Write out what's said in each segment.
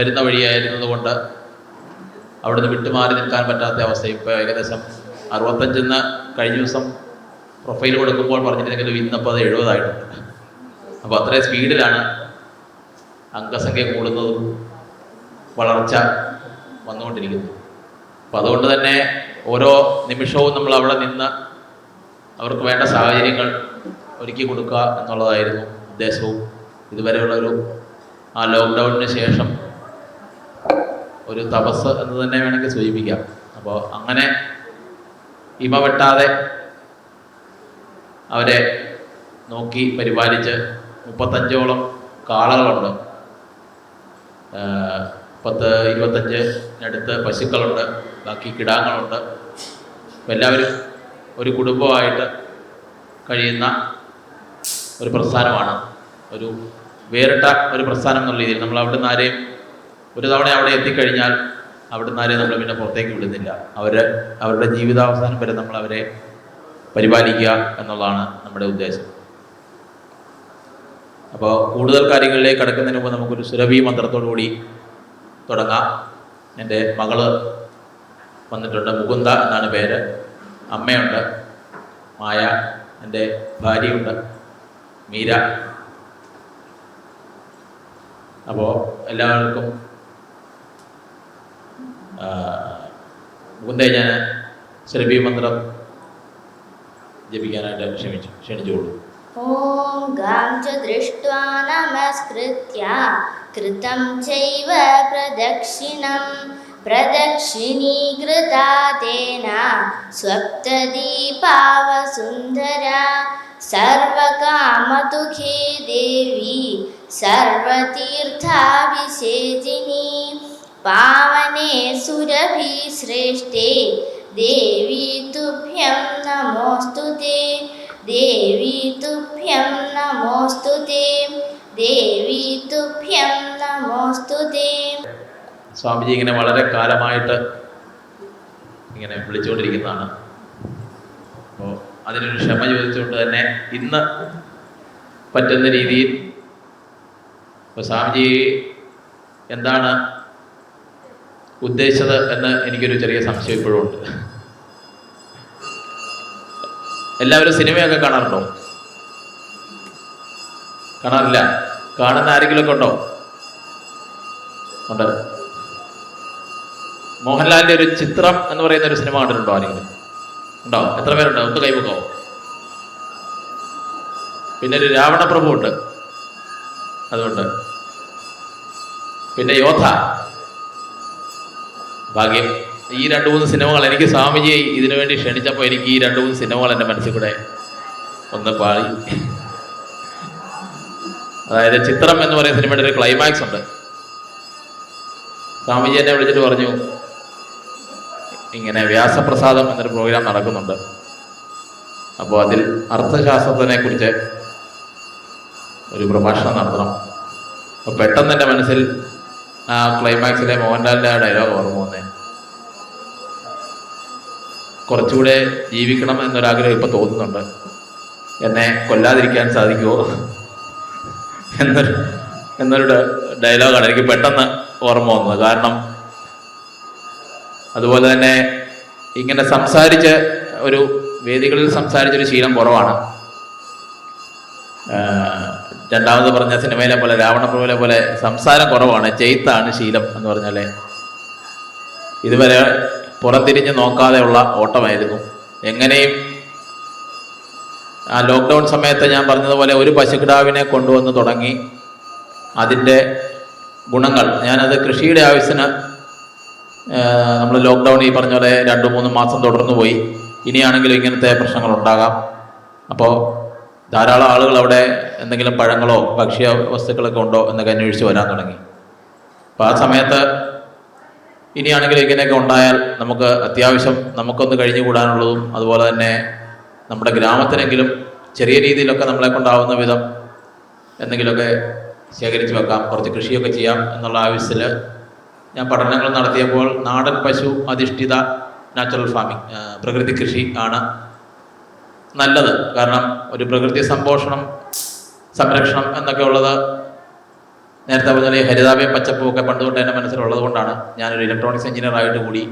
വരുന്ന വഴിയായിരുന്നതുകൊണ്ട് അവിടുന്ന് വിട്ടുമാറി നിൽക്കാൻ പറ്റാത്ത അവസ്ഥ. ഇപ്പോൾ ഏകദേശം 65 കഴിഞ്ഞ ദിവസം പ്രൊഫൈൽ കൊടുക്കുമ്പോൾ പറഞ്ഞിരുന്നെങ്കിലും ഇന്നിപ്പോൾ അത് 70 ആയിട്ടുണ്ട്. അപ്പോൾ അത്രയും സ്പീഡിലാണ് അംഗസംഖ്യ കൂടുന്നതും വളർച്ച വന്നുകൊണ്ടിരിക്കുന്നത്. അപ്പോൾ അതുകൊണ്ട് തന്നെ ഓരോ നിമിഷവും നമ്മൾ അവിടെ നിന്ന് അവർക്ക് വേണ്ട സാഹചര്യങ്ങൾ ഒരുക്കി കൊടുക്കുക എന്നുള്ളതായിരുന്നു ഉദ്ദേശവും. ഇതുവരെയുള്ളൊരു ആ ലോക്ക്ഡൗണിന് ശേഷം ഒരു തപസ് എന്ന് തന്നെ വേണമെങ്കിൽ സൂചിപ്പിക്കാം. അപ്പോൾ അങ്ങനെ ഇമ വെട്ടാതെ അവരെ നോക്കി പരിപാലിച്ച് 35ഓളം കാളകളുണ്ട്, 10-25 പശുക്കളുണ്ട്, ബാക്കി കിടാങ്ങളുണ്ട്. അപ്പോൾ എല്ലാവരും ഒരു കുടുംബമായിട്ട് കഴിയുന്ന ഒരു പ്രസ്ഥാനമാണ്. ഒരു വേറിട്ട ഒരു പ്രസ്ഥാനം എന്നുള്ള രീതിയിൽ നമ്മൾ അവിടുന്ന് ആരെയും ഒരു തവണ അവിടെ എത്തിക്കഴിഞ്ഞാൽ അവിടുന്ന് ആരെയും നമ്മൾ പിന്നെ പുറത്തേക്ക് വിടുന്നില്ല. അവരുടെ ജീവിതാവസാനം വരെ നമ്മൾ അവരെ പരിപാലിക്കുക എന്നുള്ളതാണ് നമ്മുടെ ഉദ്ദേശം. അപ്പോൾ കൂടുതൽ കാര്യങ്ങളിലേക്ക് കടക്കുന്നതിന് മുമ്പ് നമുക്കൊരു സുരഭി മന്ത്രത്തോടു കൂടി തുടങ്ങാം. എൻ്റെ മകള് വന്നിട്ടുണ്ട്, മുകുന്ദ എന്നാണ് പേര്. അമ്മയുണ്ട്, മായ. എൻ്റെ ഭാര്യയുണ്ട്, മീര. അപ്പോൾ എല്ലാവർക്കും മുകുന്ദയെ ഞാൻ സുരഭി മന്ത്രം ജപിക്കാനായിട്ട് ക്ഷണിച്ചോളൂ. ഓം ഗാം ച ദൃഷ്ട്വാ നമസ്കൃത്യ കൃതം ചൈവ പ്രദക്ഷിണം പ്രദക്ഷിണീകൃതാ തേന സ്വപ്തദീപാവസുന്ധരാ സർവകാമദുഃഖേ ദേവി സർവതീർത്ഥാഭിഷേചിനി പാവനേ സുരഭി ശ്രേഷ്ഠേ ദേവി തുഭ്യം നമോസ്തുതേ ദേവി തുഭ്യം നമോസ്തുതേ ദേവി തുഭ്യം നമോസ്തുതേ. സ്വാമിജി ഇങ്ങനെ വളരെ കാലമായിട്ട് ഇങ്ങനെ വിളിച്ചുകൊണ്ടിരിക്കുന്നതാണ്. അപ്പോൾ അതിനൊരു ക്ഷമ ചോദിച്ചുകൊണ്ട് തന്നെ ഇന്ന് പറ്റുന്ന രീതിയിൽ ഇപ്പോൾ സ്വാമിജി എന്താണ് ഉദ്ദേശിച്ചത് എന്ന് എനിക്കൊരു ചെറിയ സംശയം ഇപ്പോഴും ഉണ്ട്. എല്ലാവരും സിനിമയൊക്കെ കാണാറുണ്ടോ? കാണാറില്ല? കാണുന്ന ആരെങ്കിലുമൊക്കെ ഉണ്ടോ? ഉണ്ട്. മോഹൻലാലിൻ്റെ ഒരു ചിത്രം എന്ന് പറയുന്ന ഒരു സിനിമ കണ്ടിട്ടുണ്ടോ ആരെങ്കിലും? ഉണ്ടോ? എത്ര പേരുണ്ടോ? ഒന്ന് കൈവക്കോ. പിന്നെ ഒരു രാവണപ്രഭു ഉണ്ട്, അതുകൊണ്ട്. പിന്നെ യോദ്ധ. ഭാഗ്യം. ഈ 2-3 സിനിമകൾ എനിക്ക് സ്വാമിജി ഇതിനു വേണ്ടി ക്ഷണിച്ചപ്പോൾ എനിക്ക് ഈ 2-3 സിനിമകൾ എൻ്റെ മനസ്സിൽ കൂടെ ഒന്ന് പാടി. അതായത് ചിത്രം എന്ന് പറയുന്ന സിനിമയുടെ ഒരു ക്ലൈമാക്സ് ഉണ്ട്. സ്വാമിജി എന്നെ വിളിച്ചിട്ട് പറഞ്ഞു, ഇങ്ങനെ വ്യാസപ്രസാദം എന്നൊരു പ്രോഗ്രാം നടക്കുന്നുണ്ട്, അപ്പോൾ അതിൽ അർത്ഥശാസ്ത്രത്തിനെ കുറിച്ച് ഒരു പ്രഭാഷണം നടത്തണം. അപ്പോൾ പെട്ടെന്ന് എൻ്റെ മനസ്സിൽ ആ ക്ലൈമാക്സിലെ മോഹൻലാലിൻ്റെ ആ ഡയലോഗ് ഓർമ്മ വന്നേ. കുറച്ചുകൂടെ ജീവിക്കണം എന്നൊരാഗ്രഹം ഇപ്പം തോന്നുന്നുണ്ട്, എന്നെ കൊല്ലാതിരിക്കാൻ സാധിക്കുമോ എന്നൊരു ഡയലോഗാണ് എനിക്ക് പെട്ടെന്ന് ഓർമ്മ വന്നത്. കാരണം അതുപോലെ തന്നെ ഇങ്ങനെ സംസാരിച്ച് ഒരു വേദികളിൽ സംസാരിച്ചൊരു ശീലം കുറവാണ്. രണ്ടാമത് പറഞ്ഞ സിനിമയിലെ പോലെ രാവണപ്രഭുവിനെ പോലെ സംസാരം കുറവാണ്, ചെയ്ത്താണ് ശീലം എന്ന് പറഞ്ഞാലേ. ഇതുവരെ പുറംതിരിഞ്ഞ് നോക്കാതെയുള്ള ഓട്ടമായിരുന്നു. എങ്ങനെയും ആ ലോക്ക്ഡൗൺ സമയത്ത് ഞാൻ പറഞ്ഞതുപോലെ ഒരു പശുക്കിടാവിനെ കൊണ്ടുവന്ന് തുടങ്ങി. അതിൻ്റെ ഗുണങ്ങൾ ഞാനത് കൃഷിയുടെ ആവശ്യത്തിന് നമ്മൾ ലോക്ക്ഡൗൺ ഈ പറഞ്ഞ പോലെ 2-3 മാസം തുടർന്നു പോയി. ഇനിയാണെങ്കിലും ഇങ്ങനത്തെ പ്രശ്നങ്ങൾ ഉണ്ടാകാം. അപ്പോൾ ധാരാളം ആളുകൾ അവിടെ എന്തെങ്കിലും പഴങ്ങളോ ഭക്ഷ്യ വസ്തുക്കളൊക്കെ ഉണ്ടോ എന്നൊക്കെ അന്വേഷിച്ച് വരാൻ തുടങ്ങി. അപ്പോൾ ആ സമയത്ത് ഇനിയാണെങ്കിലും ഇങ്ങനെയൊക്കെ ഉണ്ടായാൽ നമുക്ക് അത്യാവശ്യം നമുക്കൊന്ന് കഴിഞ്ഞുകൂടാനുള്ളതും അതുപോലെ തന്നെ നമ്മുടെ ഗ്രാമത്തിനെങ്കിലും ചെറിയ രീതിയിലൊക്കെ നമ്മളെ കൊണ്ടാവുന്ന വിധം എന്തെങ്കിലുമൊക്കെ ശേഖരിച്ച് വെക്കാം, കുറച്ച് കൃഷിയൊക്കെ ചെയ്യാം എന്നുള്ള ആവശ്യത്തിൽ ഞാൻ പഠനങ്ങൾ നടത്തിയപ്പോൾ നാടൻ പശു അധിഷ്ഠിത നാച്ചുറൽ ഫാമിംഗ്, പ്രകൃതി കൃഷി ആണ് നല്ലത്. കാരണം ഒരു പ്രകൃതി സംരക്ഷണം എന്നൊക്കെ ഉള്ളത് നേരത്തെ പറഞ്ഞാൽ ഈ ഹരിതാഭയും പച്ചപ്പും ഒക്കെ പണ്ട് തൊട്ട് എൻ്റെ മനസ്സിലുള്ളത് കൊണ്ടാണ് ഞാനൊരു ഇലക്ട്രോണിക്സ് എഞ്ചിനീയർ ആയിട്ട് കൂടി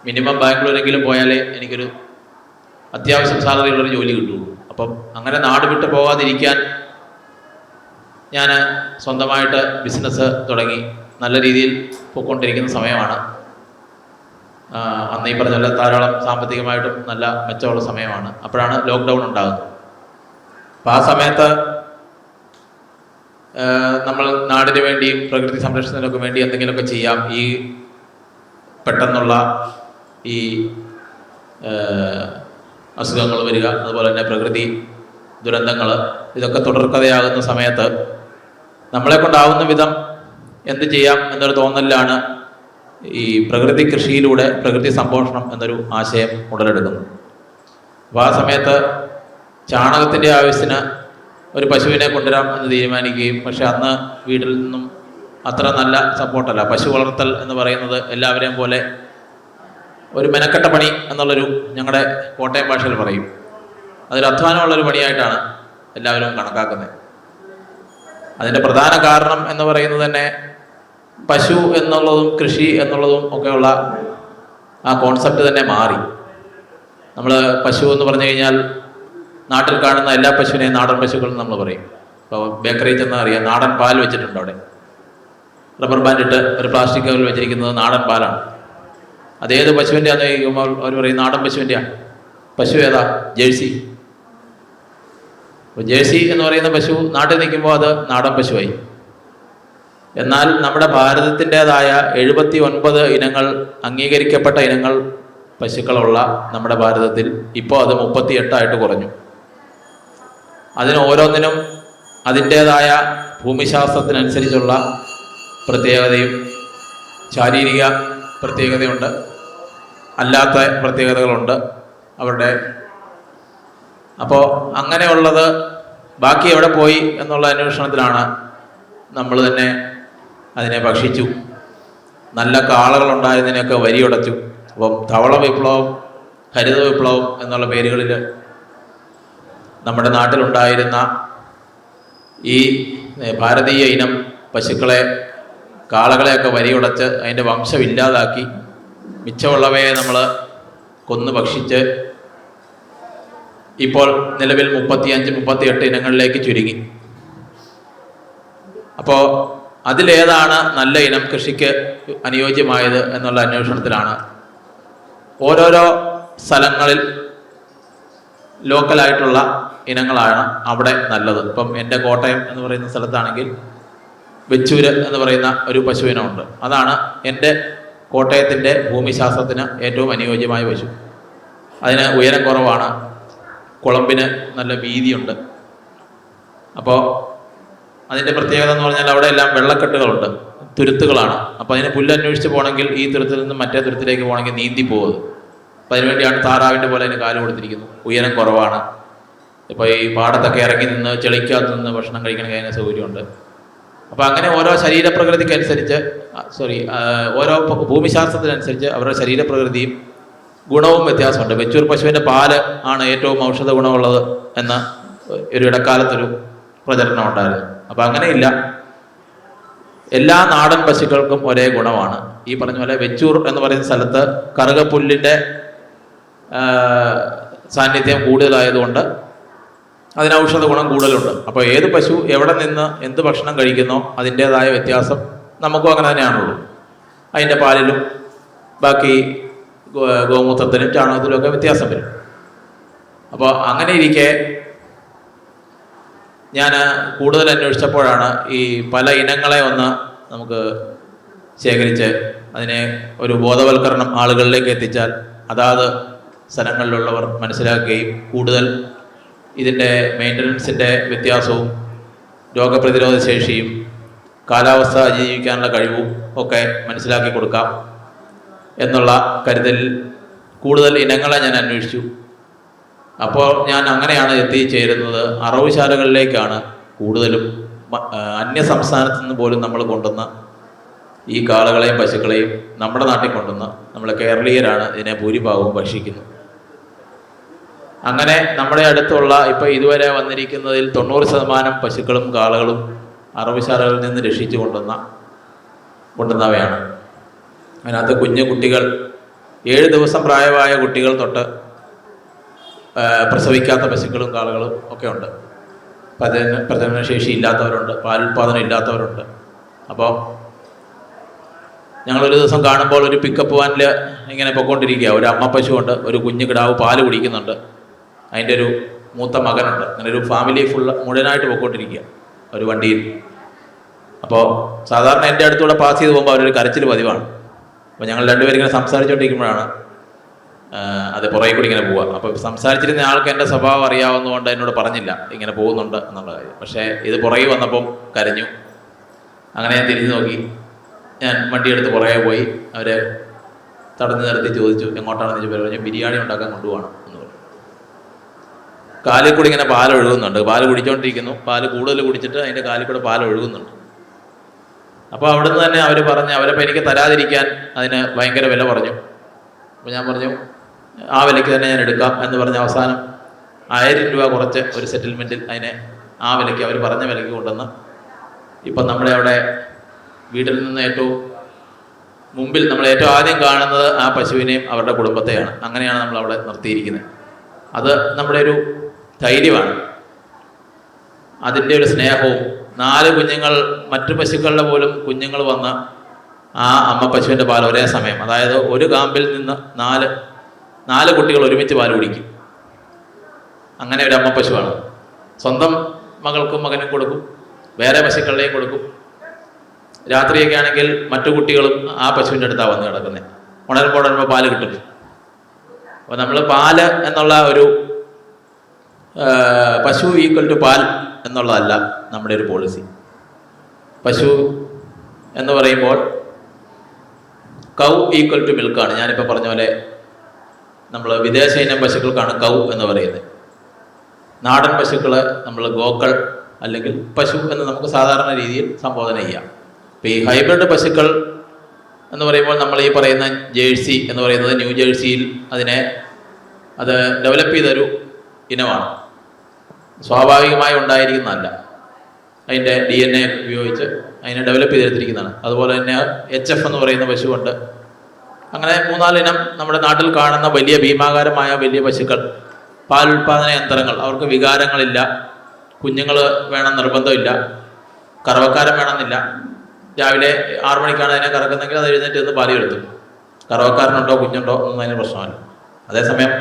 മിനിമം ബാംഗ്ലൂരെങ്കിലും പോയാലേ എനിക്കൊരു അത്യാവശ്യം സാലറി ഉള്ളൊരു ജോലി കിട്ടുള്ളൂ. അപ്പം അങ്ങനെ നാട് വിട്ട് പോകാതിരിക്കാൻ ഞാൻ സ്വന്തമായിട്ട് ബിസിനസ് തുടങ്ങി നല്ല രീതിയിൽ പോയിക്കൊണ്ടിരിക്കുന്ന സമയമാണ്. അന്ന് ഈ പറഞ്ഞ പോലെ ധാരാളം സാമ്പത്തികമായിട്ടും നല്ല മെച്ചമുള്ള സമയമാണ്. അപ്പോഴാണ് ലോക്ക്ഡൗൺ ഉണ്ടാകുന്നത്. അപ്പം ആ സമയത്ത് നമ്മൾ നാടിന് വേണ്ടിയും പ്രകൃതി സംരക്ഷണത്തിനൊക്കെ വേണ്ടി എന്തെങ്കിലുമൊക്കെ ചെയ്യാം. ഈ പെട്ടെന്നുള്ള ഈ അസുഖങ്ങൾ വരിക, അതുപോലെ തന്നെ പ്രകൃതി ദുരന്തങ്ങൾ, ഇതൊക്കെ തുടർക്കഥയാകുന്ന സമയത്ത് നമ്മളെ കൊണ്ടാവുന്ന വിധം എന്ത് ചെയ്യാം എന്നൊരു തോന്നലിലാണ് ഈ പ്രകൃതി കൃഷിയിലൂടെ പ്രകൃതി സംപോഷണം എന്നൊരു ആശയം ഉടലെടുക്കുന്നു. അപ്പോൾ ആ സമയത്ത് ചാണകത്തിൻ്റെ ആവശ്യത്തിന് ഒരു പശുവിനെ കൊണ്ടുവരാം എന്ന് തീരുമാനിക്കുകയും, പക്ഷെ അന്ന് വീട്ടിൽ നിന്നും അത്ര നല്ല സപ്പോർട്ടല്ല. പശു വളർത്തൽ എന്ന് പറയുന്നത് എല്ലാവരെയും പോലെ ഒരു മെനക്കെട്ട പണി എന്നുള്ളൊരു, ഞങ്ങളുടെ കോട്ടയം ഭാഷയിൽ പറയും, അതൊരു അധ്വാനമുള്ളൊരു പണിയായിട്ടാണ് എല്ലാവരും കണക്കാക്കുന്നത്. അതിൻ്റെ പ്രധാന കാരണം എന്ന് പറയുന്നത് തന്നെ പശു എന്നുള്ളതും കൃഷി എന്നുള്ളതും ഒക്കെയുള്ള ആ കോൺസെപ്റ്റ് തന്നെ മാറി. നമ്മൾ പശു എന്ന് പറഞ്ഞു കഴിഞ്ഞാൽ നാട്ടിൽ കാണുന്ന എല്ലാ പശുവിനെയും നാടൻ പശുക്കൾ എന്ന് നമ്മൾ പറയും. ഇപ്പോൾ ബേക്കറിയിൽ ചെന്നാൽ അറിയാം, നാടൻ പാൽ വെച്ചിട്ടുണ്ട്. അവിടെ റബ്ബർ ബാൻഡ് ഇട്ട് ഒരു പ്ലാസ്റ്റിക് കവറിൽ വെച്ചിരിക്കുന്നത് നാടൻ പാലാണ്. അതേത് പശുവിൻ്റെ ആണെന്ന് ചോദിക്കുമ്പോൾ അവർ പറയും നാടൻ പശുവിൻ്റെയാണ്. പശു ഏതാ? ജേഴ്സി. അപ്പോൾ ജേഴ്സി എന്ന് പറയുന്ന പശു നാട്ടിൽ നിൽക്കുമ്പോൾ അത് നാടൻ പശുവായി. എന്നാൽ നമ്മുടെ ഭാരതത്തിൻ്റെതായ 79 ഇനങ്ങൾ, അംഗീകരിക്കപ്പെട്ട ഇനങ്ങൾ പശുക്കളുള്ള നമ്മുടെ ഭാരതത്തിൽ ഇപ്പോൾ അത് 38 കുറഞ്ഞു. അതിന് ഓരോന്നിനും അതിൻ്റേതായ ഭൂമിശാസ്ത്രത്തിനനുസരിച്ചുള്ള പ്രത്യേകതയും ശാരീരിക പ്രത്യേകതയുണ്ട്, അല്ലാത്ത പ്രത്യേകതകളുണ്ട് അവരുടെ. അപ്പോൾ അങ്ങനെയുള്ളത് ബാക്കി എവിടെ പോയി എന്നുള്ള അന്വേഷണത്തിലാണ് നമ്മൾ തന്നെ അതിനെ ഭക്ഷിച്ചു. നല്ല കാളകളുണ്ടായതിനെയൊക്കെ വരിയുടച്ചു. അപ്പം ധവള വിപ്ലവം, ഹരിത വിപ്ലവം എന്നുള്ള പേരുകളിൽ നമ്മുടെ നാട്ടിലുണ്ടായിരുന്ന ഈ ഭാരതീയ ഇനം പശുക്കളെ, കാളകളെയൊക്കെ വരിയുടച്ച് അതിൻ്റെ വംശം ഇല്ലാതാക്കി മിച്ചമുള്ളവയെ നമ്മൾ കൊന്നു ഭക്ഷിച്ച് ഇപ്പോൾ നിലവിൽ 35-38 ഇനങ്ങളിലേക്ക് ചുരുങ്ങി. അപ്പോൾ അതിലേതാണ് നല്ല ഇനം കൃഷിക്ക് അനുയോജ്യമായത് എന്നുള്ള അന്വേഷണത്തിലാണ് ഓരോരോ സ്ഥലങ്ങളിൽ ലോക്കലായിട്ടുള്ള ഇനങ്ങളാണ് അവിടെ നല്ലത്. ഇപ്പം എൻ്റെ കോട്ടയം എന്ന് പറയുന്ന സ്ഥലത്താണെങ്കിൽ വെച്ചൂര് എന്ന് പറയുന്ന ഒരു പശുവിനമുണ്ട്. അതാണ് എൻ്റെ കോട്ടയത്തിൻ്റെ ഭൂമിശാസ്ത്രത്തിന് ഏറ്റവും അനുയോജ്യമായ പശു. അതിന് ഉയരം കുറവാണ്, കുളമ്പിന് നല്ല വീതിയുണ്ട്. അപ്പോൾ അതിൻ്റെ പ്രത്യേകത എന്ന് പറഞ്ഞാൽ അവിടെ എല്ലാം വെള്ളക്കെട്ടുകളുണ്ട്, തുരുത്തുകളാണ്. അപ്പോൾ അതിന് പുല്ല് അന്വേഷിച്ച് പോകണമെങ്കിൽ ഈ തുരുത്തിൽ നിന്ന് മറ്റേ തുരുത്തിലേക്ക് പോകണമെങ്കിൽ നീന്തി പോകുന്നത്. അപ്പോൾ അതിനുവേണ്ടിയാണ് താറാവിൻ്റെ പോലെ അതിന് കാല് കൊടുത്തിരിക്കുന്നു. ഉയരം കുറവാണ്. ഇപ്പോൾ ഈ പാടത്തൊക്കെ ഇറങ്ങി നിന്ന് ചെളിക്കകത്ത് നിന്ന് ഭക്ഷണം കഴിക്കണമെങ്കിൽ അതിന് സൗകര്യമുണ്ട്. അപ്പോൾ അങ്ങനെ ഓരോ ശരീരപ്രകൃതിക്കനുസരിച്ച് ഓരോ ഭൂമിശാസ്ത്രത്തിനനുസരിച്ച് അവരുടെ ശരീരപ്രകൃതിയും ഗുണവും വ്യത്യാസമുണ്ട്. വെച്ചൂർ പശുവിൻ്റെ പാല് ആണ് ഏറ്റവും ഔഷധ ഗുണമുള്ളത് എന്ന് ഒരു ഇടക്കാലത്തൊരു പ്രചരണം ഉണ്ടായിരുന്നു. അപ്പം അങ്ങനെയില്ല, എല്ലാ നാടൻ പശുക്കൾക്കും ഒരേ ഗുണമാണ്. ഈ പറഞ്ഞ പോലെ വെച്ചൂർ എന്ന് പറയുന്ന സ്ഥലത്ത് കറുകപ്പുല്ലിൻ്റെ സാന്നിധ്യം കൂടുതലായതുകൊണ്ട് അതിന് ഔഷധ ഗുണം കൂടുതലുണ്ട്. അപ്പോൾ ഏത് പശു എവിടെ നിന്ന് എന്ത് ഭക്ഷണം കഴിക്കുന്നോ അതിൻ്റേതായ വ്യത്യാസം നമുക്കും അങ്ങനെ തന്നെയാണുള്ളൂ. അതിൻ്റെ പാലിലും ബാക്കി ഗോമൂത്രത്തിലും ചാണകത്തിലും ഒക്കെ വ്യത്യാസം വരും. അപ്പോൾ അങ്ങനെ ഇരിക്കെ ഞാൻ കൂടുതൽ അന്വേഷിച്ചപ്പോഴാണ് ഈ പല ഇനങ്ങളെ ഒന്ന് നമുക്ക് ശേഖരിച്ച് അതിനെ ഒരു ബോധവൽക്കരണം ആളുകളിലേക്ക് എത്തിച്ചാൽ അതാത് സ്ഥലങ്ങളിലുള്ളവർ മനസ്സിലാക്കുകയും കൂടുതൽ ഇതിൻ്റെ മെയിൻ്റനൻസിൻ്റെ വ്യത്യാസവും രോഗപ്രതിരോധ ശേഷിയും കാലാവസ്ഥ അതിജീവിക്കാനുള്ള കഴിവും ഒക്കെ മനസ്സിലാക്കി കൊടുക്കാം എന്നുള്ള കരുതലിൽ കൂടുതൽ ഇനങ്ങളെ ഞാൻ അന്വേഷിച്ചു. അപ്പോൾ ഞാൻ അങ്ങനെയാണ് എത്തിച്ചേരുന്നത്. അറവുശാലകളിലേക്കാണ് കൂടുതലും. അന്യ സംസ്ഥാനത്തു നിന്ന് പോലും നമ്മൾ കൊണ്ടുവന്ന ഈ കാളകളെയും പശുക്കളെയും നമ്മുടെ നാട്ടിൽ കൊണ്ടുവന്ന് നമ്മൾ കേരളീയരാണ് ഇതിനെ ഭൂരിഭാഗവും ഭക്ഷിക്കുന്നത്. അങ്ങനെ നമ്മുടെ അടുത്തുള്ള ഇപ്പോൾ ഇതുവരെ വന്നിരിക്കുന്നതിൽ 90% പശുക്കളും കാളകളും അറവുശാലകളിൽ നിന്ന് രക്ഷിച്ചു കൊണ്ടുവന്നവയാണ്. അതിനകത്ത് കുഞ്ഞു കുട്ടികൾ, 7 ദിവസം പ്രായമായ കുട്ടികൾ തൊട്ട് പ്രസവിക്കാത്ത പശുക്കളും കാളകളും ഒക്കെ ഉണ്ട്. പ്രജനനശേഷി ഇല്ലാത്തവരുണ്ട്, പാലുൽപാദനം ഇല്ലാത്തവരുണ്ട്. അപ്പോൾ ഞങ്ങളൊരു ദിവസം കാണുമ്പോൾ ഒരു പിക്കപ്പ് വാനിൽ ഇങ്ങനെ പൊയ്ക്കൊണ്ടിരിക്കുക. ഒരു അമ്മ പശുവുണ്ട്, ഒരു കുഞ്ഞു കിടാവ് പാല് കുടിക്കുന്നുണ്ട്, അതിൻ്റെ ഒരു മൂത്ത മകനുണ്ട്. അങ്ങനെ ഒരു ഫാമിലി മുഴുവനായിട്ട് പൊയ്ക്കൊണ്ടിരിക്കുക ഒരു വണ്ടിയിൽ. അപ്പോൾ സാധാരണ എൻ്റെ അടുത്തൂടെ പാസ് ചെയ്ത് പോകുമ്പോൾ അവരൊരു കരച്ചിൽ പതിവാണ്. അപ്പോൾ ഞങ്ങൾ രണ്ടുപേരും ഇങ്ങനെ സംസാരിച്ചുകൊണ്ടിരിക്കുമ്പോഴാണ് അത് പുറകെ കൂടി ഇങ്ങനെ പോവുക. അപ്പോൾ സംസാരിച്ചിരുന്ന ആൾക്ക് എൻ്റെ സ്വഭാവം അറിയാവുന്നതുകൊണ്ട് എന്നോട് പറഞ്ഞില്ല ഇങ്ങനെ പോകുന്നുണ്ട് എന്നുള്ള കാര്യം. പക്ഷേ ഇത് പുറകെ വന്നപ്പം കരഞ്ഞു. അങ്ങനെ ഞാൻ തിരിഞ്ഞു നോക്കി. ഞാൻ വണ്ടിയെടുത്ത് പുറകെ പോയി. അവരെ തടഞ്ഞു നിർത്തി ചോദിച്ചു എങ്ങോട്ടാണെന്ന് ചോദിച്ചു. പറഞ്ഞു ബിരിയാണി ഉണ്ടാക്കാൻ കൊണ്ടുപോകണം എന്ന് പറഞ്ഞു. കാലിൽ കൂടി ഇങ്ങനെ പാൽ ഒഴുകുന്നുണ്ട്. പാല് കുടിച്ചുകൊണ്ടിരിക്കുന്നു. പാല് കൂടുതൽ കുടിച്ചിട്ട് അതിൻ്റെ കാലിൽ കൂടെ പാൽ ഒഴുകുന്നുണ്ട്. അപ്പോൾ അവിടുന്ന് തന്നെ അവർ പറഞ്ഞ് അവരപ്പോൾ എനിക്ക് തരാതിരിക്കാൻ അതിന് ഭയങ്കര വില പറഞ്ഞു. അപ്പോൾ ഞാൻ പറഞ്ഞു ആ വിലയ്ക്ക് തന്നെ ഞാൻ എടുക്കാം എന്ന് പറഞ്ഞ് അവസാനം 1000 രൂപ കുറച്ച് ഒരു സെറ്റിൽമെൻറ്റിൽ അതിനെ ആ വിലയ്ക്ക്, അവർ പറഞ്ഞ വിലയ്ക്ക് കൊണ്ടുവന്ന് ഇപ്പം നമ്മുടെ അവിടെ വീട്ടിൽ നിന്ന് ഏറ്റവും മുമ്പിൽ നമ്മൾ ഏറ്റവും ആദ്യം കാണുന്നത് ആ പശുവിനെയും അവരുടെ കുടുംബത്തെയാണ്. അങ്ങനെയാണ് നമ്മൾ അവിടെ നിർത്തിയിരിക്കുന്നത്. അത് നമ്മുടെ ഒരു ധൈര്യമാണ്, അതിൻ്റെ ഒരു സ്നേഹവും. 4 കുഞ്ഞുങ്ങൾ, മറ്റു പശുക്കളുടെ പോലും കുഞ്ഞുങ്ങൾ വന്ന് ആ അമ്മ പശുവിൻ്റെ പാൽ ഒരേ സമയം, അതായത് ഒരു കാമ്പിൽ നിന്ന് 4 കുട്ടികൾ ഒരുമിച്ച് പാൽ കുടിക്കും. അങ്ങനെ ഒരു അമ്മ പശുവാണ്. സ്വന്തം മകൾക്കും മകനും കൊടുക്കും, വേറെ പശുക്കളുടെയും കൊടുക്കും. രാത്രിയൊക്കെ ആണെങ്കിൽ മറ്റു കുട്ടികളും ആ പശുവിൻ്റെ അടുത്താണ് വന്ന് കിടക്കുന്നത്. ഉണരുമ്പോൾ പാല് കിട്ടും. അപ്പോൾ നമ്മൾ പാല് എന്നുള്ള ഒരു പശു ഈക്വൽ ടു പാൽ എന്നുള്ളതല്ല നമ്മുടെ ഒരു പോളിസി. പശു എന്ന് പറയുമ്പോൾ കൗ ഈക്വൽ ടു മിൽക്കാണ്. ഞാനിപ്പോൾ പറഞ്ഞ പോലെ നമ്മൾ വിദേശ ഇനം പശുക്കൾക്കാണ് കൗ എന്ന് പറയുന്നത്. നാടൻ പശുക്കളെ നമ്മൾ ഗോക്കൾ അല്ലെങ്കിൽ പശു എന്ന് നമുക്ക് സാധാരണ രീതിയിൽ സംബോധന ചെയ്യാം. ഇപ്പോൾ ഈ ഹൈബ്രിഡ് പശുക്കൾ എന്ന് പറയുമ്പോൾ നമ്മൾ ഈ പറയുന്ന ജേഴ്സി എന്ന് പറയുന്നത് ന്യൂ ജേഴ്സിയിൽ അത് ഡെവലപ്പ് ചെയ്തൊരു ഇനമാണ്. സ്വാഭാവികമായി ഉണ്ടായിരിക്കുന്നതല്ല, അതിൻ്റെ DNA ഉപയോഗിച്ച് അതിനെ ഡെവലപ്പ് ചെയ്തെടുത്തിരിക്കുന്നതാണ്. അതുപോലെ തന്നെ HF എന്ന് പറയുന്ന പശുവുണ്ട്. അങ്ങനെ 3-4 ഇനം നമ്മുടെ നാട്ടിൽ കാണുന്ന വലിയ ഭീമാകാരമായ വലിയ പശുക്കൾ, പാലുൽപാദന യന്ത്രങ്ങൾ. അവർക്ക് വികാരങ്ങളില്ല, കുഞ്ഞുങ്ങൾ വേണം നിർബന്ധമില്ല, കറവക്കാരൻ വേണമെന്നില്ല. രാവിലെ 6 മണിക്കാണ് അതിനെ കറക്കുന്നെങ്കിൽ അത് എഴുന്നേറ്റ് നിന്ന് പാല് എടുത്തു. കറവക്കാരനുണ്ടോ കുഞ്ഞുണ്ടോ ഒന്നും അതിന് പ്രശ്നമല്ല. അതേസമയം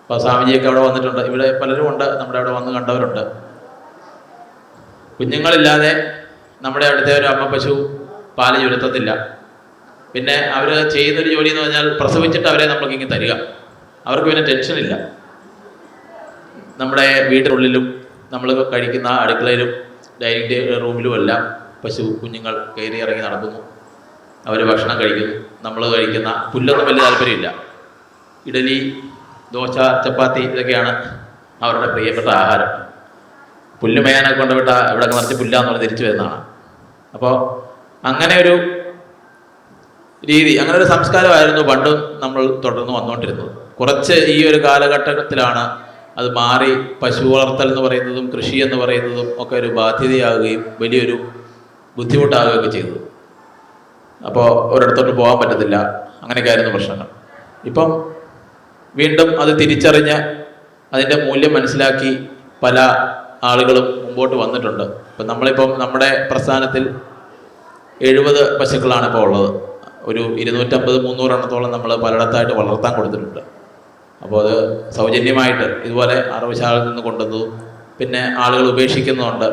ഇപ്പോൾ സ്വാമിജിയൊക്കെ അവിടെ വന്നിട്ടുണ്ട്, ഇവിടെ പലരും ഉണ്ട്, നമ്മുടെ അവിടെ വന്ന് കണ്ടവരുണ്ട്. കുഞ്ഞുങ്ങളില്ലാതെ നമ്മുടെ അവിടുത്തെ ഒരു അമ്മ പശു പാല് ചുരുത്തത്തില്ല. പിന്നെ അവർ ചെയ്യുന്നൊരു ജോലി എന്ന് പറഞ്ഞാൽ പ്രസവിച്ചിട്ട് അവരെ നമ്മൾക്ക് ഇങ്ങനെ തരിക. അവർക്ക് പിന്നെ ടെൻഷനില്ല. നമ്മുടെ വീട്ടിനുള്ളിലും നമ്മൾ കഴിക്കുന്ന അടുക്കളയിലും ഡൈനിങ് റൂമിലും എല്ലാം പശു കുഞ്ഞുങ്ങൾ കയറി ഇറങ്ങി നടക്കുന്നു. അവർ ഭക്ഷണം കഴിക്കുന്നു. നമ്മൾ കഴിക്കുന്ന പുല്ലൊന്നും വലിയ താല്പര്യമില്ല. ഇഡലി, ദോശ, ചപ്പാത്തി ഇതൊക്കെയാണ് അവരുടെ പ്രിയപ്പെട്ട ആഹാരം. പുല്ല് മേയാനൊക്കെ കൊണ്ടുവിട്ട ഇവിടെ നിറച്ച് പുല്ലാന്ന് പറഞ്ഞ് തിരിച്ചു വരുന്നതാണ്. അപ്പോൾ അങ്ങനെ ഒരു രീതി, അങ്ങനെ ഒരു സംസ്കാരമായിരുന്നു പണ്ടും നമ്മൾ തുടർന്ന് വന്നുകൊണ്ടിരുന്നത്. കുറച്ച് ഈ ഒരു കാലഘട്ടത്തിലാണ് അത് മാറി പശു വളർത്തൽ എന്ന് പറയുന്നതും കൃഷി എന്ന് പറയുന്നതും ഒക്കെ ഒരു ബാധ്യതയാകുകയും വലിയൊരു ബുദ്ധിമുട്ടാകുകയൊക്കെ ചെയ്തത്. അപ്പോൾ ഒരിടത്തോട്ട് പോകാൻ പറ്റത്തില്ല, അങ്ങനെയൊക്കെ ആയിരുന്നു പ്രശ്നങ്ങൾ. ഇപ്പം വീണ്ടും അത് തിരിച്ചറിഞ്ഞ് അതിൻ്റെ മൂല്യം മനസ്സിലാക്കി പല ആളുകളും മുമ്പോട്ട് വന്നിട്ടുണ്ട്. ഇപ്പം നമ്മളിപ്പം നമ്മുടെ പ്രസ്ഥാനത്തിൽ 70 പശുക്കളാണ് ഇപ്പോൾ ഉള്ളത്. ഒരു 250-300 എണ്ണത്തോളം നമ്മൾ പലയിടത്തായിട്ട് വളർത്താൻ കൊടുത്തിട്ടുണ്ട്. അപ്പോൾ അത് സൗജന്യമായിട്ട് ഇതുപോലെ അറവുശാലയിൽ നിന്ന് കൊണ്ടുവന്നതും പിന്നെ ആളുകൾ ഉപേക്ഷിക്കുന്നുണ്ട്.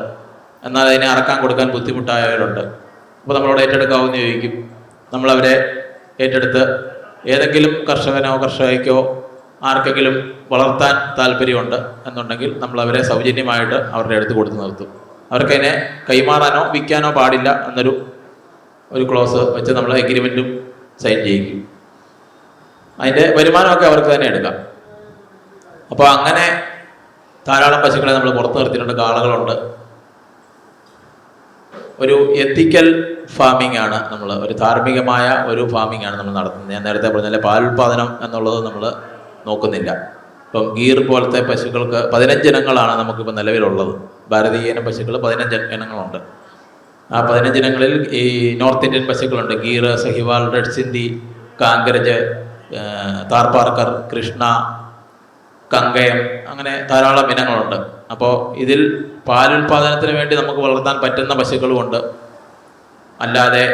എന്നാൽ അതിനെ അറക്കാൻ കൊടുക്കാൻ ബുദ്ധിമുട്ടായവരുണ്ട്. അപ്പോൾ നമ്മളോട് ഏറ്റെടുക്കാവുന്ന ചോദിക്കും. നമ്മളവരെ ഏറ്റെടുത്ത് ഏതെങ്കിലും കർഷകനോ കർഷകയ്ക്കോ ആർക്കെങ്കിലും വളർത്താൻ താല്പര്യമുണ്ട് എന്നുണ്ടെങ്കിൽ നമ്മളവരെ സൗജന്യമായിട്ട് അവരുടെ അടുത്ത് കൊടുത്ത് നിർത്തും. അവർക്കതിനെ കൈമാറാനോ വിൽക്കാനോ പാടില്ല എന്നൊരു ക്ലോസ് വെച്ച് നമ്മൾ എഗ്രിമെൻറ്റും സൈൻ ചെയ്യിക്കും. അതിൻ്റെ വരുമാനമൊക്കെ അവർക്ക് തന്നെ എടുക്കാം. അപ്പോൾ അങ്ങനെ ധാരാളം പശുക്കളെ നമ്മൾ പുറത്ത് നിർത്തിയിട്ടുണ്ട്. കാളകളുണ്ട്. ഒരു എത്തിക്കൽ ഫാമിംഗ് ആണ് നമ്മൾ, ഒരു ധാർമ്മികമായ ഒരു ഫാമിംഗ് ആണ് നമ്മൾ നടത്തുന്നത്. ഞാൻ നേരത്തെ പറഞ്ഞാൽ പാലുൽപാദനം എന്നുള്ളത് നമ്മൾ നോക്കുന്നില്ല. ഇപ്പം ഗീർ പോലത്തെ പശുക്കൾക്ക് 15 ഇനങ്ങളാണ് നമുക്കിപ്പോൾ നിലവിലുള്ളത്. ഭാരതീയ ഇനം പശുക്കൾ 15 ഇനങ്ങളുണ്ട്. ആ 15 ഇനങ്ങളിൽ ഈ നോർത്ത് ഇന്ത്യൻ പശുക്കളുണ്ട്. ഗീർ, സഹിവാൾ, റെഡ് സിന്ധി, കാങ്കരജ്, താർപാർക്കർ, കൃഷ്ണ, കങ്കയം, അങ്ങനെ ധാരാളം ഇനങ്ങളുണ്ട്. അപ്പോൾ ഇതിൽ പാലുൽപാദനത്തിന് വേണ്ടി നമുക്ക് വളർത്താൻ പറ്റുന്ന പശുക്കളുമുണ്ട്, അല്ലാതെ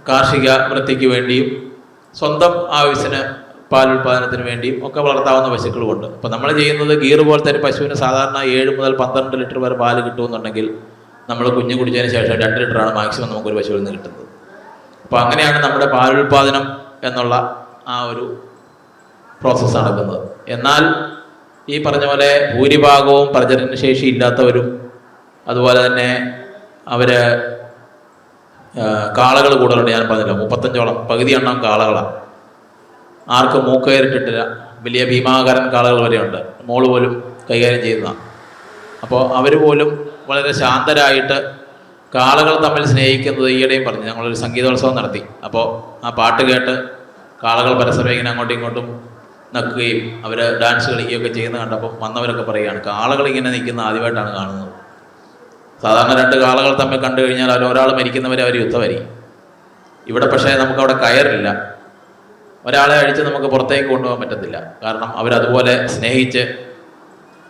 കാർഷിക വൃത്തിക്ക് വേണ്ടിയും സ്വന്തം ആവശ്യത്തിന് പാലുൽപാദനത്തിന് വേണ്ടിയും ഒക്കെ വളർത്താവുന്ന പശുക്കളുമുണ്ട്. അപ്പോൾ നമ്മൾ ചെയ്യുന്നത് ഗീർ പോലത്തെ ഒരു പശുവിന് സാധാരണ 7 മുതൽ 12 ലിറ്റർ വരെ പാല് കിട്ടുമെന്നുണ്ടെങ്കിൽ നമ്മൾ കുഞ്ഞ് കുടിച്ചതിന് ശേഷം 2 ലിറ്ററാണ് മാക്സിമം നമുക്കൊരു പശുവിൽ നിന്ന് കിട്ടുന്നത്. അപ്പോൾ അങ്ങനെയാണ് നമ്മുടെ പാലുൽപാദനം എന്നുള്ള ആ ഒരു പ്രോസസ്സ് നടക്കുന്നത്. എന്നാൽ ഈ പറഞ്ഞ പോലെ ഭൂരിഭാഗവും പ്രജനനശേഷി ഇല്ലാത്തവരും, അതുപോലെ തന്നെ അവർ കാളകൾ കൂടുതലുണ്ട്. ഞാൻ പറഞ്ഞില്ല, 35ഓളം, പകുതി എണ്ണം കാളകളാണ്. ആർക്കും മൂക്ക് കയറിട്ടിട്ടില്ല. വലിയ ഭീമാകാരൻ കാളകൾ വരെയുണ്ട്, മോള് പോലും കൈകാര്യം ചെയ്യുന്നതാണ്. അപ്പോൾ അവർ പോലും വളരെ ശാന്തരായിട്ട് കാളകൾ തമ്മിൽ സ്നേഹിക്കുന്നത് ഈയിടെയും പറഞ്ഞു. ഞങ്ങളൊരു സംഗീതോത്സവം നടത്തി. അപ്പോൾ ആ പാട്ട് കേട്ട് കാളകൾ പരസ്പരം ഇങ്ങനെ അങ്ങോട്ടും ഇങ്ങോട്ടും നക്കുകയും അവർ ഡാൻസ് കളിക്കുകയൊക്കെ ചെയ്യുന്നത് കണ്ടപ്പോൾ വന്നവരൊക്കെ പറയുകയാണ്, കാളകൾ ഇങ്ങനെ നിൽക്കുന്ന ആദ്യമായിട്ടാണ് കാണുന്നത്. സാധാരണ 2 കാളകൾ തമ്മിൽ കണ്ടു കഴിഞ്ഞാൽ ഒരാൾ മരിക്കുന്നവരെ അവർ യുദ്ധമായിരിക്കും. ഇവിടെ പക്ഷേ നമുക്കവിടെ കയറില്ല. ഒരാളെ അഴിച്ച് നമുക്ക് പുറത്തേക്ക് കൊണ്ടുപോകാൻ പറ്റത്തില്ല. കാരണം അവരതുപോലെ സ്നേഹിച്ച്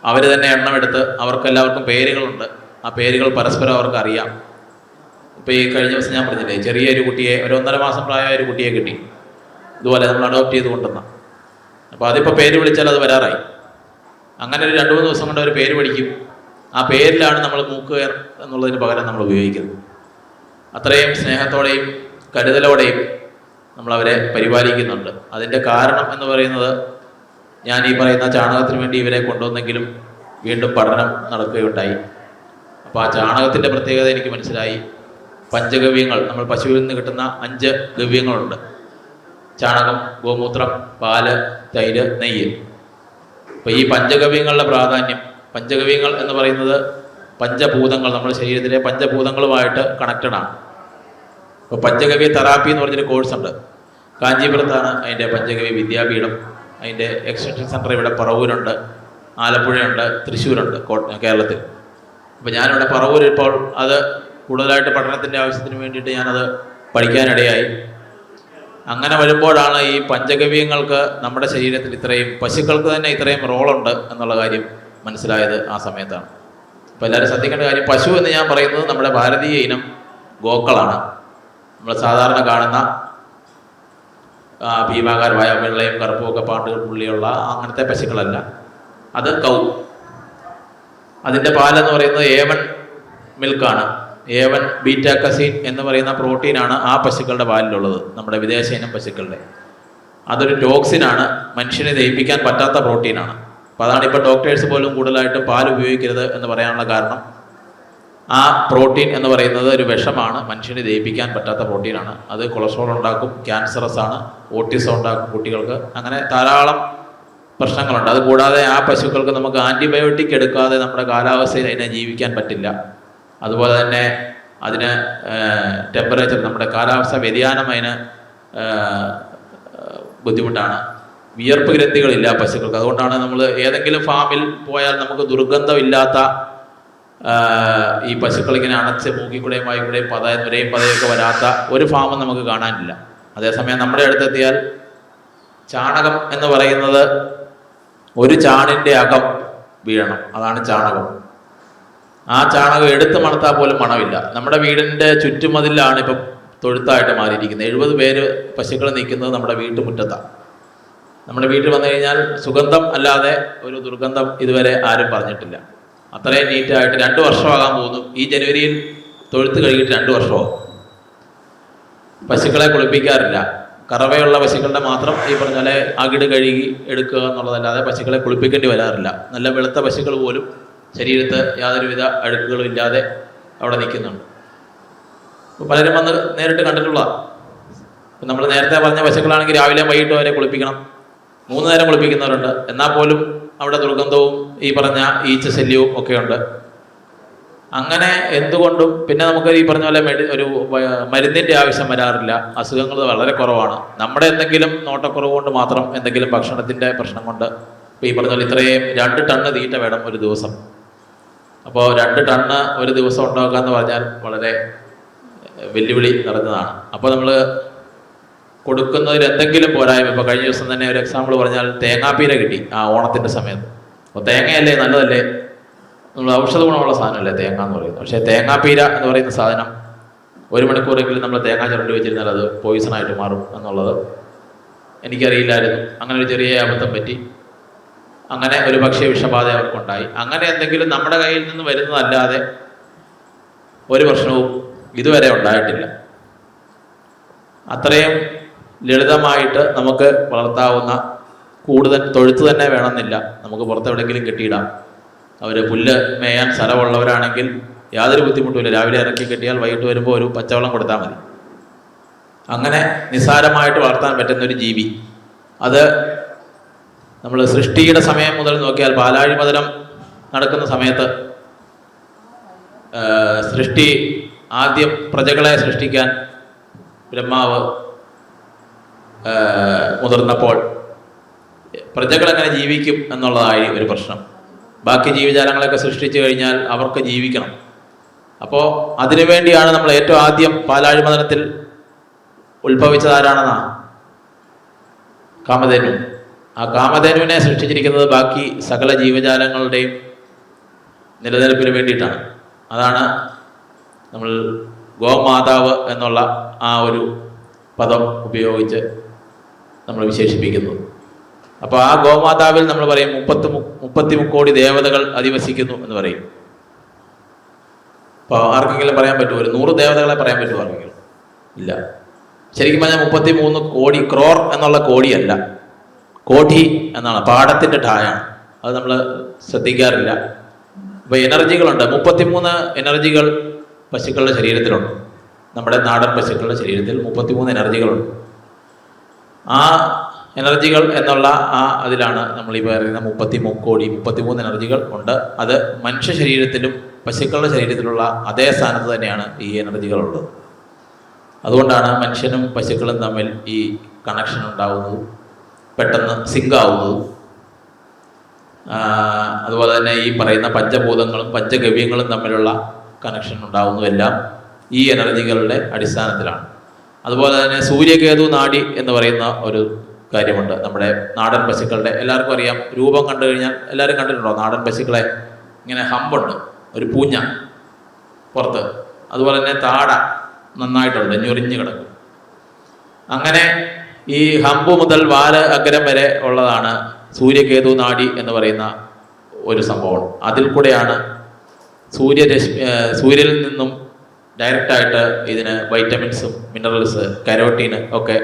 അവർ തന്നെ എണ്ണമെടുത്ത് അവർക്കെല്ലാവർക്കും പേരുകളുണ്ട്. ആ പേരുകൾ പരസ്പരം അവർക്ക് അറിയാം. ഇപ്പോൾ ഈ കഴിഞ്ഞ ദിവസം ഞാൻ പറഞ്ഞില്ലേ, ചെറിയൊരു കുട്ടിയെ, ഒരു 1.5 മാസം പ്രായമായ ഒരു കുട്ടിയെ കിട്ടി, ഇതുപോലെ നമ്മൾ അഡോപ്റ്റ് ചെയ്ത് കൊണ്ടുവന്ന. അപ്പോൾ അതിപ്പോൾ പേര് വിളിച്ചാൽ അത് വരാറായി. അങ്ങനെ ഒരു 2-3 ദിവസം കൊണ്ട് അവർ പേര് പഠിക്കും. ആ പേരിലാണ് നമ്മൾ മൂക്കുകയർ എന്നുള്ളതിന് പകരം നമ്മൾ ഉപയോഗിക്കുന്നത്. അത്രയും സ്നേഹത്തോടെയും കരുതലോടെയും നമ്മളവരെ പരിപാലിക്കുന്നുണ്ട്. അതിൻ്റെ കാരണം എന്ന് പറയുന്നത്, ഞാൻ ഈ പറയുന്ന ചാണകത്തിന് വേണ്ടി ഇവരെ കൊണ്ടുവന്നെങ്കിലും വീണ്ടും പഠനം നടക്കുകയുണ്ടായി. അപ്പോൾ ആ ചാണകത്തിൻ്റെ പ്രത്യേകത എനിക്ക് മനസ്സിലായി. പഞ്ചഗവ്യങ്ങൾ, നമ്മൾ പശുവിൽ നിന്ന് കിട്ടുന്ന 5 ഗവ്യങ്ങളുണ്ട്: ചാണകം, ഗോമൂത്രം, പാല്, തൈര്, നെയ്യ്. അപ്പോൾ ഈ പഞ്ചഗവ്യങ്ങളുടെ പ്രാധാന്യം, പഞ്ചഗവ്യങ്ങൾ എന്ന് പറയുന്നത് പഞ്ചഭൂതങ്ങൾ, നമ്മുടെ ശരീരത്തിലെ പഞ്ചഭൂതങ്ങളുമായിട്ട് കണക്റ്റഡാണ്. ഇപ്പോൾ പഞ്ചഗവ്യ തെറാപ്പി എന്ന് പറഞ്ഞൊരു കോഴ്സുണ്ട്. കാഞ്ചീപുരത്താണ് അതിൻ്റെ പഞ്ചഗവ്യ വിദ്യാപീഠം. അതിൻ്റെ എക്സ്റ്റൻഷൻ സെൻറ്റർ ഇവിടെ പറവൂരുണ്ട്, ആലപ്പുഴയുണ്ട്, തൃശ്ശൂരുണ്ട്, കേരളത്തിൽ. അപ്പോൾ ഞാനിവിടെ പറവൂർ ഇപ്പോൾ അത് കൂടുതലായിട്ട് പഠനത്തിൻ്റെ ആവശ്യത്തിന് വേണ്ടിയിട്ട് ഞാനത് പഠിക്കാനിടയായി. അങ്ങനെ വരുമ്പോഴാണ് ഈ പഞ്ചഗവ്യങ്ങൾക്ക് നമ്മുടെ ശരീരത്തിൽ ഇത്രയും, പശുക്കൾക്ക് തന്നെ ഇത്രയും റോളുണ്ട് എന്നുള്ള കാര്യം മനസ്സിലായത് ആ സമയത്താണ്. അപ്പോൾ എല്ലാവരും ശ്രദ്ധിക്കേണ്ട കാര്യം, പശു എന്ന് ഞാൻ പറയുന്നത് നമ്മുടെ ഭാരതീയ ഇനം ഗോക്കളാണ്. നമ്മൾ സാധാരണ കാണുന്ന ഭീമാകാരമായ വെള്ളയും കറുപ്പും ഒക്കെ പാണ്ടുകൾ പുള്ളിയുള്ള അങ്ങനത്തെ പശുക്കളല്ല. അത് കൗ. അതിൻ്റെ പാലെന്ന് പറയുന്നത് A1 മിൽക്കാണ്. A1 ബീറ്റാ കസീൻ എന്ന് പറയുന്ന പ്രോട്ടീനാണ് ആ പശുക്കളുടെ പാലിലുള്ളത്, നമ്മുടെ വിദേശ ഇനം പശുക്കളുടെ. അതൊരു ടോക്സിനാണ്, മനുഷ്യനെ ദഹിപ്പിക്കാൻ പറ്റാത്ത പ്രോട്ടീനാണ്. അപ്പോൾ അതാണ് ഇപ്പോൾ ഡോക്ടേഴ്സ് പോലും കൂടുതലായിട്ട് പാൽ ഉപയോഗിക്കരുത് എന്ന് പറയാനുള്ള കാരണം. ആ പ്രോട്ടീൻ എന്ന് പറയുന്നത് ഒരു വിഷമാണ്, മനുഷ്യനെ ദഹിപ്പിക്കാൻ പറ്റാത്ത പ്രോട്ടീനാണ്. അത് കൊളസ്ട്രോൾ ഉണ്ടാക്കും, ക്യാൻസറസ് ആണ്, ഓട്ടിസം ഉണ്ടാക്കും കുട്ടികൾക്ക്, അങ്ങനെ ധാരാളം പ്രശ്നങ്ങളുണ്ട്. അതുകൂടാതെ ആ പശുക്കൾക്ക് നമുക്ക് ആൻറ്റിബയോട്ടിക് എടുക്കാതെ നമ്മുടെ കാലാവസ്ഥയിൽ അതിനെ ജീവിക്കാൻ പറ്റില്ല. അതുപോലെ തന്നെ അതിന് ടെമ്പറേച്ചർ, നമ്മുടെ കാലാവസ്ഥ വ്യതിയാനം അതിന് ബുദ്ധിമുട്ടാണ്. വിയർപ്പ് ഗ്രന്ഥികളില്ല പശുക്കൾക്ക്. അതുകൊണ്ടാണ് നമ്മൾ ഏതെങ്കിലും ഫാമിൽ പോയാൽ നമുക്ക് ദുർഗന്ധമില്ലാത്ത ഈ പശുക്കളിങ്ങനെ അണച്ച് മൂക്കിക്കൂടെയും വായിക്കൂടെയും നുരയും പതയൊക്കെ വരാത്ത ഒരു ഫാമും നമുക്ക് കാണാനില്ല. അതേസമയം നമ്മുടെ അടുത്തെത്തിയാൽ ചാണകം എന്ന് പറയുന്നത് ഒരു ചാണിൻ്റെ അകം വീഴണം, അതാണ് ചാണകം. ആ ചാണകം എടുത്ത് മണത്താൽ പോലും മണമില്ല. നമ്മുടെ വീടിൻ്റെ ചുറ്റുമതിലാണ് ഇപ്പം തൊഴുത്തായിട്ട് മാറിയിരിക്കുന്നത്. 70 പേര് പശുക്കൾ നിൽക്കുന്നത് നമ്മുടെ വീട്ടുമുറ്റത്താണ്. നമ്മുടെ വീട്ടിൽ വന്നു കഴിഞ്ഞാൽ സുഗന്ധം അല്ലാതെ ഒരു ദുർഗന്ധം ഇതുവരെ ആരും പറഞ്ഞിട്ടില്ല. അത്രയും നീറ്റായിട്ട് 2 വർഷമാകാൻ പോകുന്നു. ഈ ജനുവരിയിൽ തൊഴുത്ത് കഴുകിയിട്ട് 2 വർഷമാകും. പശുക്കളെ കുളിപ്പിക്കാറില്ല. കറവയുള്ള പശുക്കളുടെ മാത്രം ഈ പറഞ്ഞ പോലെ അകിട് കഴുകി എടുക്കുക എന്നുള്ളതല്ലാതെ പശുക്കളെ കുളിപ്പിക്കേണ്ടി വരാറില്ല. നല്ല വെളുത്ത പശുക്കൾ പോലും ശരീരത്ത് യാതൊരുവിധ അഴുക്കുകളും ഇല്ലാതെ അവിടെ നിൽക്കുന്നുണ്ട്. ഇപ്പോൾ പലരും വന്ന് നേരിട്ട് കണ്ടിട്ടുള്ളതാണ്. ഇപ്പം നമ്മൾ നേരത്തെ പറഞ്ഞ പശുക്കളാണെങ്കിൽ രാവിലെ വൈകിട്ട് വരെ കുളിപ്പിക്കണം, 3 നേരം കുളിപ്പിക്കുന്നവരുണ്ട്. എന്നാൽ പോലും അവിടെ ദുർഗന്ധവും ഈ പറഞ്ഞ ഈച്ച ശല്യവും ഒക്കെയുണ്ട്. അങ്ങനെ എന്തുകൊണ്ടും പിന്നെ നമുക്ക് ഈ പറഞ്ഞ പോലെ ഒരു മരുന്നിൻ്റെ ആവശ്യം വരാറില്ല. അസുഖങ്ങൾ വളരെ കുറവാണ്. നമ്മുടെ എന്തെങ്കിലും നോട്ടക്കുറവ് കൊണ്ട് മാത്രം, എന്തെങ്കിലും ഭക്ഷണത്തിൻ്റെ പ്രശ്നം കൊണ്ട്, ഇപ്പോൾ ഈ പറഞ്ഞ പോലെ ഇത്രയും 2 ടണ്ണ് തീറ്റ വേണം ഒരു ദിവസം. അപ്പോൾ 2 ടണ്ണ് ഒരു ദിവസം ഉണ്ടാക്കുക എന്ന് പറഞ്ഞാൽ വളരെ വെല്ലുവിളി നിറഞ്ഞതാണ്. അപ്പോൾ നമ്മൾ കൊടുക്കുന്നതിൽ എന്തെങ്കിലും പോരായ്മ, ഇപ്പോൾ കഴിഞ്ഞ ദിവസം തന്നെ ഒരു എക്സാമ്പിൾ പറഞ്ഞാൽ തേങ്ങാപ്പീര കിട്ടി ആ ഓണത്തിൻ്റെ സമയത്ത്. അപ്പോൾ തേങ്ങയല്ലേ നല്ലതല്ലേ, നമ്മൾ ഔഷധ ഗുണമുള്ള സാധനമല്ലേ തേങ്ങ എന്ന് പറയുന്നത്. പക്ഷേ തേങ്ങാപ്പീര എന്ന് പറയുന്ന സാധനം 1 മണിക്കൂറെങ്കിലും നമ്മൾ തേങ്ങ ചുരണ്ടി വെച്ചിരുന്നാൽ അത് പോയിസണായിട്ട് മാറും എന്നുള്ളത് എനിക്കറിയില്ലായിരുന്നു. അങ്ങനെ ഒരു ചെറിയ അബദ്ധം പറ്റി. അങ്ങനെ ഒരു ഭക്ഷ്യ വിഷബാധ അവർക്കുണ്ടായി. അങ്ങനെ എന്തെങ്കിലും നമ്മുടെ കയ്യിൽ നിന്ന് വരുന്നതല്ലാതെ ഒരു പ്രശ്നവും ഇതുവരെ ഉണ്ടായിട്ടില്ല. അത്രയും ലളിതമായിട്ട് നമുക്ക് വളർത്താവുന്ന, കൂടുതൽ തൊഴുത്ത് തന്നെ വേണമെന്നില്ല, നമുക്ക് പുറത്തെവിടെയെങ്കിലും കെട്ടിയിടാം. അവർ പുല്ല് മേയാൻ സ്ഥലമുള്ളവരാണെങ്കിൽ യാതൊരു ബുദ്ധിമുട്ടുമില്ല. രാവിലെ ഇറക്കി കെട്ടിയാൽ വൈകിട്ട് വരുമ്പോൾ ഒരു പച്ചവെള്ളം കൊടുത്താൽ മതി. അങ്ങനെ നിസ്സാരമായിട്ട് വളർത്താൻ പറ്റുന്നൊരു ജീവി. അത് നമ്മൾ സൃഷ്ടിയുടെ സമയം മുതൽ നോക്കിയാൽ പാലാഴിമതനം നടക്കുന്ന സമയത്ത് സൃഷ്ടി ആദ്യം പ്രജകളെ സൃഷ്ടിക്കാൻ ബ്രഹ്മാവ് മുതിർന്നപ്പോൾ പ്രജകൾ എങ്ങനെ ജീവിക്കും എന്നുള്ളതായി ഒരു പ്രശ്നം. ബാക്കി ജീവജാലങ്ങളൊക്കെ സൃഷ്ടിച്ചു കഴിഞ്ഞാൽ അവർക്ക് ജീവിക്കണം. അപ്പോൾ അതിനുവേണ്ടിയാണ് നമ്മൾ ഏറ്റവും ആദ്യം പാലാഴിമതനത്തിൽ ഉത്ഭവിച്ചതാരാണെന്നാ? കാമധേനു. ആ കാമധേനുവിനെ സൃഷ്ടിച്ചിരിക്കുന്നത് ബാക്കി സകല ജീവജാലങ്ങളുടെയും നിലനിൽപ്പിന് വേണ്ടിയിട്ടാണ്. അതാണ് നമ്മൾ ഗോമാതാവ് എന്നുള്ള ആ ഒരു പദം ഉപയോഗിച്ച് നമ്മൾ വിശേഷിപ്പിക്കുന്നത്. അപ്പോൾ ആ ഗോമാതാവിൽ നമ്മൾ പറയും 30 കോടി ദേവതകൾ അധിവസിക്കുന്നു എന്ന് പറയും. അപ്പോൾ ആർക്കെങ്കിലും പറയാൻ പറ്റുമോ? ഒരു 100 ദേവതകളെ പറയാൻ പറ്റുമോ ആർക്കെങ്കിലും? ഇല്ല. ശരിക്കും പറഞ്ഞാൽ 33 കോടി, ക്രോർ എന്നുള്ള കോടിയല്ല, കോടി എന്നാണ്, പാഠത്തിൻ്റെ ഠായാണ്. അത് നമ്മൾ ശ്രദ്ധിക്കാറില്ല. അപ്പോൾ എനർജികളുണ്ട്, 33 എനർജികൾ പശുക്കളുടെ ശരീരത്തിലുണ്ട്. നമ്മുടെ നാടൻ പശുക്കളുടെ ശരീരത്തിൽ 33 എനർജികളുണ്ട്. ആ എനർജികൾ എന്നുള്ള അതിലാണ് നമ്മൾ ഈ പറയുന്ന 33 കോടി, 33 എനർജികൾ ഉണ്ട്. അത് മനുഷ്യ ശരീരത്തിലും പശുക്കളുടെ ശരീരത്തിലുള്ള അതേ സ്ഥാനത്ത് തന്നെയാണ് ഈ എനർജികളുള്ളത്. അതുകൊണ്ടാണ് മനുഷ്യനും പശുക്കളും തമ്മിൽ ഈ കണക്ഷൻ ഉണ്ടാവുന്നതും പെട്ടെന്ന് സിങ്ക് ആവുന്നതും. അതുപോലെ തന്നെ ഈ പറയുന്ന പഞ്ചഭൂതങ്ങളും പഞ്ചഗവ്യങ്ങളും തമ്മിലുള്ള കണക്ഷൻ ഉണ്ടാവുന്നതെല്ലാം ഈ എനർജികളുടെ അടിസ്ഥാനത്തിലാണ്. അതുപോലെ തന്നെ സൂര്യകേതു നാഡി എന്ന് പറയുന്ന ഒരു കാര്യമുണ്ട് നമ്മുടെ നാടൻ പശുക്കളുടെ. എല്ലാവർക്കും അറിയാം, രൂപം കണ്ടു കഴിഞ്ഞാൽ എല്ലാവരും കണ്ടിട്ടുണ്ടോ നാടൻ പശുക്കളെ? ഇങ്ങനെ ഹമ്പുണ്ട്, ഒരു പൂഞ്ഞ പുറത്ത്, അതുപോലെ തന്നെ താട നന്നായിട്ടുണ്ട്, ഞൊറിഞ്ഞ് കിടക്കും. അങ്ങനെ ഈ ഹമ്പ് മുതൽ വാല് അഗ്രം വരെ ഉള്ളതാണ് സൂര്യകേതു നാഡി എന്ന് പറയുന്ന ഒരു സംഭവം. അതിൽ കൂടെയാണ് സൂര്യനിൽ നിന്നും ഡയറക്റ്റായിട്ട് ഇതിന് വൈറ്റമിൻസും മിനറൽസ്, കരോട്ടീന് ഒക്കെ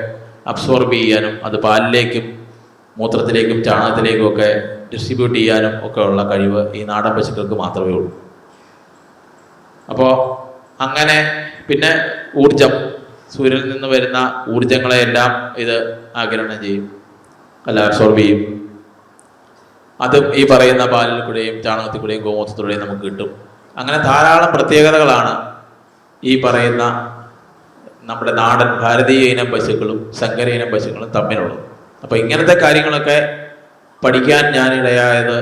അബ്സോർബ് ചെയ്യാനും അത് പാലിലേക്കും മൂത്രത്തിലേക്കും ചാണകത്തിലേക്കും ഒക്കെ ഡിസ്ട്രിബ്യൂട്ട് ചെയ്യാനും ഒക്കെ ഉള്ള കഴിവ് ഈ നാടൻ പശുക്കൾക്ക് മാത്രമേ ഉള്ളൂ. അപ്പോൾ അങ്ങനെ പിന്നെ ഊർജം, സൂര്യനിൽ നിന്ന് വരുന്ന ഊർജങ്ങളെയെല്ലാം ഇത് ആഗിരണം ചെയ്യും, അല്ല അബ്സോർബ് ചെയ്യും. അതും ഈ പറയുന്ന പാലിൽ കൂടെയും ചാണകത്തിൽ കൂടെയും ഗോമൂത്രത്തിലൂടെയും നമുക്ക് കിട്ടും. അങ്ങനെ ധാരാളം പ്രത്യേകതകളാണ് ഈ പറയുന്ന നമ്മുടെ നാടൻ ഭാരതീയ ഇനം പശുക്കളും സങ്കര ഇനം പശുക്കളും തമ്മിലുള്ളത്. അപ്പോൾ ഇങ്ങനത്തെ കാര്യങ്ങളൊക്കെ പഠിക്കാൻ ഞാനിടയായത്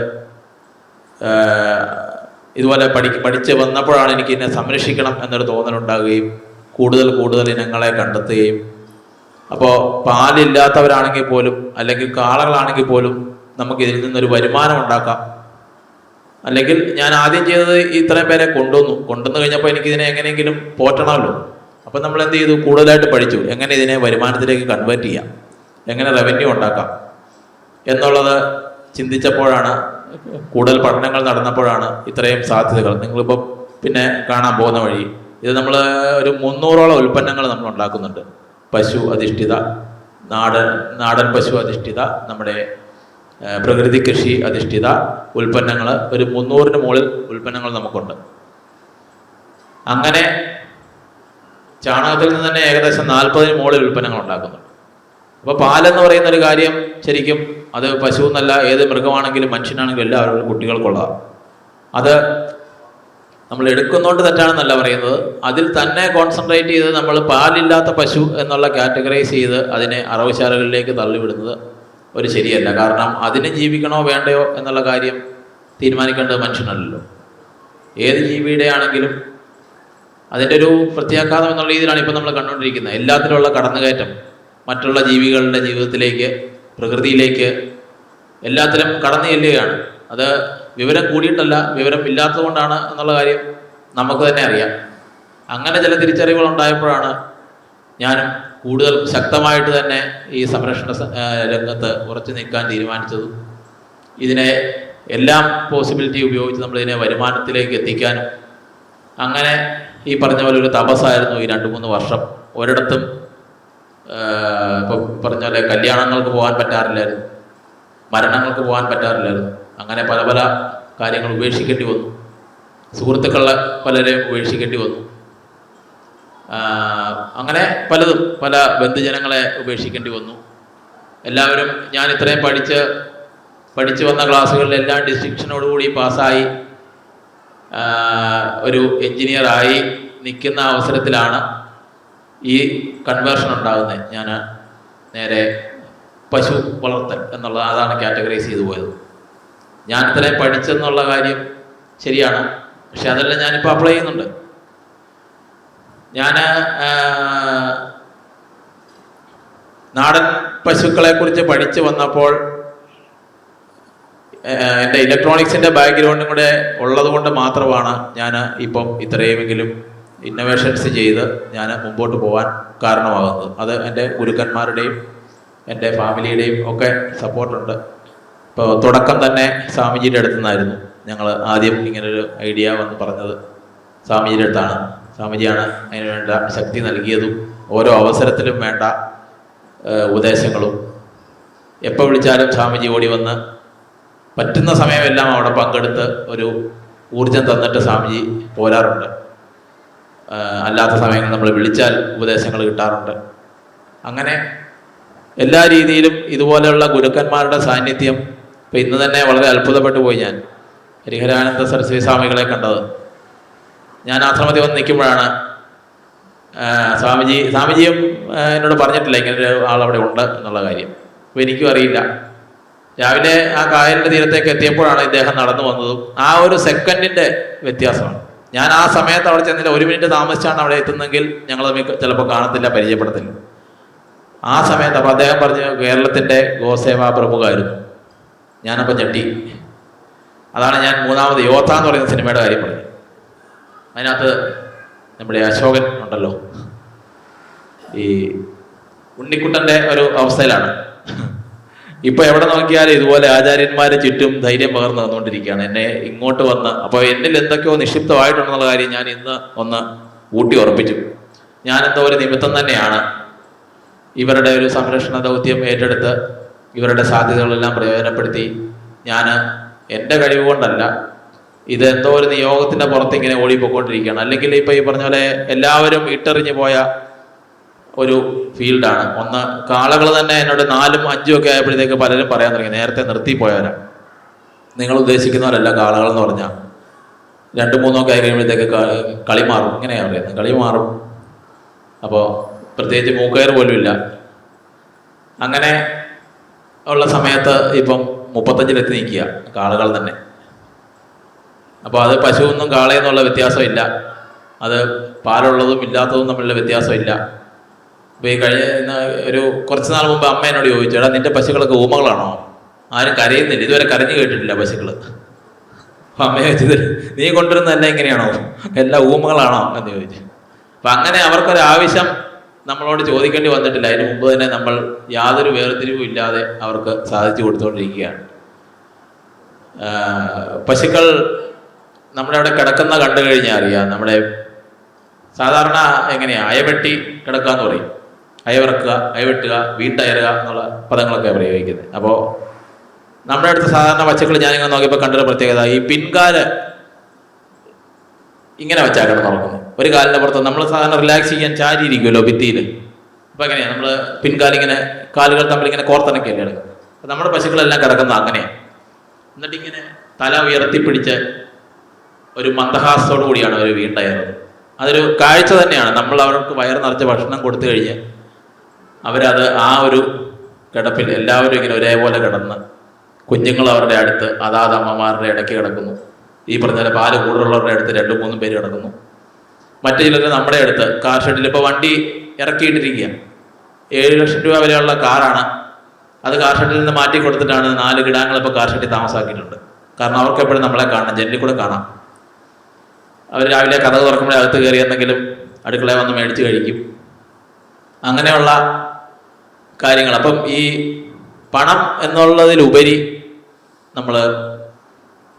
ഇതുപോലെ പഠിച്ച് വന്നപ്പോഴാണ് എനിക്ക് ഇതിനെ സംരക്ഷിക്കണം എന്നൊരു തോന്നലുണ്ടാകുകയും കൂടുതൽ ഇനങ്ങളെ കണ്ടെത്തുകയും. അപ്പോൾ പാലില്ലാത്തവരാണെങ്കിൽ പോലും അല്ലെങ്കിൽ കാളകളാണെങ്കിൽ പോലും നമുക്ക് ഇതിൽ നിന്നൊരു വരുമാനം ഉണ്ടാക്കാം. അല്ലെങ്കിൽ ഞാൻ ആദ്യം ചെയ്തത് ഇത്രയും പേരെ കൊണ്ടുവന്നു കഴിഞ്ഞപ്പോൾ എനിക്കിതിനെ എങ്ങനെയെങ്കിലും പോറ്റണമല്ലോ. അപ്പം നമ്മൾ എന്ത് ചെയ്തു? കൂടുതലായിട്ട് പഠിച്ചു എങ്ങനെ ഇതിനെ വരുമാനത്തിലേക്ക് കൺവേർട്ട് ചെയ്യാം, എങ്ങനെ റവന്യൂ ഉണ്ടാക്കാം എന്നുള്ളത് ചിന്തിച്ചപ്പോഴാണ്, കൂടുതൽ പഠനങ്ങൾ നടന്നപ്പോഴാണ് ഇത്രയും സാധ്യതകൾ നിങ്ങളിപ്പോൾ പിന്നെ കാണാൻ പോകുന്ന വഴി. ഇത് നമ്മൾ ഒരു 300ഓളം ഉൽപ്പന്നങ്ങൾ നമ്മൾ ഉണ്ടാക്കുന്നുണ്ട്. പശു അധിഷ്ഠിത, നാടൻ പശു അധിഷ്ഠിത, നമ്മുടെ പ്രകൃതി കൃഷി അധിഷ്ഠിത ഉൽപ്പന്നങ്ങൾ ഒരു 300ന് മുകളിൽ ഉൽപ്പന്നങ്ങൾ നമുക്കുണ്ട്. അങ്ങനെ ചാണകത്തിൽ നിന്ന് തന്നെ ഏകദേശം 40ന് മുകളിൽ ഉൽപ്പന്നങ്ങൾ ഉണ്ടാക്കുന്നുണ്ട്. അപ്പോൾ പാലെന്ന് പറയുന്ന ഒരു കാര്യം ശരിക്കും അത് പശു എന്നല്ല, ഏത് മൃഗമാണെങ്കിലും മനുഷ്യനാണെങ്കിലും എല്ലാവരും കുട്ടികൾക്കുള്ളതാണ്. അത് നമ്മൾ എടുക്കുന്നതുകൊണ്ട് തെറ്റാണെന്നല്ല പറയുന്നത്, അതിൽ തന്നെ കോൺസെൻട്രേറ്റ് ചെയ്ത് നമ്മൾ പാലില്ലാത്ത പശു എന്നുള്ള കാറ്റഗറൈസ് ചെയ്ത് അതിനെ അറവുശാലകളിലേക്ക് തള്ളിവിടുന്നത് ഒരു ശരിയല്ല. കാരണം അതിന് ജീവിക്കണോ വേണ്ടയോ എന്നുള്ള കാര്യം തീരുമാനിക്കേണ്ടത് മനുഷ്യനല്ലല്ലോ. ഏത് ജീവിയുടെ ആണെങ്കിലും അതിൻ്റെ ഒരു പ്രത്യാഘാതം എന്നുള്ള രീതിയിലാണ് ഇപ്പം നമ്മൾ കണ്ടുകൊണ്ടിരിക്കുന്നത്. എല്ലാത്തിലുള്ള കടന്നുകയറ്റം മറ്റുള്ള ജീവികളുടെ ജീവിതത്തിലേക്ക്, പ്രകൃതിയിലേക്ക് എല്ലാത്തിലും കടന്നു ചെല്ലുകയാണ്. അത് വിവരം കൂടിയിട്ടല്ല, വിവരം ഇല്ലാത്തതുകൊണ്ടാണ് എന്നുള്ള കാര്യം നമുക്ക് തന്നെ അറിയാം. അങ്ങനെ ചില തിരിച്ചറിവുകൾ ഉണ്ടായപ്പോഴാണ് ഞാനും കൂടുതൽ ശക്തമായിട്ട് തന്നെ ഈ സംരക്ഷണ രംഗത്ത് ഉറച്ചു നിൽക്കാൻ തീരുമാനിച്ചതും ഇതിനെ എല്ലാം പോസിബിലിറ്റി ഉപയോഗിച്ച് നമ്മളിതിനെ വരുമാനത്തിലേക്ക് എത്തിക്കാനും. അങ്ങനെ ഈ പറഞ്ഞ പോലെ ഒരു തപസ്സായിരുന്നു ഈ 2-3 വർഷം. ഒരിടത്തും ഇപ്പം പറഞ്ഞ പോലെ കല്യാണങ്ങൾക്ക് പോകാൻ പറ്റാറില്ലായിരുന്നു, മരണങ്ങൾക്ക് പോകാൻ പറ്റാറില്ലായിരുന്നു. അങ്ങനെ പല പല കാര്യങ്ങൾ ഉപേക്ഷിക്കേണ്ടി വന്നു. സുഹൃത്തുക്കളെ പലരെയും ഉപേക്ഷിക്കേണ്ടി വന്നു. അങ്ങനെ പലതും, പല ബന്ധുജനങ്ങളെ ഉപേക്ഷിക്കേണ്ടി വന്നു. എല്ലാവരും ഞാൻ ഇത്രയും പഠിച്ചു വന്ന ക്ലാസ്സുകളിലെല്ലാം ഡിസ്റ്റിങ്ഷനോടുകൂടി പാസ്സായി ഒരു എൻജിനീയറായി നിൽക്കുന്ന അവസരത്തിലാണ് ഈ കൺവേർഷൻ ഉണ്ടാകുന്നത്. ഞാൻ നേരെ പശു വളർത്തൽ എന്നുള്ളത്, അതാണ് കാറ്റഗറൈസ് ചെയ്തു പോയത്. ഞാൻ ഇത്രയും പഠിച്ചെന്നുള്ള കാര്യം ശരിയാണ്, പക്ഷെ അതെല്ലാം ഞാനിപ്പോൾ അപ്ലൈ ചെയ്യുന്നുണ്ട്. ഞാൻ നാടൻ പശുക്കളെക്കുറിച്ച് പഠിച്ചു വന്നപ്പോൾ എൻ്റെ ഇലക്ട്രോണിക്സിൻ്റെ ബാക്ക്ഗ്രൗണ്ടും കൂടെ ഉള്ളത് കൊണ്ട് മാത്രമാണ് ഞാൻ ഇപ്പം ഇത്രയുമെങ്കിലും ഇന്നോവേഷൻസ് ചെയ്ത് ഞാൻ മുമ്പോട്ട് പോകാൻ കാരണമാകുന്നത്. അത് എൻ്റെ ഗുരുക്കന്മാരുടെയും എൻ്റെ ഫാമിലിയുടെയും ഒക്കെ സപ്പോർട്ടുണ്ട്. ഇപ്പോൾ തുടക്കം തന്നെ സ്വാമിജിയുടെ അടുത്തു നിന്നായിരുന്നു. ഞങ്ങൾ ആദ്യം ഇങ്ങനൊരു ഐഡിയ വന്ന് പറഞ്ഞത് സ്വാമിജിയുടെ അടുത്താണ്. സ്വാമിജിയാണ് അതിന് വേണ്ട ശക്തി നൽകിയതും ഓരോ അവസരത്തിലും വേണ്ട ഉപദേശങ്ങളും. എപ്പോൾ വിളിച്ചാലും സ്വാമിജി ഓടി വന്ന് പറ്റുന്ന സമയമെല്ലാം അവിടെ പങ്കെടുത്ത് ഒരു ഊർജം തന്നിട്ട് സ്വാമിജി പോരാറുണ്ട്. അല്ലാത്ത സമയങ്ങളിൽ നമ്മൾ വിളിച്ചാൽ ഉപദേശങ്ങൾ കിട്ടാറുണ്ട്. അങ്ങനെ എല്ലാ രീതിയിലും ഇതുപോലെയുള്ള ഗുരുക്കന്മാരുടെ സാന്നിധ്യം. ഇപ്പം ഇന്ന് തന്നെ വളരെ അത്ഭുതപ്പെട്ടു പോയി ഞാൻ ഹരിഹരാനന്ദ സരസ്വതി സ്വാമികളെ കണ്ടത്. ഞാൻ ആശ്രമത്തിൽ വന്ന് നിൽക്കുമ്പോഴാണ് സ്വാമിജിയും എന്നോട് പറഞ്ഞിട്ടില്ല ഇങ്ങനൊരു ആളവിടെ ഉണ്ട് എന്നുള്ള കാര്യം. അപ്പോൾ എനിക്കും അറിയില്ല. രാവിലെ ആ കായലിൻ്റെ തീരത്തേക്ക് എത്തിയപ്പോഴാണ് ഇദ്ദേഹം നടന്നു വന്നതും. ആ ഒരു സെക്കൻഡിൻ്റെ വ്യത്യാസമാണ്. ഞാൻ ആ സമയത്ത് അവിടെ ചെന്നില്ല, 1 മിനിറ്റ് താമസിച്ചാണ് അവിടെ എത്തുന്നെങ്കിൽ ഞങ്ങൾ ചിലപ്പോൾ കാണത്തില്ല, പരിചയപ്പെടത്തില്ല. ആ സമയത്ത് അപ്പോൾ അദ്ദേഹം പറഞ്ഞു കേരളത്തിൻ്റെ ഗോസേവാ പ്രമുഖായിരുന്നു. ഞാനപ്പോൾ ഞെട്ടി. അതാണ് ഞാൻ 3ാമത് യോദ്ധ എന്ന് പറയുന്ന സിനിമയുടെ കാര്യം പറഞ്ഞത്. അതിനകത്ത് നമ്മുടെ അശോകൻ ഉണ്ടല്ലോ, ഈ ഉണ്ണിക്കുട്ടൻ്റെ ഒരു അവസ്ഥയിലാണ്. ഇപ്പൊ എവിടെ നോക്കിയാലും ഇതുപോലെ ആചാര്യന്മാരെ ചുറ്റും ധൈര്യം പകർന്നു തന്നുകൊണ്ടിരിക്കുകയാണ്. എന്നെ ഇങ്ങോട്ട് വന്ന് അപ്പോൾ എന്നിൽ എന്തൊക്കെയോ നിക്ഷിപ്തമായിട്ടുണ്ടെന്നുള്ള കാര്യം ഞാൻ ഇന്ന് ഒന്ന് ഊട്ടി ഉറപ്പിച്ചു. ഞാനെന്തോ ഒരു നിമിത്തം തന്നെയാണ് ഇവരുടെ ഒരു സംരക്ഷണ ദൗത്യം ഏറ്റെടുത്ത് ഇവരുടെ സാധ്യതകളെല്ലാം പ്രയോജനപ്പെടുത്തി ഞാൻ എൻ്റെ കഴിവ് കൊണ്ടല്ല, ഇതെന്തോ ഒരു നിയോഗത്തിൻ്റെ പുറത്ത് ഇങ്ങനെ ഓടിപ്പോയിക്കൊണ്ടിരിക്കുകയാണ്. അല്ലെങ്കിൽ ഇപ്പം ഈ പറഞ്ഞ പോലെ എല്ലാവരും ഇട്ടെറിഞ്ഞു പോയ ഒരു ഫീൽഡാണ്. ഒന്ന് കാളകൾ തന്നെ എന്നോട് 4ഉം 5ഉം ഒക്കെ ആയപ്പോഴത്തേക്ക് പലരും പറയാൻ തുടങ്ങി, നേരത്തെ നിർത്തിപ്പോയവരാ, നിങ്ങൾ ഉദ്ദേശിക്കുന്നവരല്ല കാളകൾ എന്ന് പറഞ്ഞാൽ 2-3 ഒക്കെ ആയി കഴിയുമ്പോഴത്തേക്ക് കളി മാറും. ഇങ്ങനെയാണ് പറയുന്നത്, കളി മാറും. അപ്പോൾ പ്രത്യേകിച്ച് മൂക്കയർ പോലും ഇല്ല. അങ്ങനെ ഉള്ള സമയത്ത് ഇപ്പം 35-ലെത്തി നിൽക്കുക കാളകൾ തന്നെ. അപ്പോൾ അത് പശുവൊന്നും കാളയെന്നുള്ള വ്യത്യാസമില്ല, അത് പാലുള്ളതും ഇല്ലാത്തതും തമ്മിലുള്ള വ്യത്യാസമില്ല. അപ്പോൾ ഈ ഒരു കുറച്ച് നാൾ മുമ്പ് അമ്മ എന്നോട് ചോദിച്ചു, എടാ നിന്റെ പശുക്കളൊക്കെ ഊമകളാണോ? ആരും കരയുന്നില്ല, ഇതുവരെ കരഞ്ഞു കേട്ടിട്ടില്ല പശുക്കൾ. അപ്പം അമ്മയെ ചോദിച്ചത് നീ കൊണ്ടുവരുന്നതല്ല ഇങ്ങനെയാണോ, എല്ലാം ഊമകളാണോ എന്ന് ചോദിച്ചു. അപ്പം അങ്ങനെ അവർക്കൊരാവശ്യം നമ്മളോട് ചോദിക്കേണ്ടി വന്നിട്ടില്ല. അതിന് മുമ്പ് തന്നെ നമ്മൾ യാതൊരു വേർതിരിവും ഇല്ലാതെ അവർക്ക് സാധിച്ചു കൊടുത്തുകൊണ്ടിരിക്കുകയാണ്. പശുക്കൾ നമ്മുടെ അവിടെ കിടക്കുന്ന കണ്ടു കഴിഞ്ഞാൽ അറിയാം. നമ്മുടെ സാധാരണ എങ്ങനെയാണ് അയവെട്ടി കിടക്കുക എന്ന് പറയും, അയവിറക്കുക, അയവെട്ടുക, വീട്ടയറുക എന്നുള്ള പദങ്ങളൊക്കെ പ്രയോഗിക്കുന്നത്. അപ്പോൾ നമ്മുടെ അടുത്ത് സാധാരണ പശുക്കൾ ഞാനിങ്ങനെ നോക്കിയപ്പോൾ കണ്ടൊരു പ്രത്യേകത, ഈ പിൻകാല് ഇങ്ങനെ വെച്ചാൽ കിടന്നുറക്കുന്നത്. ഒരു കാലിൻ്റെ പുറത്ത് നമ്മൾ സാധാരണ റിലാക്സ് ചെയ്യാൻ ചാരി ഇരിക്കുമല്ലോ ഭിത്തിയിൽ. അപ്പോൾ എങ്ങനെയാണ് നമ്മൾ പിൻകാലിങ്ങനെ കാലുകൾ തമ്മിൽ ഇങ്ങനെ കോർത്തിണക്കിയല്ലേ കിടക്കുന്നത്. അപ്പോൾ നമ്മുടെ പശുക്കളെല്ലാം കിടക്കുന്നത് അങ്ങനെയാണ്. എന്നിട്ട് ഇങ്ങനെ തല ഉയർത്തിപ്പിടിച്ച് ഒരു മന്ദഹാസത്തോടു കൂടിയാണ് അവർ വീണ്ടയറുന്നത്. അതൊരു കാഴ്ച തന്നെയാണ്. നമ്മൾ അവർക്ക് വയറ് നിറച്ച് ഭക്ഷണം കൊടുത്തു കഴിഞ്ഞ് അവരത് ആ ഒരു കിടപ്പിൽ എല്ലാവരും ഇങ്ങനെ ഒരേപോലെ കിടന്ന്, കുഞ്ഞുങ്ങൾ അവരുടെ അടുത്ത് അതാത് അമ്മമാരുടെ ഇടയ്ക്ക് കിടക്കുന്നു. ഈ പറഞ്ഞ പോലെ പാല് കൂടുതലുള്ളവരുടെ അടുത്ത് 2-3 പേര് കിടക്കുന്നു. മറ്റു ചിലർ നമ്മുടെ അടുത്ത് കാർ ഷെഡിൽ ഇപ്പോൾ വണ്ടി ഇറക്കിയിട്ടിരിക്കുക, 7 ലക്ഷം രൂപ വിലയുള്ള കാറാണ്. അത് കാർ ഷെഡിൽ നിന്ന് മാറ്റി കൊടുത്തിട്ടാണ് 4 കിടാങ്ങൾ ഇപ്പോൾ കാർ ഷെഡിൽ താമസാക്കിയിട്ടുണ്ട്. കാരണം അവർക്ക് എപ്പോഴും നമ്മളെ കാണണം, ജനലിൽ കൂടെ കാണാം. അവർ രാവിലെ കഥ തുറക്കുമ്പോഴേ അകത്ത് കയറി എന്തെങ്കിലും അടുക്കളയിൽ വന്ന് മേടിച്ച് കഴിക്കും. അങ്ങനെയുള്ള കാര്യങ്ങൾ. അപ്പം ഈ പണം എന്നുള്ളതിലുപരി നമ്മൾ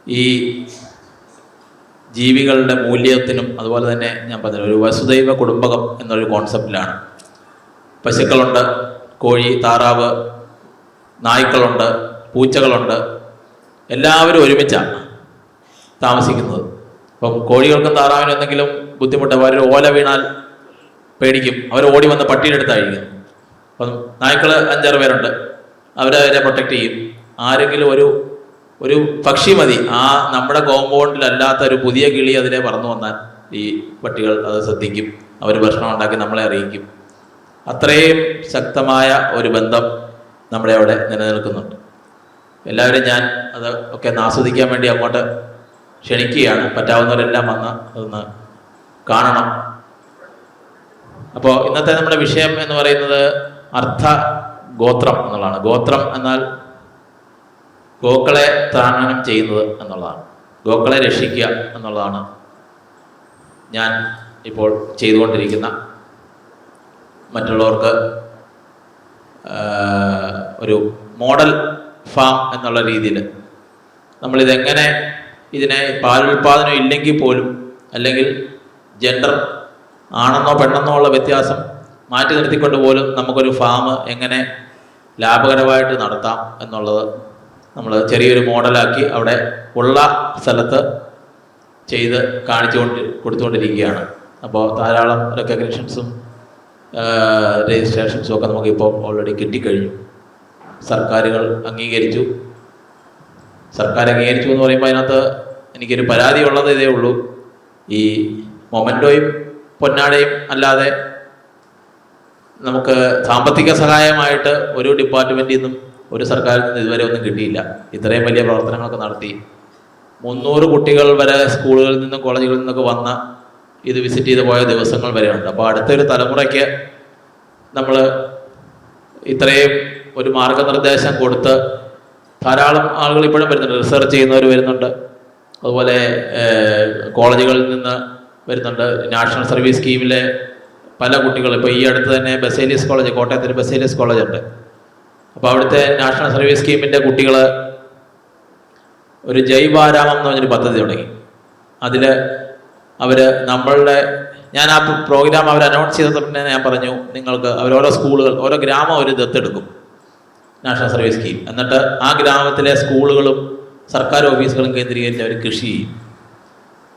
ഈ ജീവികളുടെ മൂല്യത്തിനും അതുപോലെ തന്നെ ഞാൻ പറഞ്ഞ ഒരു വസുദൈവ കുടുംബകം എന്നൊരു കോൺസെപ്റ്റിലാണ്. പശുക്കളുണ്ട്, കോഴി, താറാവ്, നായ്ക്കളുണ്ട്, പൂച്ചകളുണ്ട്, എല്ലാവരും ഒരുമിച്ചാണ് താമസിക്കുന്നത്. അപ്പം കോഴികൾക്കും താറാവിനും എന്തെങ്കിലും ബുദ്ധിമുട്ട്, അവർ ഓല വീണാൽ പേടിക്കും, അവർ ഓടി വന്ന് പട്ടിയുടെ അടുത്തായിരിക്കും. അപ്പം നായ്ക്കൾ 5-6 പേരുണ്ട്, അവരെ പ്രൊട്ടക്റ്റ് ചെയ്യും. ആരെങ്കിലും ഒരു പക്ഷി മതി, ആ നമ്മുടെ കോമ്പൗണ്ടിലല്ലാത്ത ഒരു പുതിയ കിളി അതിലെ പറന്നു വന്നാൽ ഈ പട്ടികൾ അത് ശ്രദ്ധിക്കും, അവർ ഭക്ഷണം ഉണ്ടാക്കി നമ്മളെ അറിയിക്കും. അത്രയും ശക്തമായ ഒരു ബന്ധം നമ്മുടെ അവിടെ നിലനിൽക്കുന്നുണ്ട്. എല്ലാവരും ഞാൻ അത് ഒക്കെ ഒന്ന് ആസ്വദിക്കാൻ വേണ്ടി അങ്ങോട്ട് ക്ഷണിക്കുകയാണ്. പറ്റാവുന്നവരെല്ലാം വന്ന് അതൊന്ന് കാണണം. അപ്പോൾ ഇന്നത്തെ നമ്മുടെ വിഷയം എന്ന് പറയുന്നത് അർത്ഥ ഗോത്രം എന്നുള്ളതാണ്. ഗോത്രം എന്നാൽ ഗോക്കളെ ത്രാണനം ചെയ്യുന്നത് എന്നുള്ളതാണ്, ഗോക്കളെ രക്ഷിക്കുക എന്നുള്ളതാണ് ഞാൻ ഇപ്പോൾ ചെയ്തുകൊണ്ടിരിക്കുന്ന, മറ്റുള്ളവർക്ക് ഒരു മോഡൽ ഫാം എന്നുള്ള രീതിയിൽ നമ്മളിതെങ്ങനെ ഇതിനെ പാലുൽപാദനം ഇല്ലെങ്കിൽ പോലും, അല്ലെങ്കിൽ ജെൻഡർ ആണെന്നോ പെണ്ണെന്നോ ഉള്ള വ്യത്യാസം മാറ്റി നിർത്തിക്കൊണ്ട് പോലും നമുക്കൊരു ഫാം എങ്ങനെ ലാഭകരമായിട്ട് നടത്താം എന്നുള്ളത് നമ്മൾ ചെറിയൊരു മോഡലാക്കി അവിടെ ഉള്ള സ്ഥലത്ത് ചെയ്ത് കൊടുത്തുകൊണ്ടിരിക്കുകയാണ്. അപ്പോൾ ധാരാളം റെക്കഗ്നിഷൻസും രജിസ്ട്രേഷൻസും ഒക്കെ നമുക്കിപ്പോൾ ഓൾറെഡി കിട്ടിക്കഴിഞ്ഞു. സർക്കാരുകൾ അംഗീകരിച്ചു. സർക്കാർ അംഗീകരിച്ചു എന്ന് പറയുമ്പോൾ അതിനകത്ത് എനിക്കൊരു പരാതി ഉള്ളത് ഇതേ ഉള്ളൂ. ഈ മൊമെൻറ്റോയും പൊന്നാടയും അല്ലാതെ നമുക്ക് സാമ്പത്തിക സഹായമായിട്ട് ഒരു ഡിപ്പാർട്ട്മെൻറ്റിൽ നിന്നും ഒരു സർക്കാരിൽ നിന്ന് ഇതുവരെ ഒന്നും കിട്ടിയില്ല. ഇത്രയും വലിയ പ്രവർത്തനങ്ങളൊക്കെ നടത്തി 300 കുട്ടികൾ വരെ സ്കൂളുകളിൽ നിന്നും കോളേജുകളിൽ നിന്നൊക്കെ വന്ന് ഇത് വിസിറ്റ് ചെയ്ത് പോയ ദിവസങ്ങൾ വരെയുണ്ട്. അപ്പോൾ അടുത്തൊരു തലമുറയ്ക്ക് നമ്മൾ ഇത്രയും ഒരു മാർഗനിർദ്ദേശം കൊടുത്ത് ധാരാളം ആളുകൾ ഇപ്പോഴും വരുന്നുണ്ട്, റിസർച്ച് ചെയ്യുന്നവർ വരുന്നുണ്ട്, അതുപോലെ കോളേജുകളിൽ നിന്ന് വരുന്നുണ്ട്. നാഷണൽ സർവീസ് സ്കീമിലെ പല കുട്ടികളും ഇപ്പോൾ ഈ അടുത്ത് തന്നെ ബസേലിയസ് കോളേജ്, കോട്ടയത്തൊരു ബസേലിയസ് കോളേജ് ഉണ്ട്. അപ്പോൾ അവിടുത്തെ നാഷണൽ സർവീസ് സ്കീമിൻ്റെ കുട്ടികൾ ഒരു ജൈവാരാമം എന്ന് പറഞ്ഞൊരു പദ്ധതി തുടങ്ങി. അതിൽ അവർ ഞാൻ ആ പ്രോഗ്രാം അവർ അനൗൺസ് ചെയ്തപ്പോൾ ഞാൻ പറഞ്ഞു, നിങ്ങൾക്ക് ഓരോ സ്കൂളുകൾ, ഓരോ ഗ്രാമം അവർ ദത്തെടുക്കും നാഷണൽ സർവീസ് സ്കീം. എന്നിട്ട് ആ ഗ്രാമത്തിലെ സ്കൂളുകളും സർക്കാർ ഓഫീസുകളും കേന്ദ്രീകരിച്ച് അവർ കൃഷി ചെയ്യും.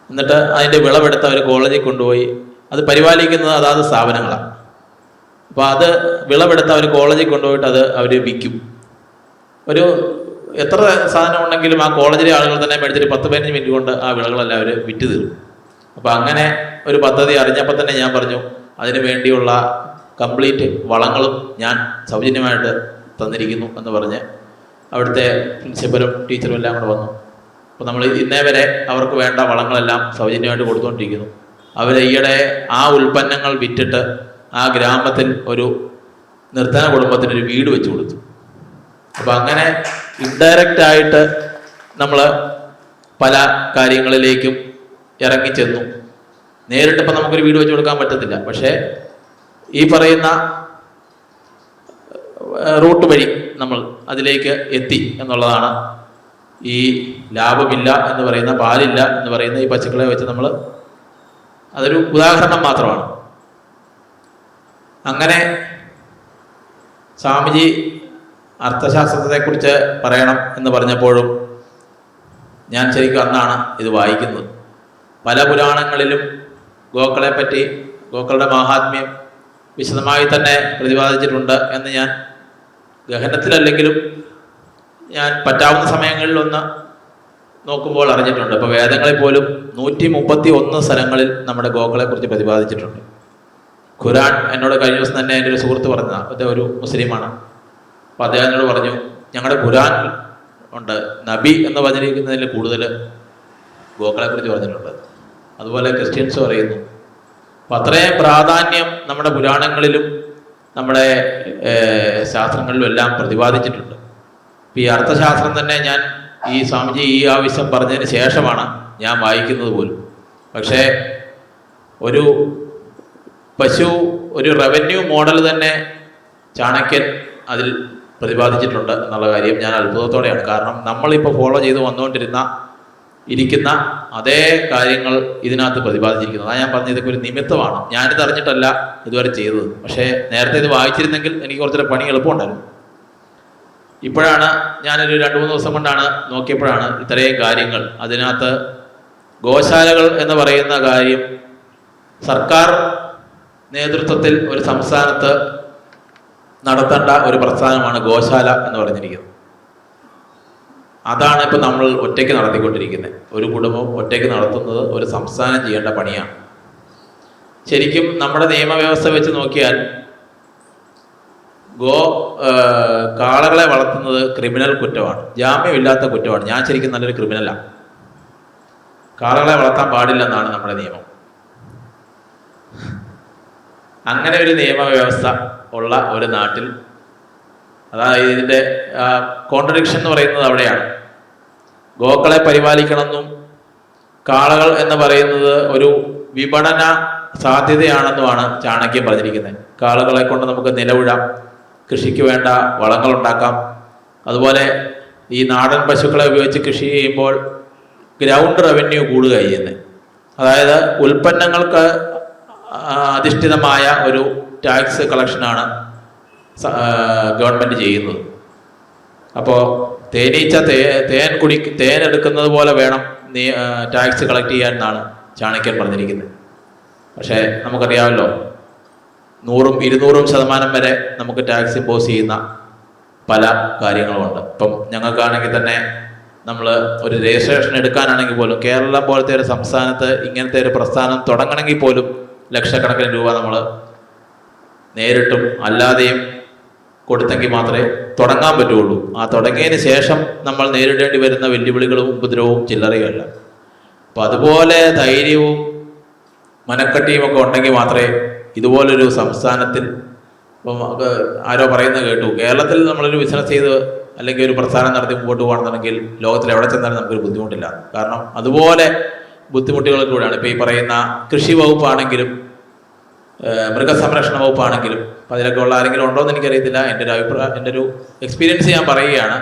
എന്നിട്ട് അതിൻ്റെ വിളവെടുത്ത് അവർ കോളേജിൽ കൊണ്ടുപോയി അത് പരിപാലിക്കുന്നത് അതാത് സ്ഥാപനങ്ങളാണ്. അപ്പോൾ അത് വിളവെടുത്ത് അവർ കോളേജിൽ കൊണ്ടുപോയിട്ട് അത് അവർ വിൽക്കും. ഒരു എത്ര സാധനം ഉണ്ടെങ്കിലും ആ കോളേജിലെ ആളുകൾ തന്നെ മേടിച്ചിട്ട് 10-15 മിനിറ്റ് കൊണ്ട് ആ വിളകളെല്ലാം അവർ വിറ്റ് തീരും. അപ്പോൾ അങ്ങനെ ഒരു പദ്ധതി അറിഞ്ഞപ്പോൾ തന്നെ ഞാൻ പറഞ്ഞു, അതിനു വേണ്ടിയുള്ള കംപ്ലീറ്റ് വളങ്ങളും ഞാൻ സൗജന്യമായിട്ട് തന്നിരിക്കുന്നു എന്ന് പറഞ്ഞ് അവിടുത്തെ പ്രിൻസിപ്പലും ടീച്ചറും എല്ലാം കൂടെ വന്നു. അപ്പോൾ നമ്മൾ ഇന്നേ വരെ അവർക്ക് വേണ്ട വളങ്ങളെല്ലാം സൗജന്യമായിട്ട് കൊടുത്തുകൊണ്ടിരിക്കുന്നു. അവർ ഈയിടെ ആ ഉൽപ്പന്നങ്ങൾ വിറ്റിട്ട് ആ ഗ്രാമത്തിൽ ഒരു നിർധന കുടുംബത്തിനൊരു വീട് വെച്ച് കൊടുത്തു. അപ്പം അങ്ങനെ ഇൻഡയറക്റ്റായിട്ട് നമ്മൾ പല കാര്യങ്ങളിലേക്കും ഇറങ്ങിച്ചെന്നു. നേരിട്ടിപ്പോൾ നമുക്കൊരു വീട് വെച്ച് കൊടുക്കാൻ പറ്റത്തില്ല, പക്ഷേ ഈ പറയുന്ന റൂട്ട് വഴി നമ്മൾ അതിലേക്ക് എത്തി എന്നുള്ളതാണ്. ഈ ലാഭമില്ല എന്ന് പറയുന്ന, പാലില്ല എന്ന് പറയുന്ന ഈ പശുക്കളെ വെച്ച് നമ്മൾ, അതൊരു ഉദാഹരണം മാത്രമാണ്. അങ്ങനെ സ്വാമിജി അർത്ഥശാസ്ത്രത്തെക്കുറിച്ച് പറയണം എന്ന് പറഞ്ഞപ്പോഴും ഞാൻ ശരിക്കും അന്നാണ് ഇത് വായിക്കുന്നത്. പല പുരാണങ്ങളിലും ഗോക്കളെ പറ്റി, ഗോക്കളുടെ മാഹാത്മ്യം വിശദമായി തന്നെ പ്രതിപാദിച്ചിട്ടുണ്ട് എന്ന് ഞാൻ ഗഹനത്തിലല്ലെങ്കിലും ഞാൻ പറ്റാവുന്ന സമയങ്ങളിലൊന്ന് നോക്കുമ്പോൾ അറിഞ്ഞിട്ടുണ്ട്. ഇപ്പോൾ വേദങ്ങളിൽ പോലും 131 സ്ഥലങ്ങളിൽ നമ്മുടെ ഗോക്കളെക്കുറിച്ച് പ്രതിപാദിച്ചിട്ടുണ്ട്. ഖുർആൻ എന്നോട് കഴിഞ്ഞ ദിവസം തന്നെ എൻ്റെ ഒരു സുഹൃത്ത് പറഞ്ഞതാണ്, അദ്ദേഹം ഒരു മുസ്ലിമാണ്. അപ്പോൾ അദ്ദേഹം എന്നോട് പറഞ്ഞു, ഞങ്ങളുടെ ഖുർആൻ ഉണ്ട് നബി എന്ന് പറഞ്ഞിരിക്കുന്നതിൽ കൂടുതൽ ഗോക്കളെക്കുറിച്ച് പറഞ്ഞിട്ടുണ്ട്. അതുപോലെ ക്രിസ്ത്യൻസ് പറയുന്നു. അപ്പം അത്രയും പ്രാധാന്യം നമ്മുടെ പുരാണങ്ങളിലും നമ്മുടെ ശാസ്ത്രങ്ങളിലും എല്ലാം പ്രതിപാദിച്ചിട്ടുണ്ട്. ഇപ്പം ഈ അർത്ഥശാസ്ത്രം തന്നെ ഞാൻ ഈ സ്വാമിജി ഈ ആവശ്യം പറഞ്ഞതിന് ശേഷമാണ് ഞാൻ വായിക്കുന്നത് പോലും. പക്ഷേ ഒരു പശു ഒരു റവന്യൂ മോഡൽ തന്നെ ചാണക്യൻ അതിൽ പ്രതിപാദിച്ചിട്ടുണ്ട് എന്നുള്ള കാര്യം ഞാൻ അത്ഭുതത്തോടെയാണ്. കാരണം നമ്മളിപ്പോൾ ഫോളോ ചെയ്ത് ഇരിക്കുന്ന അതേ കാര്യങ്ങൾ ഇതിനകത്ത് പ്രതിപാദിച്ചിരിക്കുന്നത്. അതാണ് ഞാൻ പറഞ്ഞത്, ഇതൊക്കെ ഒരു നിമിത്തമാണ്. ഞാനിത് അറിഞ്ഞിട്ടല്ല ഇതുവരെ ചെയ്തത്. പക്ഷേ നേരത്തെ ഇത് വായിച്ചിരുന്നെങ്കിൽ എനിക്ക് കുറച്ചുകൂടെ പണി എളുപ്പമുണ്ടായിരുന്നു. ഇപ്പോഴാണ് ഞാനൊരു 2-3 ദിവസം കൊണ്ടാണ് നോക്കിയപ്പോഴാണ് ഇത്രയും കാര്യങ്ങൾ അതിനകത്ത്. ഗോശാലകൾ എന്ന് പറയുന്ന കാര്യം സർക്കാർ നേതൃത്വത്തിൽ ഒരു സംസ്ഥാനത്ത് നടത്തേണ്ട ഒരു പ്രസ്ഥാനമാണ് ഗോശാല എന്ന് പറഞ്ഞിരിക്കുന്നത്. അതാണ് ഇപ്പം നമ്മൾ ഒറ്റയ്ക്ക് നടത്തിക്കൊണ്ടിരിക്കുന്നത്. ഒരു കുടുംബം ഒറ്റയ്ക്ക് നടത്തുന്നത് ഒരു സംസ്ഥാനം ചെയ്യേണ്ട പണിയാണ്. ശരിക്കും നമ്മുടെ നിയമവ്യവസ്ഥ വെച്ച് നോക്കിയാൽ കാളകളെ വളർത്തുന്നത് ക്രിമിനൽ കുറ്റമാണ്, ജാമ്യമില്ലാത്ത കുറ്റമാണ്. ഞാൻ ശരിക്കും നല്ലൊരു ക്രിമിനലാണ്. കാളകളെ വളർത്താൻ പാടില്ലെന്നാണ് നമ്മുടെ നിയമം. അങ്ങനെ ഒരു നിയമവ്യവസ്ഥ ഉള്ള ഒരു നാട്ടിൽ, അതായത് ഇതിൻ്റെ കോൺട്രഡിക്ഷൻ എന്ന് പറയുന്നത് അവിടെയാണ്. ഗോക്കളെ പരിപാലിക്കണമെന്നും കാളകൾ എന്ന് പറയുന്നത് ഒരു വിപണന സാധ്യതയാണെന്നുമാണ് ചാണക്യം പറഞ്ഞിരിക്കുന്നത്. കാളകളെ കൊണ്ട് നമുക്ക് നിലവിഴാം, കൃഷിക്ക് വേണ്ട വളങ്ങളുണ്ടാക്കാം. അതുപോലെ ഈ നാടൻ പശുക്കളെ ഉപയോഗിച്ച് കൃഷി ചെയ്യുമ്പോൾ ഗ്രൗണ്ട് റവന്യൂ കൂടുക ചെയ്യുന്നത്. അതായത് ഉൽപ്പന്നങ്ങൾക്ക് അധിഷ്ഠിതമായ ഒരു ടാക്സ് കളക്ഷനാണ് ഗവൺമെൻറ് ചെയ്യുന്നത്. അപ്പോൾ തേനീച്ച തേൻ എടുക്കുന്നത് പോലെ വേണം ടാക്സ് കളക്ട് ചെയ്യാൻ എന്നാണ് ചാണക്യൻ പറഞ്ഞിരിക്കുന്നത്. പക്ഷേ നമുക്കറിയാമല്ലോ, 100-200% വരെ നമുക്ക് ടാക്സ് ഇമ്പോസ് ചെയ്യുന്ന പല കാര്യങ്ങളുമുണ്ട്. ഇപ്പം ഞങ്ങൾക്കാണെങ്കിൽ തന്നെ നമ്മൾ ഒരു രജിസ്ട്രേഷൻ എടുക്കാനാണെങ്കിൽ പോലും കേരളം പോലത്തെ ഒരു സംസ്ഥാനത്ത് ഇങ്ങനത്തെ ഒരു പ്രസ്ഥാനം തുടങ്ങണമെങ്കിൽ പോലും ലക്ഷക്കണക്കിന് രൂപ നമ്മൾ നേരിട്ടും അല്ലാതെയും കൊടുത്തെങ്കിൽ മാത്രമേ തുടങ്ങാൻ പറ്റുള്ളൂ. ആ തുടങ്ങിയതിന് ശേഷം നമ്മൾ നേരിടേണ്ടി വരുന്ന വെല്ലുവിളികളും ഉപദ്രവവും ചില്ലറയുമല്ല. അപ്പം അതുപോലെ ധൈര്യവും മനക്കട്ടിയും ഒക്കെ ഉണ്ടെങ്കിൽ മാത്രമേ ഇതുപോലൊരു സംസ്ഥാനത്തിൽ, ഇപ്പം ആരോ പറയുന്നത് കേട്ടു, കേരളത്തിൽ നമ്മളൊരു ബിസിനസ് ചെയ്ത് അല്ലെങ്കിൽ ഒരു പ്രസ്ഥാനം നടത്തി മുമ്പോട്ട് പോകണമെന്നുണ്ടെങ്കിൽ ലോകത്തിൽ എവിടെ ചെന്നാലും നമുക്കൊരു ബുദ്ധിമുട്ടില്ല. കാരണം അതുപോലെ ബുദ്ധിമുട്ടുകളിലൂടെയാണ് ഇപ്പോൾ ഈ പറയുന്ന കൃഷി വകുപ്പാണെങ്കിലും മൃഗസംരക്ഷണ വകുപ്പാണെങ്കിലും. അപ്പം അതിലൊക്കെ ഉള്ള ആരെങ്കിലും ഉണ്ടോ എന്ന് എനിക്കറിയത്തില്ല. എൻ്റെ ഒരു എക്സ്പീരിയൻസ് ഞാൻ പറയുകയാണ്.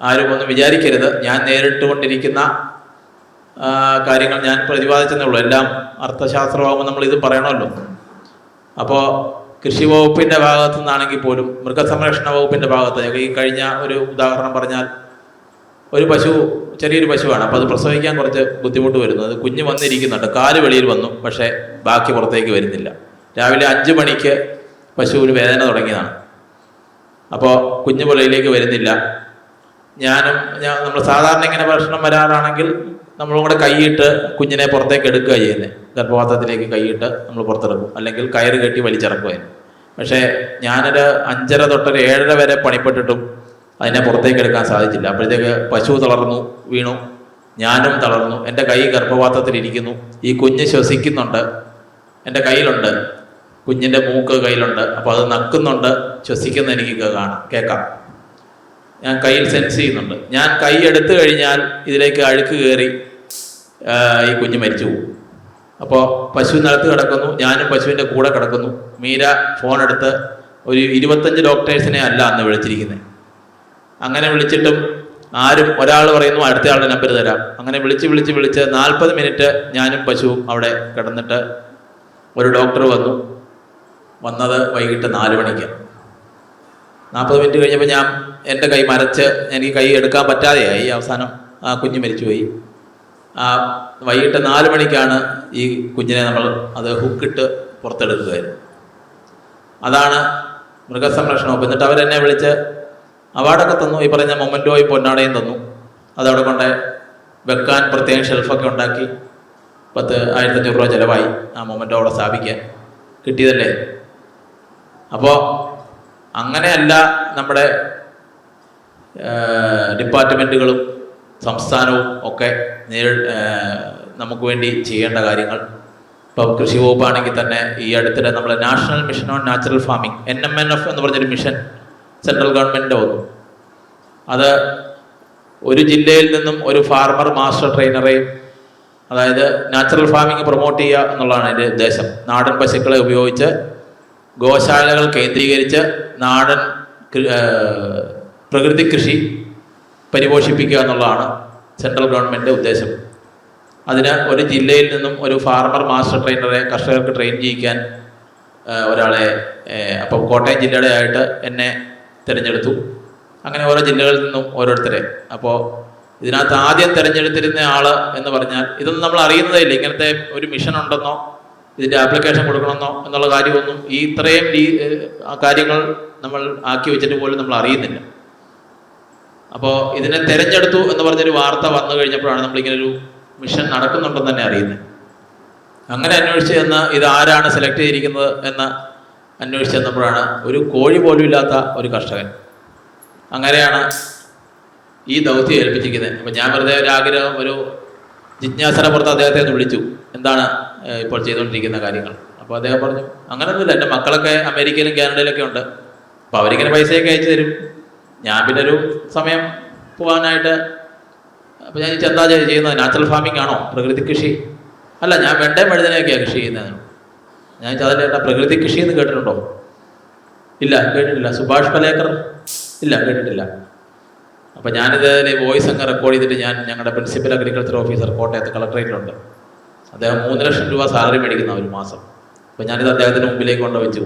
ആരും ഒന്നും വിചാരിക്കരുത്, ഞാൻ നേരിട്ടുകൊണ്ടിരിക്കുന്ന കാര്യങ്ങൾ ഞാൻ പ്രതിപാദിച്ചതേ ഉള്ളൂ. എല്ലാം അർത്ഥശാസ്ത്രമാകുമ്പോൾ നമ്മൾ ഇത് പറയണമല്ലോ. അപ്പോൾ കൃഷി വകുപ്പിൻ്റെ ഭാഗത്തു നിന്നാണെങ്കിൽ പോലും മൃഗസംരക്ഷണ വകുപ്പിൻ്റെ ഭാഗത്ത്, ഈ കഴിഞ്ഞ ഒരു ഉദാഹരണം പറഞ്ഞാൽ, ഒരു പശു, ചെറിയൊരു പശുവാണ്. അപ്പോൾ അത് പ്രസവിക്കാൻ കുറച്ച് ബുദ്ധിമുട്ട് വരുന്നു. അത് കുഞ്ഞ് വന്നിരിക്കുന്നുണ്ട്, കാല് വെളിയിൽ വന്നു, പക്ഷേ ബാക്കി പുറത്തേക്ക് വരുന്നില്ല. രാവിലെ 5 മണിക്ക് പശുവിന് വേദന തുടങ്ങിയതാണ്. അപ്പോൾ കുഞ്ഞ് വെളിയിലേക്ക് വരുന്നില്ല. നമ്മൾ സാധാരണ ഇങ്ങനെ ഭക്ഷണം വരാറാണെങ്കിൽ നമ്മളും കൂടെ കൈയിട്ട് കുഞ്ഞിനെ പുറത്തേക്ക് എടുക്കുക ചെയ്യുന്നത്. ഗർഭപാത്രത്തിലേക്ക് കൈയിട്ട് നമ്മൾ പുറത്തിറക്കും, അല്ലെങ്കിൽ കയറ് കെട്ടി വലിച്ചിറക്കുമായിരുന്നു. പക്ഷേ ഞാനൊരു 5:30 തൊട്ട് 7:30 വരെ പണിപ്പെട്ടിട്ടും അതിനെ പുറത്തേക്ക് എടുക്കാൻ സാധിച്ചില്ല. അപ്പോഴത്തേക്ക് പശു തളർന്നു വീണു, ഞാനും തളർന്നു. എൻ്റെ കൈ ഗർഭപാത്രത്തിലിരിക്കുന്നു, ഈ കുഞ്ഞ് ശ്വസിക്കുന്നുണ്ട്, എൻ്റെ കയ്യിലുണ്ട്, കുഞ്ഞിൻ്റെ മൂക്ക് കയ്യിലുണ്ട്. അപ്പോൾ അത് നക്കുന്നുണ്ട്, ശ്വസിക്കുന്ന എനിക്ക് കേൾക്കാം. ഞാൻ കയ്യിൽ സെൻസ് ചെയ്യുന്നുണ്ട്. ഞാൻ കൈ എടുത്തു കഴിഞ്ഞാൽ ഇതിലേക്ക് അഴുക്ക് കയറി ഈ കുഞ്ഞ് മരിച്ചു പോകും. അപ്പോൾ പശു നിലത്ത് കിടക്കുന്നു, ഞാനും പശുവിൻ്റെ കൂടെ കിടക്കുന്നു. മീര ഫോൺ എടുത്ത് ഒരു 25 ഡോക്ടേഴ്സിനെ അല്ല അന്ന് വിളിച്ചിരിക്കുന്നത്. അങ്ങനെ വിളിച്ചിട്ടും ഒരാൾ പറയുന്നു അടുത്തയാളുടെ നമ്പർ തരാം. അങ്ങനെ വിളിച്ച് 40 മിനിറ്റ് ഞാനും പശുവും അവിടെ കിടന്നിട്ട് ഒരു ഡോക്ടർ വന്നത് വൈകിട്ട് 4 മണിക്ക്. 40 മിനിറ്റ് കഴിഞ്ഞപ്പോൾ എൻ്റെ കൈ മരച്ച് എനിക്ക് കൈ എടുക്കാൻ പറ്റാതെയായി. അവസാനം ആ കുഞ്ഞ് മരിച്ചുപോയി. വൈകിട്ട് 4 മണിക്കാണ് ഈ കുഞ്ഞിനെ നമ്മൾ അത് ഹുക്കിട്ട് പുറത്തെടുക്കുകയായിരുന്നു. അതാണ് മൃഗസംരക്ഷണ വകുപ്പ്. എന്നിട്ട് അവരെന്നെ വിളിച്ച് അവാർഡൊക്കെ തന്നു. ഈ പറഞ്ഞ മൊമെൻറ്റോയും പൊന്നാടയും തന്നു. അതവിടെ കൊണ്ട് വെക്കാൻ പ്രത്യേകം ഷെൽഫൊക്കെ ഉണ്ടാക്കി 1,500 രൂപ ചിലവായി ആ മൊമെൻറ്റോ അവിടെ സ്ഥാപിക്കാൻ. കിട്ടിയതല്ലേ. അപ്പോൾ അങ്ങനെയല്ല നമ്മുടെ ഡിപ്പാർട്ട്മെൻറ്റുകളും സംസ്ഥാനവും ഒക്കെ നമുക്ക് വേണ്ടി ചെയ്യേണ്ട കാര്യങ്ങൾ. ഇപ്പം കൃഷി വകുപ്പാണെങ്കിൽ തന്നെ ഈ അടുത്തിടെ നമ്മൾ national mission on natural farming NMNF എന്ന് പറഞ്ഞൊരു മിഷൻ സെൻട്രൽ ഗവൺമെൻറ്റിൻ്റെ വന്നു. അത് ഒരു ജില്ലയിൽ നിന്നും ഒരു ഫാർമർ മാസ്റ്റർ ട്രെയിനറെയും, അതായത് നാച്ചുറൽ ഫാമിംഗ് പ്രൊമോട്ട് ചെയ്യുക എന്നുള്ളതാണ് അതിൻ്റെ ഉദ്ദേശം. നാടൻ പശുക്കളെ ഉപയോഗിച്ച് ഗോശാലകൾ കേന്ദ്രീകരിച്ച് നാടൻ പ്രകൃതി കൃഷി പരിപോഷിപ്പിക്കുക എന്നുള്ളതാണ് സെൻട്രൽ ഗവൺമെൻറ് ഉദ്ദേശം. അതിന് ഒരു ജില്ലയിൽ നിന്നും ഒരു ഫാർമർ മാസ്റ്റർ ട്രെയിനറെ കർഷകർക്ക് ട്രെയിൻ ചെയ്യിക്കാൻ ഒരാളെ, അപ്പം കോട്ടയം ജില്ലയുടെ ആയിട്ട് എന്നെ തിരഞ്ഞെടുത്തു. അങ്ങനെ ഓരോ ജില്ലകളിൽ നിന്നും ഓരോരുത്തരെ. അപ്പോൾ ഇതിനകത്ത് ആദ്യം തിരഞ്ഞെടുത്തിരുന്ന ആൾ എന്ന് പറഞ്ഞാൽ, ഇതൊന്നും നമ്മൾ അറിയുന്നതേ ഇല്ല, ഇങ്ങനത്തെ ഒരു മിഷൻ ഉണ്ടെന്നോ ഇതിൻ്റെ ആപ്ലിക്കേഷൻ കൊടുക്കണമെന്നോ എന്നുള്ള കാര്യമൊന്നും ഈ ഇത്രയും കാര്യങ്ങൾ നമ്മൾ ആക്കി വെച്ചിട്ട് പോലും നമ്മൾ അറിയുന്നില്ല. അപ്പോൾ ഇതിനെ തിരഞ്ഞെടുത്തു എന്ന് പറഞ്ഞൊരു വാർത്ത വന്നു കഴിഞ്ഞപ്പോഴാണ് നമ്മളിങ്ങനൊരു മിഷൻ നടക്കുന്നുണ്ടെന്ന് തന്നെ അറിയുന്നത്. അങ്ങനെ അന്വേഷിച്ച് ചെന്ന് ഇത് ആരാണ് സെലക്ട് ചെയ്തിരിക്കുന്നത് എന്ന് അന്വേഷിച്ച് ചെന്നപ്പോഴാണ് ഒരു കോഴി പോലും ഇല്ലാത്ത ഒരു കർഷകൻ. അങ്ങനെയാണ് ഈ ദൗത്യം ഏൽപ്പിച്ചിരിക്കുന്നത്. അപ്പം ഞാൻ വെറുതെ ഒരു ആഗ്രഹം, ഒരു ജിജ്ഞാസന പുറത്ത് അദ്ദേഹത്തെ ഒന്ന് വിളിച്ചു, എന്താണ് ഇപ്പോൾ ചെയ്തുകൊണ്ടിരിക്കുന്ന കാര്യങ്ങൾ. അപ്പോൾ അദ്ദേഹം പറഞ്ഞു, അങ്ങനെയൊന്നുമില്ല, എൻ്റെ മക്കളൊക്കെ അമേരിക്കയിലും കാനഡയിലൊക്കെ ഉണ്ട്, അപ്പോൾ അവരിങ്ങനെ പൈസയൊക്കെ അയച്ചു തരും, ഞാൻ പിന്നെ ഒരു സമയം പോകാനായിട്ട്. അപ്പോൾ ഞാൻ എന്താ ചെയ്യുന്നത്, നാച്ചുറൽ ഫാമിംഗ് ആണോ, പ്രകൃതി കൃഷി? അല്ല, ഞാൻ വെണ്ടയും വഴുതനയൊക്കെയാണ് കൃഷി ചെയ്യുന്നത്. ഞാൻ അതിലേട്ടാ പ്രകൃതി കൃഷി എന്ന് കേട്ടിട്ടുണ്ടോ? ഇല്ല, കേട്ടിട്ടില്ല. സുഭാഷ് പലേക്കർ? ഇല്ല, കേട്ടിട്ടില്ല. അപ്പോൾ ഞാനിതിൽ വോയിസ് അങ്ങ് റെക്കോർഡ് ചെയ്തിട്ട് ഞാൻ ഞങ്ങളുടെ പ്രിൻസിപ്പൽ അഗ്രികൾച്ചർ ഓഫീസർ കോട്ടയത്ത് കളക്ടറേറ്റിലുണ്ട്. അദ്ദേഹം 3 ലക്ഷം രൂപ സാലറി മേടിക്കുന്ന ഒരു മാസം. അപ്പോൾ ഞാനിത് അദ്ദേഹത്തിന് മുമ്പിലേക്ക് കൊണ്ടുവച്ചു.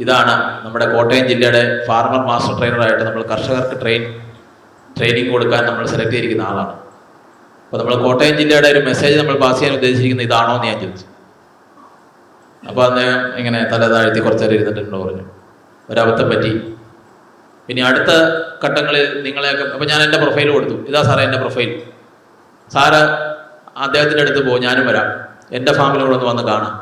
ഇതാണ് നമ്മുടെ കോട്ടയം ജില്ലയുടെ ഫാർമർ മാസ്റ്റർ ട്രെയിനറായിട്ട് നമ്മൾ കർഷകർക്ക് ട്രെയിനിങ് കൊടുക്കാൻ നമ്മൾ സെലക്ട് ചെയ്തിരിക്കുന്ന ആളാണ്. അപ്പോൾ നമ്മൾ കോട്ടയം ജില്ലയുടെ ഒരു മെസ്സേജ് നമ്മൾ പാസ് ചെയ്യാൻ ഉദ്ദേശിച്ചിരിക്കുന്നത് ഇതാണോ എന്ന് ഞാൻ ചോദിച്ചു. അപ്പോൾ അദ്ദേഹം ഇങ്ങനെ തല താഴ്ത്തി കുറച്ചേരം ഇരുന്നിട്ടുണ്ടോ പറഞ്ഞു, ഒരബദ്ധം പറ്റി. പിന്നെ അടുത്ത ഘട്ടങ്ങളിൽ നിങ്ങളെയൊക്കെ, അപ്പോൾ ഞാൻ എൻ്റെ പ്രൊഫൈൽ കൊടുത്തു, ഇതാ സാറേ എൻ്റെ പ്രൊഫൈൽ, സാറ് അദ്ദേഹത്തിൻ്റെ അടുത്ത് പോകും, ഞാനും വരാം, എൻ്റെ ഫാമിലൂടെ ഒന്ന് വന്ന് കാണാം,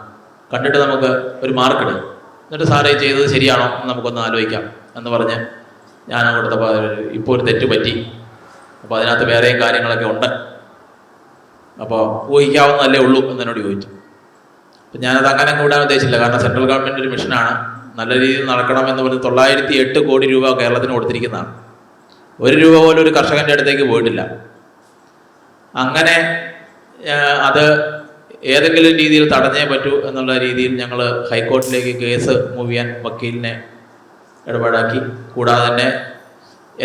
കണ്ടിട്ട് നമുക്ക് ഒരു മാർക്കിടും, എന്നിട്ട് സാറേ ചെയ്തത് ശരിയാണോ എന്ന് നമുക്കൊന്ന് ആലോചിക്കാം എന്ന് പറഞ്ഞ് ഞാൻ കൊടുത്തപ്പോൾ ഇപ്പോൾ ഒരു തെറ്റ് പറ്റി, അപ്പോൾ അതിനകത്ത് വേറെയും കാര്യങ്ങളൊക്കെ ഉണ്ട്, അപ്പോൾ ഊഹിക്കാവുന്നതല്ലേ ഉള്ളൂ എന്നോട് ചോദിച്ചു. അപ്പം ഞാനത് അങ്ങനെ കൂടാൻ ഉദ്ദേശിച്ചില്ല, കാരണം സെൻട്രൽ ഗവൺമെൻറ് ഒരു മിഷനാണ്, നല്ല രീതിയിൽ നടക്കണമെന്ന് പറഞ്ഞ് 908 കോടി രൂപ കേരളത്തിന് കൊടുത്തിരിക്കുന്നതാണ്. 1 രൂപ പോലും ഒരു കർഷകൻ്റെ അടുത്തേക്ക് പോയിട്ടില്ല. അങ്ങനെ അത് ഏതെങ്കിലും രീതിയിൽ തടഞ്ഞേ പറ്റൂ എന്നുള്ള രീതിയിൽ ഞങ്ങൾ ഹൈക്കോടതിയിലേക്ക് കേസ് മൂവ് ചെയ്യാൻ വക്കീലിനെ ഇടപാടാക്കി. കൂടാതെ തന്നെ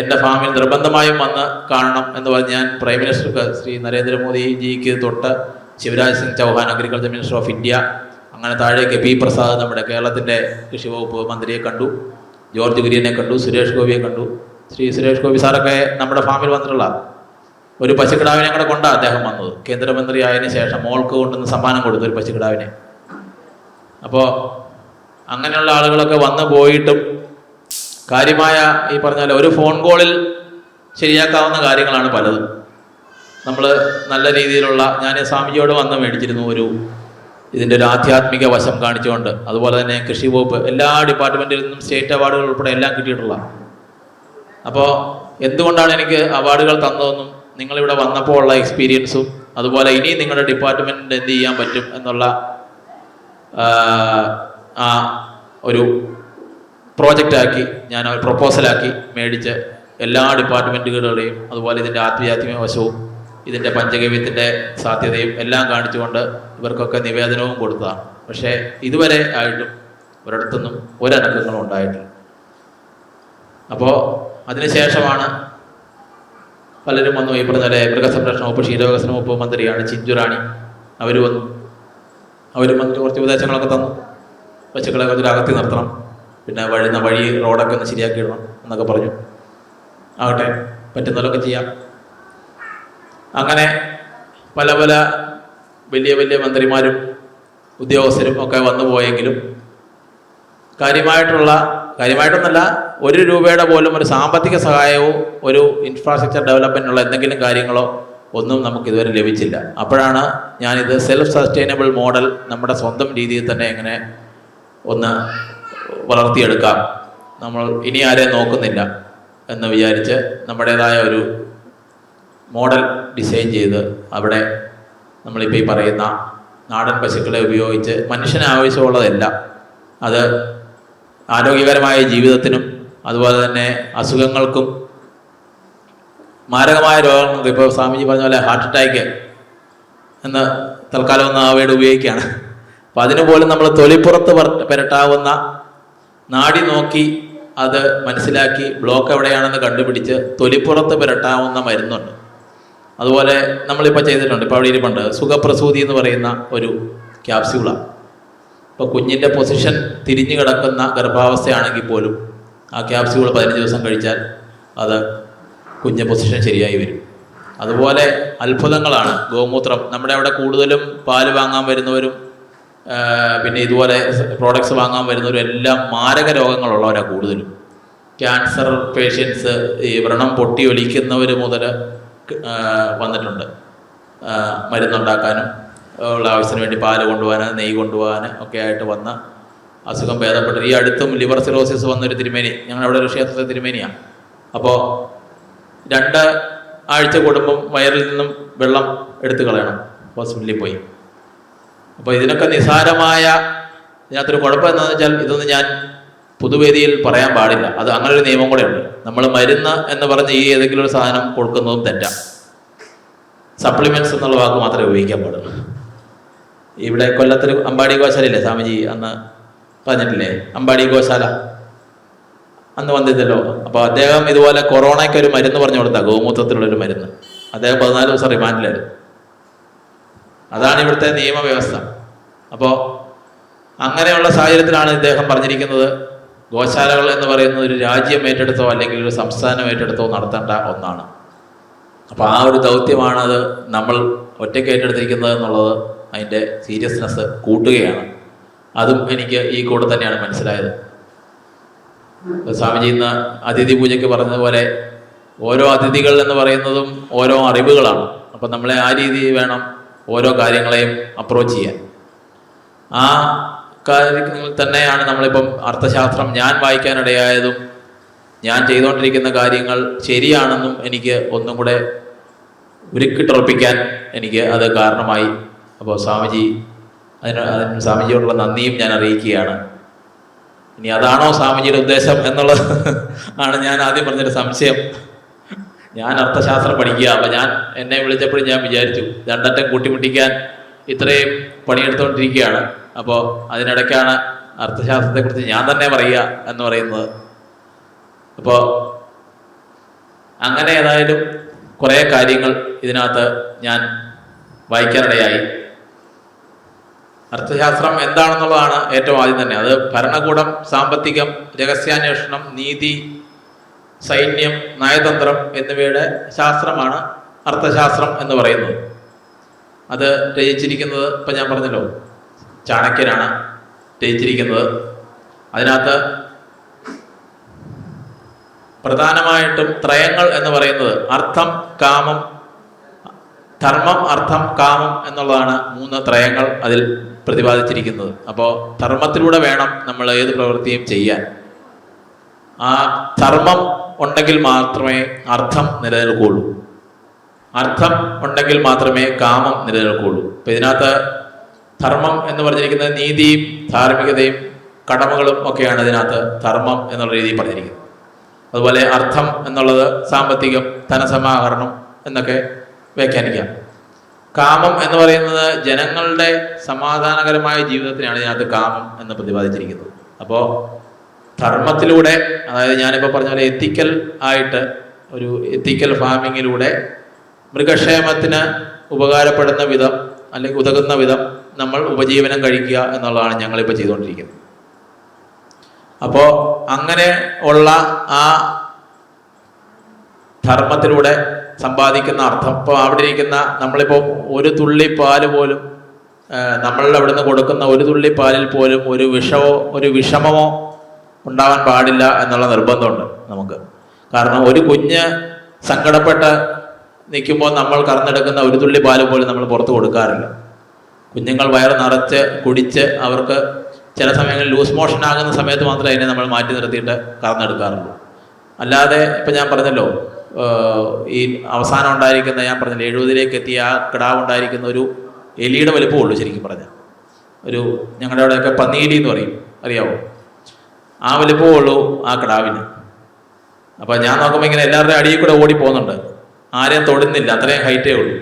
എൻ്റെ ഫാമിൽ നിർബന്ധമായും വന്ന് കാണണം എന്ന് പറഞ്ഞ് ഞാൻ പ്രൈം മിനിസ്റ്റർ ശ്രീ നരേന്ദ്രമോദിജിക്ക് തൊട്ട് Shivraj Singh Chouhan agriculture minister of India, അങ്ങനെ താഴേക്ക് പി പ്രസാദ് നമ്മുടെ കേരളത്തിൻ്റെ കൃഷി വകുപ്പ് മന്ത്രിയെ കണ്ടു, ജോർജ് കുര്യനെ കണ്ടു, സുരേഷ് ഗോപിയെ കണ്ടു. ശ്രീ സുരേഷ് ഗോപി സാറൊക്കെ നമ്മുടെ ഫാമിൽ വന്നിട്ടുള്ള ഒരു പശുക്കിടാവിനെ കൂടെ കൊണ്ടാണ് അദ്ദേഹം വന്നത്. കേന്ദ്രമന്ത്രി ആയതിനു ശേഷം മോൾക്ക് കൊണ്ടുവന്ന് സമ്മാനം കൊടുത്തു ഒരു പശുക്കിടാവിനെ. അപ്പോൾ അങ്ങനെയുള്ള ആളുകളൊക്കെ വന്നു പോയിട്ടും കാര്യമായ ഈ പറഞ്ഞാൽ ഒരു ഫോൺ കോളിൽ ശരിയാക്കാവുന്ന കാര്യങ്ങളാണ് പലതും. നമ്മൾ നല്ല രീതിയിലുള്ള, ഞാൻ സ്വാമിജിയോട് വന്ന് മേടിച്ചിരുന്നു ഇതിൻ്റെ ഒരു ആധ്യാത്മിക വശം കാണിച്ചുകൊണ്ട്. അതുപോലെ തന്നെ കൃഷി വകുപ്പ് എല്ലാ ഡിപ്പാർട്ട്മെൻറ്റിൽ നിന്നും സ്റ്റേറ്റ് അവാർഡുകൾ ഉൾപ്പെടെ എല്ലാം കിട്ടിയിട്ടുള്ള. അപ്പോൾ എന്തുകൊണ്ടാണ് എനിക്ക് അവാർഡുകൾ തന്നതെന്നും നിങ്ങളിവിടെ വന്നപ്പോൾ ഉള്ള എക്സ്പീരിയൻസും അതുപോലെ ഇനി നിങ്ങളുടെ ഡിപ്പാർട്ട്മെൻറ്റിൽ എന്ത് ചെയ്യാൻ പറ്റും എന്നുള്ള ആ ഒരു പ്രോജക്റ്റാക്കി ഞാൻ പ്രൊപ്പോസലാക്കി മേടിച്ച് എല്ലാ ഡിപ്പാർട്ട്മെൻറ്റുകളുടെയും അതുപോലെ ഇതിൻ്റെ ആധ്യാത്മിക വശവും ഇതിൻ്റെ പഞ്ചഗവ്യത്തിൻ്റെ സാധ്യതയും എല്ലാം കാണിച്ചുകൊണ്ട് ഇവർക്കൊക്കെ നിവേദനവും കൊടുത്തതാണ്. പക്ഷേ ഇതുവരെ ആയിട്ടും ഒരിടത്തുനിന്നും ഒരനക്കങ്ങളും ഉണ്ടായിട്ടില്ല. അപ്പോൾ അതിനുശേഷമാണ് പലരും വന്നു. ഈ പറഞ്ഞ മൃഗസംരക്ഷണ വകുപ്പ് ക്ഷീരവികസന വകുപ്പ് മന്ത്രിയാണ് ചിഞ്ചുറാണി, അവർ വന്നു. അവർ വന്നിട്ട് കുറച്ച് ഉപദേശങ്ങളൊക്കെ തന്നു. പശുക്കളെ കുറച്ച് അകത്തി നിർത്തണം, പിന്നെ വഴി റോഡൊക്കെ ഒന്ന് ശരിയാക്കി ഇടണം എന്നൊക്കെ പറഞ്ഞു. ആകട്ടെ, പറ്റുന്നതൊക്കെ ചെയ്യാം. അങ്ങനെ പല വലിയ മന്ത്രിമാരും ഉദ്യോഗസ്ഥരും ഒക്കെ വന്നു പോയെങ്കിലും കാര്യമായിട്ടൊന്നല്ല, 1 രൂപയുടെ പോലും ഒരു സാമ്പത്തിക സഹായവും ഒരു ഇൻഫ്രാസ്ട്രക്ചർ ഡെവലപ്മെൻറ്റിനുള്ള എന്തെങ്കിലും കാര്യങ്ങളോ ഒന്നും നമുക്ക് ഇതുവരെ ലഭിച്ചില്ല. അപ്പോഴാണ് ഞാനിത് സെൽഫ് സസ്റ്റൈനബിൾ മോഡൽ നമ്മുടെ സ്വന്തം രീതിയിൽ തന്നെ എങ്ങനെ ഒന്ന് വളർത്തിയെടുക്കാം, നമ്മൾ ഇനി ആരെയും നോക്കുന്നില്ല എന്ന് വിചാരിച്ച് നമ്മുടേതായ ഒരു മോഡൽ ഡിസൈൻ ചെയ്ത് അവിടെ നമ്മളിപ്പോൾ ഈ പറയുന്ന നാടൻ പശുക്കളെ ഉപയോഗിച്ച് മനുഷ്യന് ആവശ്യമുള്ളതെല്ലാം, അത് ആരോഗ്യകരമായ ജീവിതത്തിനും അതുപോലെ തന്നെ അസുഖങ്ങൾക്കും മാരകമായ രോഗങ്ങൾക്ക്, ഇപ്പോൾ സ്വാമിജി പറഞ്ഞ പോലെ ഹാർട്ട് അറ്റാക്ക് എന്ന് തൽക്കാലം ഒന്ന് ആ വേർഡ് ഉപയോഗിക്കുകയാണ്. അപ്പം അതിന് പോലും നമ്മൾ തൊലിപ്പുറത്ത് പുരട്ടാവുന്ന നാഡി നോക്കി അത് മനസ്സിലാക്കി ബ്ലോക്ക് എവിടെയാണെന്ന് കണ്ടുപിടിച്ച് തൊലിപ്പുറത്ത് പുരട്ടാവുന്ന മരുന്നുണ്ട്. അതുപോലെ നമ്മളിപ്പോൾ ചെയ്തിട്ടുണ്ട്, ഇപ്പോൾ അവിടെ ഇരിപ്പുണ്ട്, സുഖപ്രസൂതി എന്ന് പറയുന്ന ഒരു ക്യാപ്സ്യൂളാണ്. ഇപ്പോൾ കുഞ്ഞിൻ്റെ പൊസിഷൻ തിരിഞ്ഞു കിടക്കുന്ന ഗർഭാവസ്ഥയാണെങ്കിൽ പോലും ആ ക്യാപ്സ്യൂൾ 15 ദിവസം കഴിച്ചാൽ അത് കുഞ്ഞ് പൊസിഷൻ ശരിയായി വരും. അതുപോലെ അത്ഭുതങ്ങളാണ് ഗോമൂത്രം. നമ്മുടെ അവിടെ കൂടുതലും പാല് വാങ്ങാൻ വരുന്നവരും പിന്നെ ഇതുപോലെ പ്രോഡക്ട്സ് വാങ്ങാൻ വരുന്നവരും എല്ലാം മാരക രോഗങ്ങളുള്ളവരാണ് കൂടുതലും. ക്യാൻസർ പേഷ്യൻസ്, ഈ വ്രണം പൊട്ടി ഒലിക്കുന്നവർ മുതൽ വന്നിട്ടുണ്ട് മരുന്നുണ്ടാക്കാനും ഉള്ള ആവശ്യത്തിന് വേണ്ടി പാല് കൊണ്ടുപോകാൻ, നെയ്യ് കൊണ്ടുപോകാൻ ഒക്കെ ആയിട്ട് വന്ന അസുഖം ഭേദപ്പെട്ടു. ഈ അടുത്തും ലിവർ സിറോസിസ് വന്നൊരു തിരുമേനി, ഞങ്ങളവിടെ ഒരു ക്ഷേത്രത്തിലെ തിരുമേനിയാണ്. അപ്പോൾ 2 ആഴ്ച കൂടുമ്പം വയറിൽ നിന്നും വെള്ളം എടുത്തു കളയണം, ഹോസ്പിറ്റലിൽ പോയി. അപ്പോൾ ഇതിനൊക്കെ നിസാരമായ, ഇതിനകത്തൊരു കുഴപ്പം എന്താണെന്ന് വെച്ചാൽ ഇതൊന്നും ഞാൻ പൊതുവേദിയിൽ പറയാൻ പാടില്ല. അത് അങ്ങനെ ഒരു നിയമം കൂടെ ഉണ്ട്. നമ്മൾ മരുന്ന് എന്ന് പറഞ്ഞ് ഈ ഏതെങ്കിലും ഒരു സാധനം കൊടുക്കുന്നതും തെറ്റാം. സപ്ലിമെന്റ്സ് എന്നുള്ള വാക്ക് മാത്രമേ ഉപയോഗിക്കാൻ പാടുള്ളൂ. ഇവിടെ കൊല്ലത്തിൽ അമ്പാടി ഗോശാലയില്ലേ സ്വാമിജി അന്ന് പറഞ്ഞിട്ടില്ലേ, അമ്പാടി ഗോശാല അന്ന് വന്നില്ലല്ലോ. അപ്പോൾ അദ്ദേഹം ഇതുപോലെ കൊറോണയ്ക്ക് ഒരു മരുന്ന് പറഞ്ഞു കൊടുത്താൽ, ഗോമൂത്രത്തിലുള്ളൊരു മരുന്ന്. അദ്ദേഹം 14 ദിവസം റിമാൻഡിലായിരുന്നു. അതാണ് ഇവിടുത്തെ നിയമവ്യവസ്ഥ. അപ്പോൾ അങ്ങനെയുള്ള സാഹചര്യത്തിലാണ് ഇദ്ദേഹം പറഞ്ഞിരിക്കുന്നത്, ഗോശാലകൾ എന്ന് പറയുന്നത് ഒരു രാജ്യം ഏറ്റെടുത്തോ അല്ലെങ്കിൽ ഒരു സംസ്ഥാനം ഏറ്റെടുത്തോ നടത്തേണ്ട ഒന്നാണ്. അപ്പോൾ ആ ഒരു ദൗത്യമാണത് നമ്മൾ ഒറ്റയ്ക്ക് ഏറ്റെടുത്തിരിക്കുന്നത് എന്നുള്ളത് അതിൻ്റെ സീരിയസ്നെസ് കൂട്ടുകയാണ്. അതും എനിക്ക് ഈ കൂടെ തന്നെയാണ് മനസ്സിലായത്. സ്വാമിജി ഇന്ന് അതിഥി പൂജയ്ക്ക് പറഞ്ഞതുപോലെ ഓരോ അതിഥികൾ എന്ന് പറയുന്നതും ഓരോ അറിവുകളാണ്. അപ്പം നമ്മളെ ആ രീതിയിൽ വേണം ഓരോ കാര്യങ്ങളെയും അപ്രോച്ച് ചെയ്യാൻ. ആ കാര്യങ്ങൾ തന്നെയാണ് നമ്മളിപ്പം അർത്ഥശാസ്ത്രം ഞാൻ വായിക്കാനിടയായതും ഞാൻ ചെയ്തുകൊണ്ടിരിക്കുന്ന കാര്യങ്ങൾ ശരിയാണെന്നും എനിക്ക് ഒന്നും കൂടെ ഉരുക്കിട്ടുറപ്പിക്കാൻ എനിക്ക് അത് കാരണമായി. അപ്പോൾ സ്വാമിജി അതിന് സ്വാമിജിയോടുള്ള നന്ദിയും ഞാൻ അറിയിക്കുകയാണ്. ഇനി അതാണോ സ്വാമിജിയുടെ ഉദ്ദേശം എന്നുള്ളത് ആണ് ഞാൻ ആദ്യം പറഞ്ഞൊരു സംശയം. ഞാൻ അർത്ഥശാസ്ത്രം പഠിക്കുക, അപ്പം ഞാൻ എന്നെ വിളിച്ചപ്പോഴും ഞാൻ വിചാരിച്ചു 2 അറ്റം കൂട്ടിമുട്ടിക്കാൻ ഇത്രയും പണിയെടുത്തുകൊണ്ടിരിക്കുകയാണ്. അപ്പോൾ അതിനിടയ്ക്കാണ് അർത്ഥശാസ്ത്രത്തെക്കുറിച്ച് ഞാൻ തന്നെ പറയുക എന്ന് പറയുന്നത്. അപ്പോൾ അങ്ങനെ ഏതായാലും കുറേ കാര്യങ്ങൾ ഇതിനകത്ത് ഞാൻ വായിക്കാനിടയായി. അർത്ഥശാസ്ത്രം എന്താണെന്നുള്ളതാണ് ഏറ്റവും ആദ്യം തന്നെ. അത് ഭരണകൂടം, സാമ്പത്തികം, രഹസ്യാന്വേഷണം, നീതി, സൈന്യം, നയതന്ത്രം എന്നിവയുടെ ശാസ്ത്രമാണ് അർത്ഥശാസ്ത്രം എന്ന് പറയുന്നത്. അത് രചിച്ചിരിക്കുന്നത് ഇപ്പം ഞാൻ പറഞ്ഞല്ലോ, ചാണക്യനാണ് രചിച്ചിരിക്കുന്നത്. അതിനകത്ത് പ്രധാനമായിട്ടും ത്രയങ്ങൾ എന്ന് പറയുന്നത് അർത്ഥം, കാമം, ധർമ്മം, അർത്ഥം, കാമം എന്നുള്ളതാണ് 3 ത്രയങ്ങൾ അതിൽ പ്രതിപാദിച്ചിരിക്കുന്നത്. അപ്പോൾ ധർമ്മത്തിലൂടെ വേണം നമ്മൾ ഏത് പ്രവൃത്തിയും ചെയ്യാൻ. ആ ധർമ്മം ഉണ്ടെങ്കിൽ മാത്രമേ അർത്ഥം നിലനിൽക്കുകയുള്ളൂ. അർത്ഥം ഉണ്ടെങ്കിൽ മാത്രമേ കാമം നിലനിൽക്കുകയുള്ളൂ. അപ്പം ഇതിനകത്ത് ധർമ്മം എന്ന് പറഞ്ഞിരിക്കുന്നത് നീതിയും ധാർമ്മികതയും കടമകളും ഒക്കെയാണ് ഇതിനകത്ത് ധർമ്മം എന്നുള്ള രീതിയിൽ പറഞ്ഞിരിക്കുന്നത്. അതുപോലെ അർത്ഥം എന്നുള്ളത് സാമ്പത്തികം, ധനസമാഹരണം എന്നൊക്കെ വ്യാഖ്യാനിക്കാം. കാമം എന്ന് പറയുന്നത് ജനങ്ങളുടെ സമാധാനകരമായ ജീവിതത്തിനാണ് ഇതിനകത്ത് കാമം എന്ന് പ്രതിപാദിച്ചിരിക്കുന്നത്. അപ്പോൾ ധർമ്മത്തിലൂടെ, അതായത് ഞാനിപ്പോൾ പറഞ്ഞ പോലെ എത്തിക്കൽ ആയിട്ട് ഒരു എത്തിക്കൽ ഫാമിങ്ങിലൂടെ മൃഗക്ഷേമത്തിന് ഉപകാരപ്പെടുന്ന വിധം അല്ലെങ്കിൽ ഉതകുന്ന വിധം നമ്മൾ ഉപജീവനം കഴിക്കുക എന്നുള്ളതാണ് ഞങ്ങളിപ്പോൾ ചെയ്തുകൊണ്ടിരിക്കുന്നത്. അപ്പോൾ അങ്ങനെ ഉള്ള ആ ധർമ്മത്തിലൂടെ സമ്പാദിക്കുന്ന അർത്ഥം, ഇപ്പോൾ അവിടെ ഇരിക്കുന്ന നമ്മളിപ്പോൾ ഒരു തുള്ളി പാല് പോലും നമ്മളുടെ അവിടെ നിന്ന് കൊടുക്കുന്ന ഒരു തുള്ളി പാലിൽ പോലും ഒരു വിഷമമോ ഉണ്ടാകാൻ പാടില്ല എന്നുള്ള നിർബന്ധമുണ്ട് നമുക്ക്. കാരണം ഒരു കുഞ്ഞ് സങ്കടപ്പെട്ട് നിൽക്കുമ്പോൾ നമ്മൾ കറന്നെടുക്കുന്ന ഒരു തുള്ളി പാല് പോലും നമ്മൾ പുറത്ത് കൊടുക്കാറില്ല. കുഞ്ഞുങ്ങൾ വയറ് നിറച്ച് കുടിച്ച് അവർക്ക് ചില സമയങ്ങളിൽ ലൂസ് മോഷൻ ആകുന്ന സമയത്ത് മാത്രമേ അതിനെ നമ്മൾ മാറ്റി നിർത്തിയിട്ട് കറന്നെടുക്കാറുള്ളൂ. അല്ലാതെ ഇപ്പം ഞാൻ പറഞ്ഞല്ലോ, ഈ അവസാനം ഉണ്ടായിരിക്കുന്ന, ഞാൻ പറഞ്ഞില്ല 70ലേക്ക് എത്തിയ ആ കിടാവ് ഉണ്ടായിരിക്കുന്ന ഒരു എലിയുടെ വലുപ്പമുള്ളൂ ശരിക്കും പറഞ്ഞാൽ. ഒരു ഞങ്ങളുടെ അവിടെയൊക്കെ പന്നീലി എന്ന് പറയും, അറിയാവോ? ആ വലുപ്പമുള്ളൂ ആ കിടാവിന്. അപ്പോൾ ഞാൻ നോക്കുമ്പോൾ ഇങ്ങനെ എല്ലാവരുടെയും അടിയിൽ കൂടെ ഓടി പോകുന്നുണ്ട്, ആരെയും തൊടുന്നില്ല, അത്രയും ഹൈറ്റേ ഉള്ളൂ.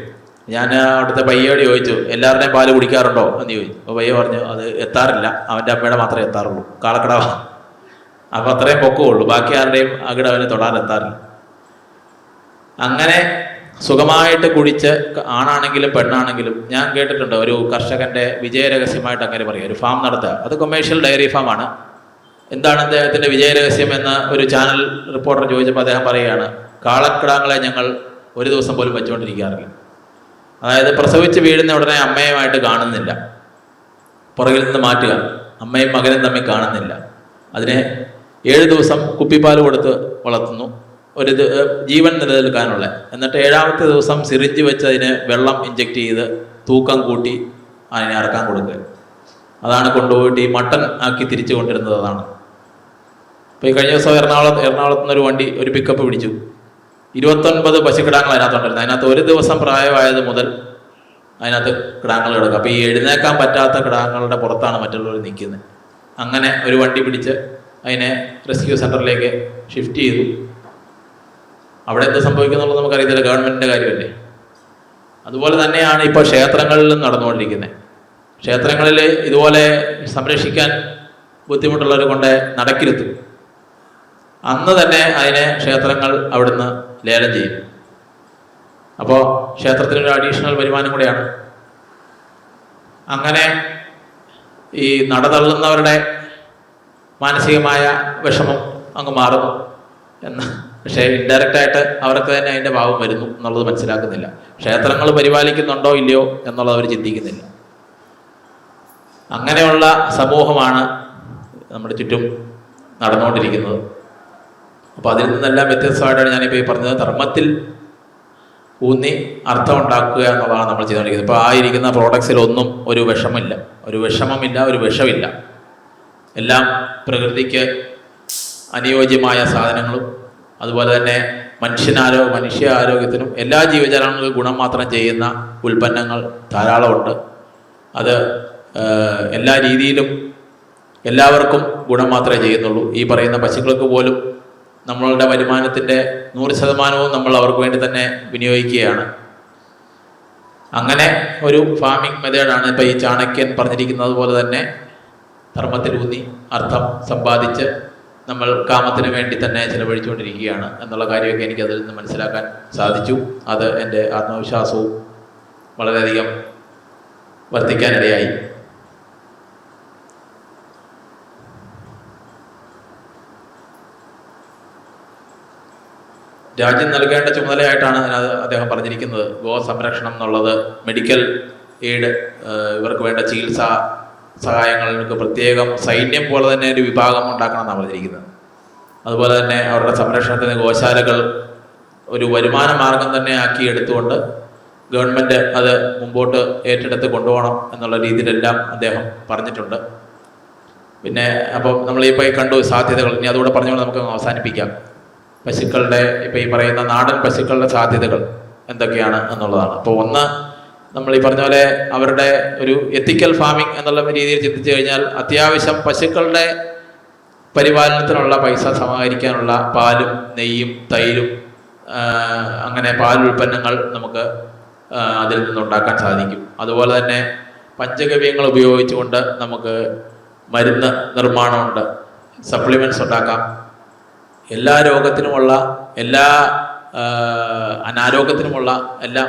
ഞാൻ അവിടുത്തെ പയ്യോട് ചോദിച്ചു, എല്ലാവരുടെയും പാല് കുടിക്കാറുണ്ടോ എന്ന് ചോദിച്ചു. അപ്പോൾ പയ്യ പറഞ്ഞു അത് എത്താറില്ല, അവൻ്റെ അമ്മയുടെ മാത്രമേ എത്താറുള്ളൂ, കാളക്കിടാവ. അപ്പോൾ അത്രയും പൊക്കമുള്ളൂ, ബാക്കി ആരുടെയും ആ കിടാവിനെ തൊടാൻ എത്താറില്ല. അങ്ങനെ സുഖമായിട്ട് കുടിച്ച്, ആണാണെങ്കിലും പെണ്ണാണെങ്കിലും. ഞാൻ കേട്ടിട്ടുണ്ട് ഒരു കർഷകൻ്റെ വിജയരഹസ്യമായിട്ട് അങ്ങനെ പറയും, ഒരു ഫാം നടത്തുക, അത് കൊമേഴ്ഷ്യൽ ഡയറി ഫാമാണ്. എന്താണ് അദ്ദേഹത്തിൻ്റെ വിജയരഹസ്യം എന്ന് ഒരു ചാനൽ റിപ്പോർട്ടർ ചോദിച്ചപ്പോൾ അദ്ദേഹം പറയുകയാണ്, കാളക്കിടാങ്ങളെ ഞങ്ങൾ ഒരു ദിവസം പോലും വെച്ചുകൊണ്ടിരിക്കാറില്ല. അതായത് പ്രസവിച്ച് വീഴുന്ന ഉടനെ അമ്മയുമായിട്ട് കാണുന്നില്ല, പുറകിൽ നിന്ന് മാറ്റുക, അമ്മയും മകനും തമ്മിൽ കാണുന്നില്ല. അതിനെ 7 ദിവസം കുപ്പിപ്പാൽ കൊടുത്ത് വളർത്തുന്നു, ഒരു ജീവൻ നിലനിൽക്കാനുള്ള. എന്നിട്ട് 7ാമത്തെ ദിവസം സിറിഞ്ച് വെച്ച് അതിന് വെള്ളം ഇഞ്ചെക്റ്റ് ചെയ്ത് തൂക്കം കൂട്ടി അതിനെ ഇറക്കാൻ കൊടുക്കുക. അതാണ് കൊണ്ടുപോയിട്ട് ഈ മട്ടൺ ആക്കി തിരിച്ചു കൊണ്ടിരുന്നത്. അതാണ് ഇപ്പോൾ ഈ കഴിഞ്ഞ ദിവസം എറണാകുളത്ത് നിന്നൊരു വണ്ടി, ഒരു പിക്കപ്പ് പിടിച്ചു. 29 പശുക്കിടാങ്ങൾ അതിനകത്തുണ്ടായിരുന്നു. അതിനകത്ത് ഒരു ദിവസം പ്രായമായത് മുതൽ അതിനകത്ത് കിടാങ്ങൾ കിടക്കും. അപ്പോൾ ഈ എഴുന്നേക്കാൻ പറ്റാത്ത കിടാങ്ങളുടെ പുറത്താണ് മറ്റുള്ളവർ നിൽക്കുന്നത്. അങ്ങനെ ഒരു വണ്ടി പിടിച്ച് അതിനെ റെസ്ക്യൂ സെൻ്ററിലേക്ക് ഷിഫ്റ്റ് ചെയ്തു. അവിടെ എന്ത് സംഭവിക്കുന്നുള്ളത് നമുക്കറിയത്തില്ല, ഗവൺമെൻറ്റിൻ്റെ കാര്യമല്ലേ. അതുപോലെ തന്നെയാണ് ഇപ്പോൾ ക്ഷേത്രങ്ങളിലും നടന്നുകൊണ്ടിരിക്കുന്നത്. ക്ഷേത്രങ്ങളിൽ ഇതുപോലെ സംരക്ഷിക്കാൻ ബുദ്ധിമുട്ടുള്ളവർ കൊണ്ട് നടക്കിലെത്തും. അന്ന് തന്നെ അതിനെ ക്ഷേത്രങ്ങൾ അവിടുന്ന് ലേലം ചെയ്യും. അപ്പോൾ ക്ഷേത്രത്തിനൊരു അഡീഷണൽ വരുമാനം കൂടെയാണ്. അങ്ങനെ ഈ നടതള്ളുന്നവരുടെ മാനസികമായ വിഷമം അങ്ങ് മാറുന്നു എന്ന്. പക്ഷേ ഇൻഡയറക്റ്റായിട്ട് അവർക്ക് തന്നെ അതിൻ്റെ ഭാവം വരുന്നു എന്നുള്ളത് മനസ്സിലാക്കുന്നില്ല. ക്ഷേത്രങ്ങൾ പരിപാലിക്കുന്നുണ്ടോ ഇല്ലയോ എന്നുള്ളത് അവർ ചിന്തിക്കുന്നില്ല. അങ്ങനെയുള്ള സമൂഹമാണ് നമ്മുടെ ചുറ്റും നടന്നുകൊണ്ടിരിക്കുന്നത്. അപ്പോൾ അതിൽ നിന്നെല്ലാം വ്യത്യസ്തമായിട്ടാണ് ഞാനിപ്പോൾ ഈ പറഞ്ഞത്, ധർമ്മത്തിൽ ഊന്നി അർത്ഥം ഉണ്ടാക്കുക എന്നുള്ളതാണ് നമ്മൾ ചെയ്തുകൊണ്ടിരിക്കുന്നത്. ഇപ്പോൾ ആയിരിക്കുന്ന പ്രോഡക്ട്സിലൊന്നും ഒരു വിഷമില്ല, ഒരു വിഷമില്ല. എല്ലാം പ്രകൃതിക്ക് അനുയോജ്യമായ സാധനങ്ങളും അതുപോലെ തന്നെ മനുഷ്യ ആരോഗ്യത്തിനും എല്ലാ ജീവജാലങ്ങൾക്കും ഗുണം മാത്രം ചെയ്യുന്ന ഉൽപ്പന്നങ്ങൾ ധാരാളമുണ്ട്. അത് എല്ലാ രീതിയിലും എല്ലാവർക്കും ഗുണം മാത്രമേ ചെയ്യുന്നുള്ളൂ. ഈ പറയുന്ന പശുക്കൾക്ക് പോലും നമ്മളുടെ വരുമാനത്തിൻ്റെ 100% നമ്മൾ അവർക്ക് വേണ്ടി തന്നെ വിനിയോഗിക്കുകയാണ്. അങ്ങനെ ഒരു ഫാമിംഗ് മെത്തേഡാണ് ഇപ്പോൾ ഈ ചാണക്യൻ പറഞ്ഞിരിക്കുന്നത് പോലെ തന്നെ ധർമ്മത്തിലൂന്നി അർത്ഥം സമ്പാദിച്ച് നമ്മൾ കാമത്തിന് വേണ്ടി തന്നെ ചിലവഴിച്ചുകൊണ്ടിരിക്കുകയാണ് എന്നുള്ള കാര്യമൊക്കെ എനിക്ക് അതിൽ നിന്ന് മനസ്സിലാക്കാൻ സാധിച്ചു. അത് എൻ്റെ ആത്മവിശ്വാസവും വളരെയധികം വർദ്ധിക്കാനിടയായി. രാജ്യം നൽകേണ്ട ചുമതലയായിട്ടാണ് അദ്ദേഹം പറഞ്ഞിരിക്കുന്നത്. ഗോ സംരക്ഷണം എന്നുള്ളത് മെഡിക്കൽ എയ്ഡ്, ഇവർക്ക് വേണ്ട ചികിത്സാ സഹായങ്ങൾക്ക് പ്രത്യേകം സൈന്യം പോലെ തന്നെ ഒരു വിഭാഗം ഉണ്ടാക്കണം എന്നാണ് പറഞ്ഞിരിക്കുന്നത്. അതുപോലെ തന്നെ അവരുടെ സംരക്ഷണത്തിന് ഗോശാലകൾ ഒരു വരുമാന മാർഗം തന്നെ ആക്കി എടുത്തുകൊണ്ട് ഗവൺമെൻറ് അത് മുമ്പോട്ട് ഏറ്റെടുത്ത് കൊണ്ടുപോകണം എന്നുള്ള രീതിയിലെല്ലാം അദ്ദേഹം പറഞ്ഞിട്ടുണ്ട്. പിന്നെ അപ്പം നമ്മളിപ്പോൾ ഈ കണ്ടു സാധ്യതകൾ, ഇനി അതുകൂടെ പറഞ്ഞുകൊണ്ട് നമുക്ക് അവസാനിപ്പിക്കാം. പശുക്കളുടെ ഇപ്പോൾ ഈ പറയുന്ന നാടൻ പശുക്കളുടെ സാധ്യതകൾ എന്തൊക്കെയാണ് എന്നുള്ളതാണ്. അപ്പോൾ ഒന്ന്, നമ്മൾ ഈ പറഞ്ഞ പോലെ അവരുടെ ഒരു എത്തിക്കൽ ഫാമിംഗ് എന്നുള്ള രീതിയിൽ ചിന്തിച്ചു കഴിഞ്ഞാൽ അത്യാവശ്യം പശുക്കളുടെ പരിപാലനത്തിനുള്ള പൈസ സമാഹരിക്കാനുള്ള പാലും നെയ്യും തൈരും അങ്ങനെ പാലുൽപ്പന്നങ്ങൾ നമുക്ക് അതിൽ നിന്നുണ്ടാക്കാൻ സാധിക്കും. അതുപോലെ തന്നെ പഞ്ചഗവ്യങ്ങൾ ഉപയോഗിച്ചുകൊണ്ട് നമുക്ക് മരുന്ന് നിർമ്മാണമുണ്ട്, സപ്ലിമെൻറ്റ്സ് ഉണ്ടാക്കാം. എല്ലാ രോഗത്തിനുമുള്ള എല്ലാ അനാരോഗ്യത്തിനുമുള്ള എല്ലാം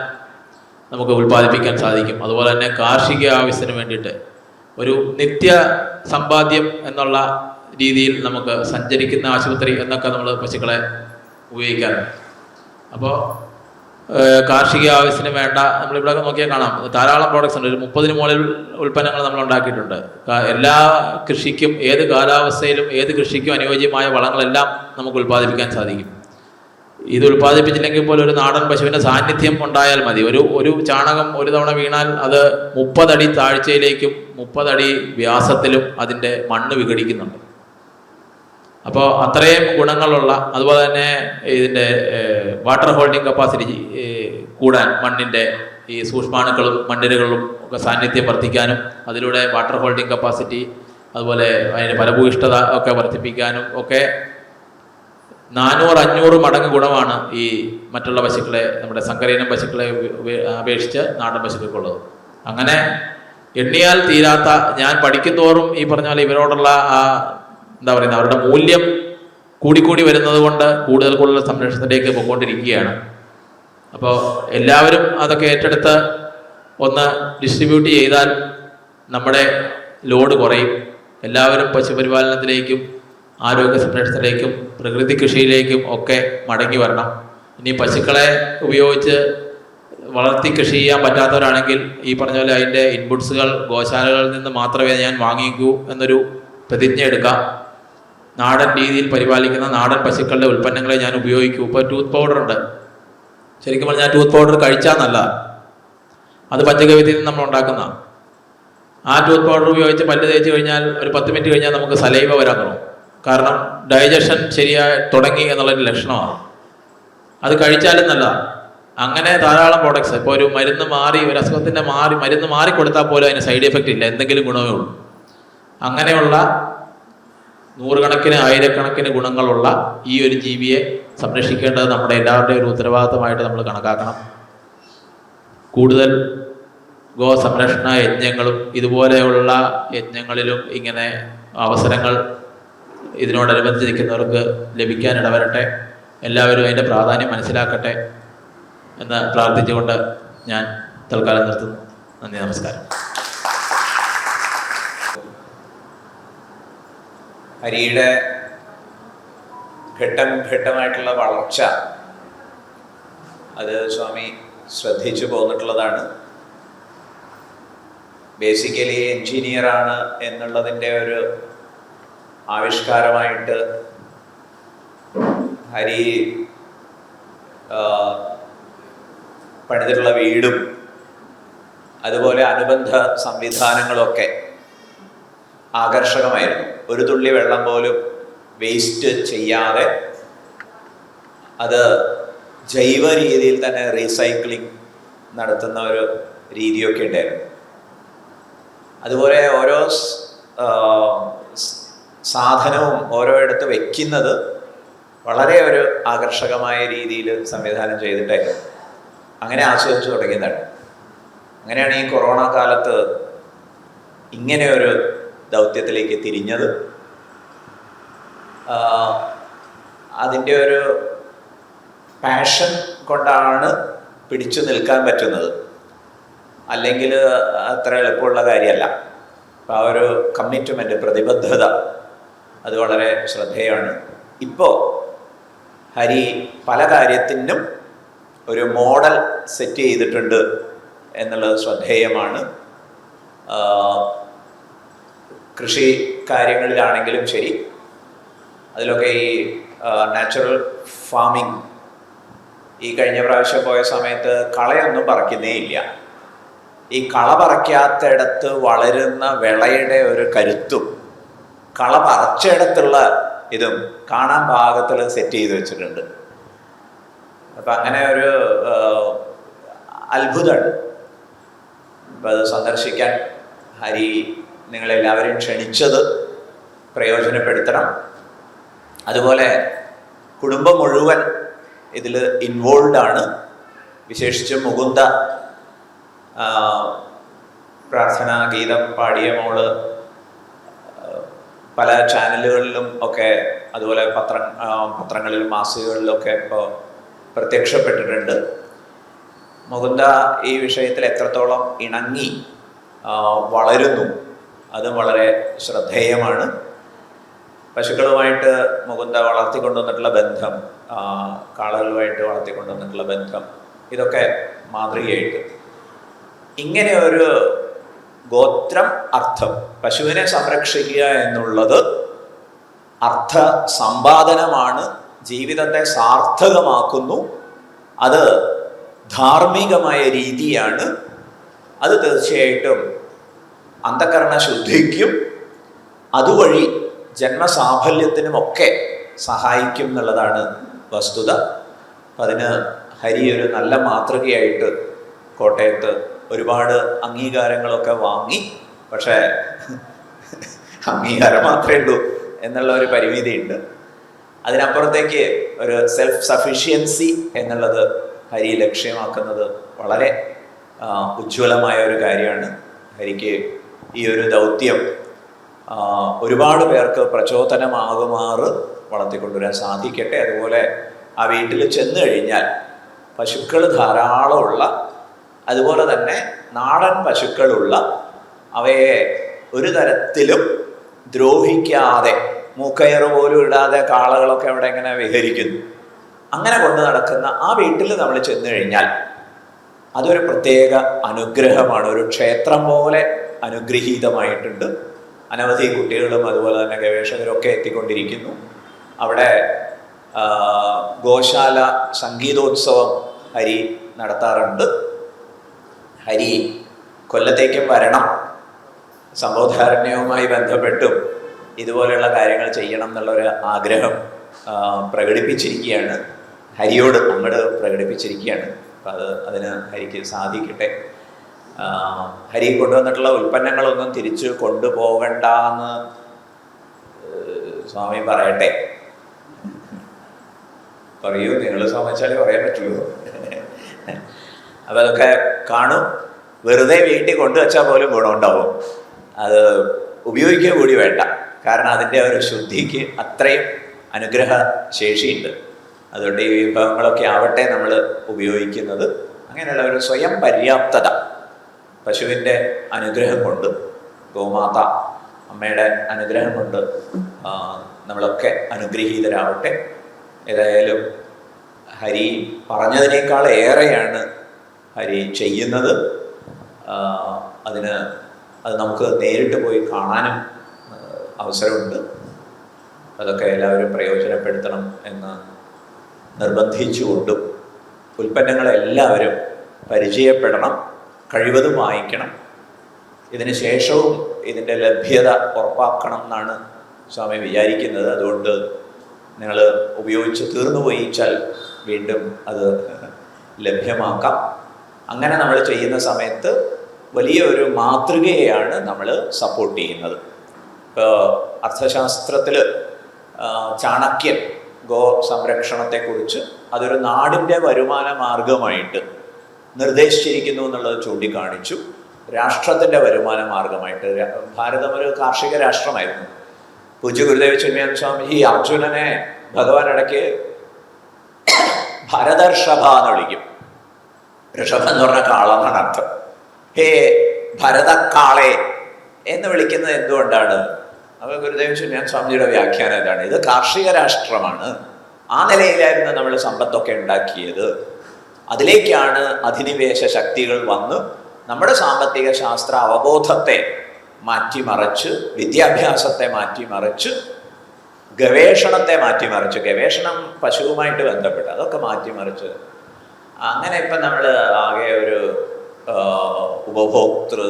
നമുക്ക് ഉൽപ്പാദിപ്പിക്കാൻ സാധിക്കും. അതുപോലെ തന്നെ കാർഷിക ആവശ്യത്തിന് വേണ്ടിയിട്ട് ഒരു നിത്യ സമ്പാദ്യം എന്നുള്ള രീതിയിൽ നമുക്ക് സഞ്ചരിക്കുന്ന ആശുപത്രി എന്നൊക്കെ നമ്മൾ പശുക്കളെ ഉപയോഗിക്കാറുണ്ട്. അപ്പോൾ കാർഷിക ആവശ്യത്തിന് വേണ്ട നമ്മളിവിടെയൊക്കെ നോക്കിയാൽ കാണാം ധാരാളം പ്രോഡക്ട്സ് ഉണ്ട്. ഒരു 30-ന് മുകളിൽ ഉൽപ്പന്നങ്ങൾ നമ്മൾ ഉണ്ടാക്കിയിട്ടുണ്ട്. എല്ലാ കൃഷിക്കും ഏത് കാലാവസ്ഥയിലും ഏത് കൃഷിക്കും അനുയോജ്യമായ വളങ്ങളെല്ലാം നമുക്ക് ഉൽപ്പാദിപ്പിക്കാൻ സാധിക്കും. ഇത് ഉൽപ്പാദിപ്പിച്ചില്ലെങ്കിൽ പോലും ഒരു നാടൻ പശുവിൻ്റെ സാന്നിധ്യം ഉണ്ടായാൽ മതി. ഒരു ചാണകം ഒരു തവണ വീണാൽ അത് 30 അടി താഴ്ചയിലേക്കും 30 അടി വ്യാസത്തിലും അതിൻ്റെ മണ്ണ് വിഘടിക്കുന്നുണ്ട്. അപ്പോൾ അത്രയും ഗുണങ്ങളുള്ള, അതുപോലെ തന്നെ ഇതിൻ്റെ വാട്ടർ ഹോൾഡിംഗ് കപ്പാസിറ്റി കൂടാൻ, മണ്ണിൻ്റെ ഈ സൂക്ഷ്മാണുക്കളും മണ്ണിരകളും ഒക്കെ സാന്നിധ്യം വർദ്ധിക്കാനും അതിലൂടെ വാട്ടർ ഹോൾഡിംഗ് കപ്പാസിറ്റി അതുപോലെ അതിൻ്റെ ഫലഭൂയിഷ്ഠത ഒക്കെ വർദ്ധിപ്പിക്കാനും ഒക്കെ 400-500 മടങ്ങ് ഗുണമാണ് ഈ മറ്റുള്ള പശുക്കളെ, നമ്മുടെ സങ്കരയിനം പശുക്കളെ അപേക്ഷിച്ച് നാടൻ പശുക്കൾക്കുള്ളത്. അങ്ങനെ എണ്ണിയാൽ തീരാത്ത, ഞാൻ പഠിക്കുന്തോറും ഈ പറഞ്ഞ പോലെ ഇവരോടുള്ള എന്താ പറയുന്നത്, അവരുടെ മൂല്യം കൂടിക്കൂടി വരുന്നത് കൊണ്ട് കൂടുതൽ കൂടുതൽ സംരക്ഷണത്തിലേക്ക് പോയിക്കൊണ്ടിരിക്കുകയാണ്. അപ്പോൾ എല്ലാവരും അതൊക്കെ ഏറ്റെടുത്ത് ഒന്ന് ഡിസ്ട്രിബ്യൂട്ട് ചെയ്താൽ നമ്മുടെ ലോഡ് കുറയും. എല്ലാവരും പശുപരിപാലനത്തിലേക്കും ആരോഗ്യ സംരക്ഷണത്തിലേക്കും പ്രകൃതി കൃഷിയിലേക്കും ഒക്കെ മടങ്ങി വരണം. ഇനി പശുക്കളെ ഉപയോഗിച്ച് വളർത്തി കൃഷി ചെയ്യാൻ പറ്റാത്തവരാണെങ്കിൽ ഈ പറഞ്ഞ പോലെ അതിൻ്റെ ഇൻപുട്സുകൾ ഗോശാലകളിൽ നിന്ന് മാത്രമേ ഞാൻ വാങ്ങിക്കൂ എന്നൊരു പ്രതിജ്ഞ എടുക്കാം. നാടൻ രീതിയിൽ പരിപാലിക്കുന്ന നാടൻ പശുക്കളുടെ ഉൽപ്പന്നങ്ങളെ ഞാൻ ഉപയോഗിക്കൂ. ഇപ്പോൾ ടൂത്ത് പൗഡർ ഉണ്ട്. ശരിക്കും പറഞ്ഞാൽ ടൂത്ത് പൗഡർ കഴിച്ചാൽ നല്ലതാണ്. അത് പഞ്ചഗവ്യത്തിൽ നിന്ന് നമ്മൾ ഉണ്ടാക്കുന്ന ആ ടൂത്ത് പൗഡർ ഉപയോഗിച്ച് പല്ല് തേച്ച് കഴിഞ്ഞാൽ ഒരു 10 മിനിറ്റ് കഴിഞ്ഞാൽ നമുക്ക് സലൈവ വരാൻ തുടങ്ങും. കാരണം ഡൈജഷൻ ശരിയായി തുടങ്ങി എന്നുള്ളൊരു ലക്ഷണമാണ്. അത് കഴിച്ചാലും നല്ലതാണ്. അങ്ങനെ ധാരാളം പ്രോഡക്ട്സ്, ഇപ്പോൾ ഒരു മരുന്ന് മാറി, ഒരു അസുഖത്തിൻ്റെ മരുന്ന് മാറിക്കൊടുത്താൽ പോലും അതിന് സൈഡ് എഫക്റ്റ് ഇല്ല, എന്തെങ്കിലും ഗുണമേ ഉള്ളൂ. അങ്ങനെയുള്ള 100 കണക്കിന് 1000 കണക്കിന് ഗുണങ്ങളുള്ള ഈ ഒരു ജീവിയെ സംരക്ഷിക്കേണ്ടത് നമ്മുടെ എല്ലാവരുടെയും ഒരു ഉത്തരവാദിത്തമായിട്ട് നമ്മൾ കണക്കാക്കണം. കൂടുതൽ ഗോ സംരക്ഷണ യജ്ഞങ്ങളും ഇതുപോലെയുള്ള യജ്ഞങ്ങളിലും ഇങ്ങനെ അവസരങ്ങൾ ഇതിനോടനുബന്ധിച്ച് നിൽക്കുന്നവർക്ക് ലഭിക്കാനിടവരട്ടെ. എല്ലാവരും അതിൻ്റെ പ്രാധാന്യം മനസ്സിലാക്കട്ടെ എന്ന് പ്രാർത്ഥിച്ചുകൊണ്ട് ഞാൻ തൽക്കാലം നിർത്തുന്നു. നന്ദി, നമസ്കാരം. ഹരിയുടെ ഘട്ടം ഘട്ടമായിട്ടുള്ള വളർച്ച അത് സ്വാമി ശ്രദ്ധിച്ചു പോന്നിട്ടുള്ളതാണ്. ബേസിക്കലി എൻജിനീയറാണ് എന്നുള്ളതിൻ്റെ ഒരു ആവിഷ്കാരമായിട്ട് ഹരി പണിതിട്ടുള്ള വീടും അതുപോലെ അനുബന്ധ സംവിധാനങ്ങളൊക്കെ ആകർഷകമായിരുന്നു. ഒരു തുള്ളി വെള്ളം പോലും വേസ്റ്റ് ചെയ്യാതെ അത് ജൈവ രീതിയിൽ തന്നെ റീസൈക്ലിംഗ് നടത്തുന്ന ഒരു രീതിയൊക്കെ ഉണ്ടായിരുന്നു. അതുപോലെ ഓരോ സാധനവും ഓരോയിടത്ത് വയ്ക്കുന്നത് വളരെ ഒരു ആകർഷകമായ രീതിയിൽ സംവിധാനം ചെയ്തിട്ടായിരുന്നു. അങ്ങനെ ആസ്വദിച്ചു തുടങ്ങിയതാണ്. അങ്ങനെയാണ് ഈ കൊറോണ കാലത്ത് ഇങ്ങനെ ഒരു ദൗത്യത്തിലേക്ക് തിരിഞ്ഞത്. അതിൻ്റെ ഒരു പാഷൻ കൊണ്ടാണ് പിടിച്ചു നിൽക്കാൻ പറ്റുന്നത്. അല്ലെങ്കിൽ അത്ര എളുപ്പമുള്ള കാര്യമല്ല. അപ്പോൾ ആ ഒരു കമ്മിറ്റ്മെൻറ്റ്, പ്രതിബദ്ധത അത് വളരെ ശ്രദ്ധേയമാണ്. ഇപ്പോൾ ഹരി പല കാര്യത്തിനും ഒരു മോഡൽ സെറ്റ് ചെയ്തിട്ടുണ്ട് എന്നുള്ളത് ശ്രദ്ധേയമാണ്. കൃഷി കാര്യങ്ങളിലാണെങ്കിലും ശരി, അതിലൊക്കെ ഈ നാച്ചുറൽ ഫാമിംഗ്, ഈ കഴിഞ്ഞ പ്രാവശ്യം പോയ സമയത്ത് കളയൊന്നും പറിക്കുന്നേ ഇല്ല. ഈ കള പറിക്കാത്തയിടത്ത് വളരുന്ന വിളയുടെ ഒരു കരുത്തും കള പറിച്ചയിടത്തുള്ള ഇതും കാണാൻ പാകത്തിൽ സെറ്റ് ചെയ്ത് വെച്ചിട്ടുണ്ട്. അപ്പം അങ്ങനെ ഒരു അത്ഭുതമാണ്. അപ്പം അത് സന്ദർശിക്കാൻ ഹരി നിങ്ങളെല്ലാവരെയും ക്ഷണിച്ചത് പ്രയോജനപ്പെടുത്തണം. അതുപോലെ കുടുംബം മുഴുവൻ ഇതിൽ ഇൻവോൾവ് ആണ്. വിശേഷിച്ച് മുകുന്ദ പ്രാർത്ഥനാ ഗീതം പാടിയ മോള് പല ചാനലുകളിലും ഒക്കെ അതുപോലെ പത്രങ്ങളിലും മാസികകളിലൊക്കെ ഇപ്പോൾ പ്രത്യക്ഷപ്പെട്ടിട്ടുണ്ട്. മുകുന്ദ ഈ വിഷയത്തിൽ എത്രത്തോളം ഇണങ്ങി വളരുന്നു അതും വളരെ ശ്രദ്ധേയമാണ്. പശുക്കളുമായിട്ട് മുകുന്ദ വളർത്തിക്കൊണ്ടുവന്നിട്ടുള്ള ബന്ധം, കാളകളുമായിട്ട് വളർത്തിക്കൊണ്ടുവന്നിട്ടുള്ള ബന്ധം, ഇതൊക്കെ മാതൃകയായിട്ട് ഇങ്ങനെ ഒരു ഗോത്രം അർത്ഥം, പശുവിനെ സംരക്ഷിക്കുക എന്നുള്ളത് അർത്ഥ സമ്പാദനമാണ്, ജീവിതത്തെ സാർത്ഥകമാക്കുന്നു. അത് ധാർമ്മികമായ രീതിയാണ്. അത് തീർച്ചയായിട്ടും അന്ധകരണ ശുദ്ധിക്കും അതുവഴി ജന്മസാഫല്യത്തിനുമൊക്കെ സഹായിക്കും എന്നുള്ളതാണ് വസ്തുത. അപ്പം അതിന് ഹരി ഒരു നല്ല മാതൃകയായിട്ട് കോട്ടയത്ത് ഒരുപാട് അംഗീകാരങ്ങളൊക്കെ വാങ്ങി. പക്ഷേ അംഗീകാരം മാത്രമേ ഉള്ളൂ എന്നുള്ള ഒരു പരിമിതിയുണ്ട്. അതിനപ്പുറത്തേക്ക് ഒരു സെൽഫ് സഫിഷ്യൻസി എന്നുള്ളത് ഹരി ലക്ഷ്യമാക്കുന്നത് വളരെ ഉജ്ജ്വലമായ ഒരു കാര്യമാണ്. ഹരിക്ക് ഈ ഒരു ദൗത്യം ഒരുപാട് പേർക്ക് പ്രചോദനമാകുമാറ് വളർത്തിക്കൊണ്ടുവരാൻ സാധിക്കട്ടെ. അതുപോലെ ആ വീട്ടിൽ ചെന്ന് കഴിഞ്ഞാൽ പശുക്കൾ ധാരാളമുള്ള, അതുപോലെ തന്നെ നാടൻ പശുക്കളുള്ള, അവയെ ഒരു തരത്തിലും ദ്രോഹിക്കാതെ, മൂക്കയറ് പോലും ഇടാതെ കാളകളൊക്കെ അവിടെ ഇങ്ങനെ വിഹരിക്കുന്നു. അങ്ങനെ കൊണ്ട് നടക്കുന്ന ആ വീട്ടിൽ നമ്മൾ ചെന്ന് കഴിഞ്ഞാൽ അതൊരു പ്രത്യേക അനുഗ്രഹമാണ്. ഒരു ക്ഷേത്രം പോലെ അനുഗ്രഹീതമായിട്ടുണ്ട്. അനവധി കുട്ടികളും അതുപോലെ തന്നെ ഗവേഷകരൊക്കെ എത്തിക്കൊണ്ടിരിക്കുന്നു. അവിടെ ഗോശാല സംഗീതോത്സവം ഹരി നടത്താറുണ്ട്. ഹരി കൊല്ലത്തേക്കും വരണം, സംബോധാരണ്യവുമായി ബന്ധപ്പെട്ടും ഇതുപോലെയുള്ള കാര്യങ്ങൾ ചെയ്യണം എന്നുള്ളൊരു ആഗ്രഹം പ്രകടിപ്പിച്ചിരിക്കുകയാണ്. ഹരിയോട് അങ്ങോട്ട് പ്രകടിപ്പിച്ചിരിക്കുകയാണ്. അപ്പം അതിന് ഹരിക്ക് സാധിക്കട്ടെ. ഹരി കൊണ്ടുവന്നിട്ടുള്ള ഉൽപ്പന്നങ്ങളൊന്നും തിരിച്ചു കൊണ്ടുപോകണ്ടെന്ന് സ്വാമി പറയട്ടെ. പറയൂ, നിങ്ങൾ സമ്മതിച്ചാലേ പറയാൻ പറ്റുള്ളൂ. അപ്പം അതൊക്കെ കാണും. വെറുതെ വീട്ടിൽ കൊണ്ടുവച്ചാൽ പോലും ഗുണമുണ്ടാവും. അത് ഉപയോഗിക്കുക കൂടി വേണ്ട. കാരണം അതിൻ്റെ ഒരു ശുദ്ധിക്ക് അത്രയും അനുഗ്രഹ ശേഷിയുണ്ട്. അതുകൊണ്ട് ഈ വിഭവങ്ങളൊക്കെ ആവട്ടെ നമ്മൾ ഉപയോഗിക്കുന്നത്. അങ്ങനെയുള്ള ഒരു സ്വയം പര്യാപ്തത പശുവിൻ്റെ അനുഗ്രഹം കൊണ്ട്, ഗോമാത അമ്മയുടെ അനുഗ്രഹം കൊണ്ട് നമ്മളൊക്കെ അനുഗ്രഹീതരാവട്ടെ. ഏതായാലും ഹരി പറഞ്ഞതിനേക്കാൾ ഏറെയാണ് ഹരി ചെയ്യുന്നത്. അത് നമുക്ക് നേരിട്ട് പോയി കാണാനും അവസരമുണ്ട്. അതൊക്കെ എല്ലാവരും പ്രയോജനപ്പെടുത്തണം എന്ന് നിർബന്ധിച്ചുകൊണ്ടും ഉൽപ്പന്നങ്ങളെല്ലാവരും പരിചയപ്പെടണം, കഴിവതും വാങ്ങിക്കണം. ഇതിന് ശേഷവും ഇതിൻ്റെ ലഭ്യത ഉറപ്പാക്കണം എന്നാണ് സ്വാമി വിചാരിക്കുന്നത്. അതുകൊണ്ട് നിങ്ങൾ ഉപയോഗിച്ച് തീർന്നു പോയിച്ചാൽ വീണ്ടും അത് ലഭ്യമാക്കാം. അങ്ങനെ നമ്മൾ ചെയ്യുന്ന സമയത്ത് വലിയ ഒരു മാതൃകയെയാണ് നമ്മൾ സപ്പോർട്ട് ചെയ്യുന്നത്. ഇപ്പോൾ അർത്ഥശാസ്ത്രത്തിൽ ചാണക്യൻ ഗോ സംരക്ഷണത്തെക്കുറിച്ച് അതൊരു നാടിൻ്റെ വരുമാന മാർഗമായിട്ട് നിർദ്ദേശിച്ചിരിക്കുന്നു എന്നുള്ളത് ചൂണ്ടിക്കാണിച്ചു. രാഷ്ട്രത്തിൻ്റെ വരുമാന മാർഗമായിട്ട്, ഭാരതം ഒരു കാർഷിക രാഷ്ട്രമായിരുന്നു. പൂജ്യ ഗുരുദേവ ചിന്മയാനന്ദ സ്വാമിജി അർജുനനെ ഭഗവാൻ ഇടയ്ക്ക് ഭരതർഷഭ എന്ന് വിളിക്കും. ഋഷഭം എന്ന് പറഞ്ഞ കാളെന്നാണ് അർത്ഥം. ഹേ ഭരതക്കാളെ എന്ന് വിളിക്കുന്നത് എന്തുകൊണ്ടാണ്? അപ്പോൾ ഗുരുദേവ ചിന്മയാനന്ദ സ്വാമിജിയുടെ വ്യാഖ്യാനം ഇതാണ്: ഇത് കാർഷിക രാഷ്ട്രമാണ്. ആ നിലയിലായിരുന്നു നമ്മൾ സമ്പത്തൊക്കെ ഉണ്ടാക്കിയത്. അതിലേക്കാണ് അധിനിവേശ ശക്തികൾ വന്ന് നമ്മുടെ സാമ്പത്തിക ശാസ്ത്ര അവബോധത്തെ മാറ്റിമറിച്ച്, വിദ്യാഭ്യാസത്തെ മാറ്റിമറിച്ച്, ഗവേഷണത്തെ മാറ്റിമറിച്ച്, ഗവേഷണം പശുവുമായിട്ട് ബന്ധപ്പെട്ട് അതൊക്കെ മാറ്റിമറിച്ച്, അങ്ങനെ ഇപ്പം നമ്മൾ ആകെ ഒരു ഉപഭോക്തൃ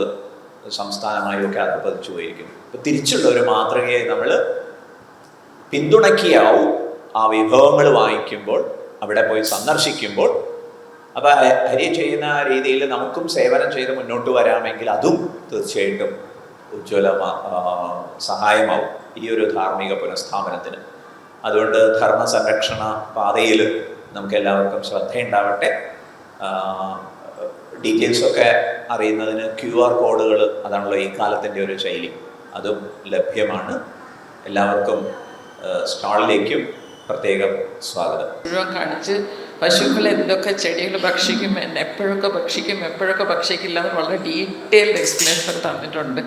സംസ്ഥാനമായും ഒക്കെ അധപ്പതിച്ചു പോയിരിക്കുന്നു. ഇപ്പം തിരിച്ചുള്ള ഒരു മാതൃകയെ നമ്മൾ പിന്തുണക്കിയാവും ആ വിഭവങ്ങൾ വാങ്ങിക്കുമ്പോൾ, അവിടെ പോയി സന്ദർശിക്കുമ്പോൾ. അപ്പം ഹരി ചെയ്യുന്ന രീതിയിൽ നമുക്കും സേവനം ചെയ്ത് മുന്നോട്ട് വരാമെങ്കിൽ അതും തീർച്ചയായിട്ടും സഹായമാവും ഈ ഒരു ധാർമ്മിക പുനഃസ്ഥാപനത്തിന്. അതുകൊണ്ട് ധർമ്മ സംരക്ഷണ പാതയിൽ നമുക്ക് എല്ലാവർക്കും ശ്രദ്ധയുണ്ടാവട്ടെ. ഡീറ്റെയിൽസൊക്കെ അറിയുന്നതിന് QR കോഡുകൾ, അതാണല്ലോ ഈ കാലത്തിൻ്റെ ഒരു ശൈലി, അതും ലഭ്യമാണ്. എല്ലാവർക്കും സ്റ്റാളിലേക്കും പ്രത്യേകം സ്വാഗതം. മുഴുവൻ കാണിച്ച് പശുക്കൾ എന്തൊക്കെ ചെടികൾ ഭക്ഷിക്കും, എപ്പോഴൊക്കെ ഭക്ഷിക്കും, എപ്പോഴൊക്കെ ഭക്ഷിക്കില്ല എന്ന് വളരെ ഡീറ്റെയിൽഡ് എക്സ്പ്ലനേഷൻ തന്നിട്ടുണ്ട്.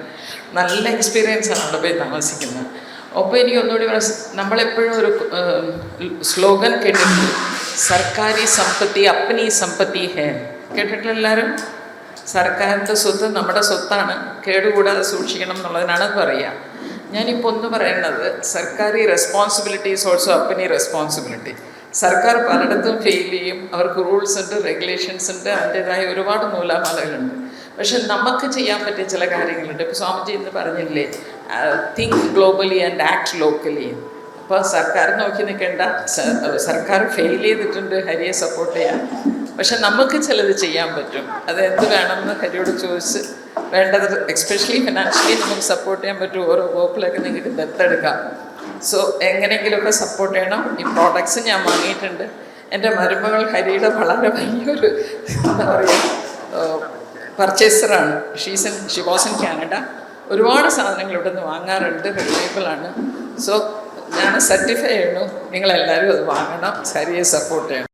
നല്ല എക്സ്പീരിയൻസ് ആണ് അവിടെ പോയി താമസിക്കുന്നത്. ഒപ്പം എനിക്ക് ഒന്നുകൂടി നമ്മളെപ്പോഴും ഒരു സ്ലോഗൻ കേട്ടിട്ടുണ്ട്: സർക്കാരി സമ്പത്തി അപ്നി സമ്പത്തി ഹേ. കേട്ടിട്ടില്ല എല്ലാവരും? സർക്കാരിൻ്റെ സ്വത്ത് നമ്മുടെ സ്വത്താണ്, കേടുകൂടാതെ സൂക്ഷിക്കണം എന്നുള്ളതിനാണ് പറയുക. ഞാനിപ്പോൾ ഒന്ന് പറയുന്നത്, സർക്കാരി responsibility is also Apni responsibility. സർക്കാർ പലയിടത്തും ഫെയിൽ ചെയ്യും, അവർക്ക് റൂൾസ് ഉണ്ട്, റെഗുലേഷൻസ് ഉണ്ട്, അതിൻ്റെതായ ഒരുപാട് നൂലാമാലകളുണ്ട്. പക്ഷെ നമുക്ക് ചെയ്യാൻ പറ്റിയ ചില കാര്യങ്ങളുണ്ട്. ഇപ്പോൾ സ്വാമിജി ഇന്ന് പറഞ്ഞില്ലേ, think globally and act locally. അപ്പോൾ സർക്കാർ നോക്കി നിൽക്കേണ്ട, സർക്കാർ ഫെയിൽ ചെയ്തിട്ടുണ്ട് ഹരിയെ സപ്പോർട്ട് ചെയ്യാൻ. പക്ഷെ നമുക്ക് ചിലത് ചെയ്യാൻ പറ്റും. അത് എന്ത് വേണമെന്ന് ഹരിയോട് ചോദിച്ച് വേണ്ടത്, എക്സ്പെഷ്യലി ഫിനാൻഷ്യലി നമുക്ക് സപ്പോർട്ട് ചെയ്യാൻ പറ്റും. ഓരോ വകുപ്പിലൊക്കെ നിങ്ങൾക്ക് ദത്തെടുക്കാം. സോ എങ്ങനെയെങ്കിലുമൊക്കെ സപ്പോർട്ട് ചെയ്യണം. ഈ പ്രോഡക്ട്സ് ഞാൻ വാങ്ങിയിട്ടുണ്ട്. എൻ്റെ മരുമകൾ ഹരിയുടെ വളരെ വലിയൊരു എന്താ പറയുക പർച്ചേസറാണ്. She was in Canada. ഒരുപാട് സാധനങ്ങൾ ഇവിടെ നിന്ന് വാങ്ങാറുണ്ട്, റിലയബിളാണ്. സോ ഞാൻ സർട്ടിഫൈ ചെയ്യണു, നിങ്ങളെല്ലാവരും അത് വാങ്ങണം, ഹരിയെ സപ്പോർട്ട് ചെയ്യണം.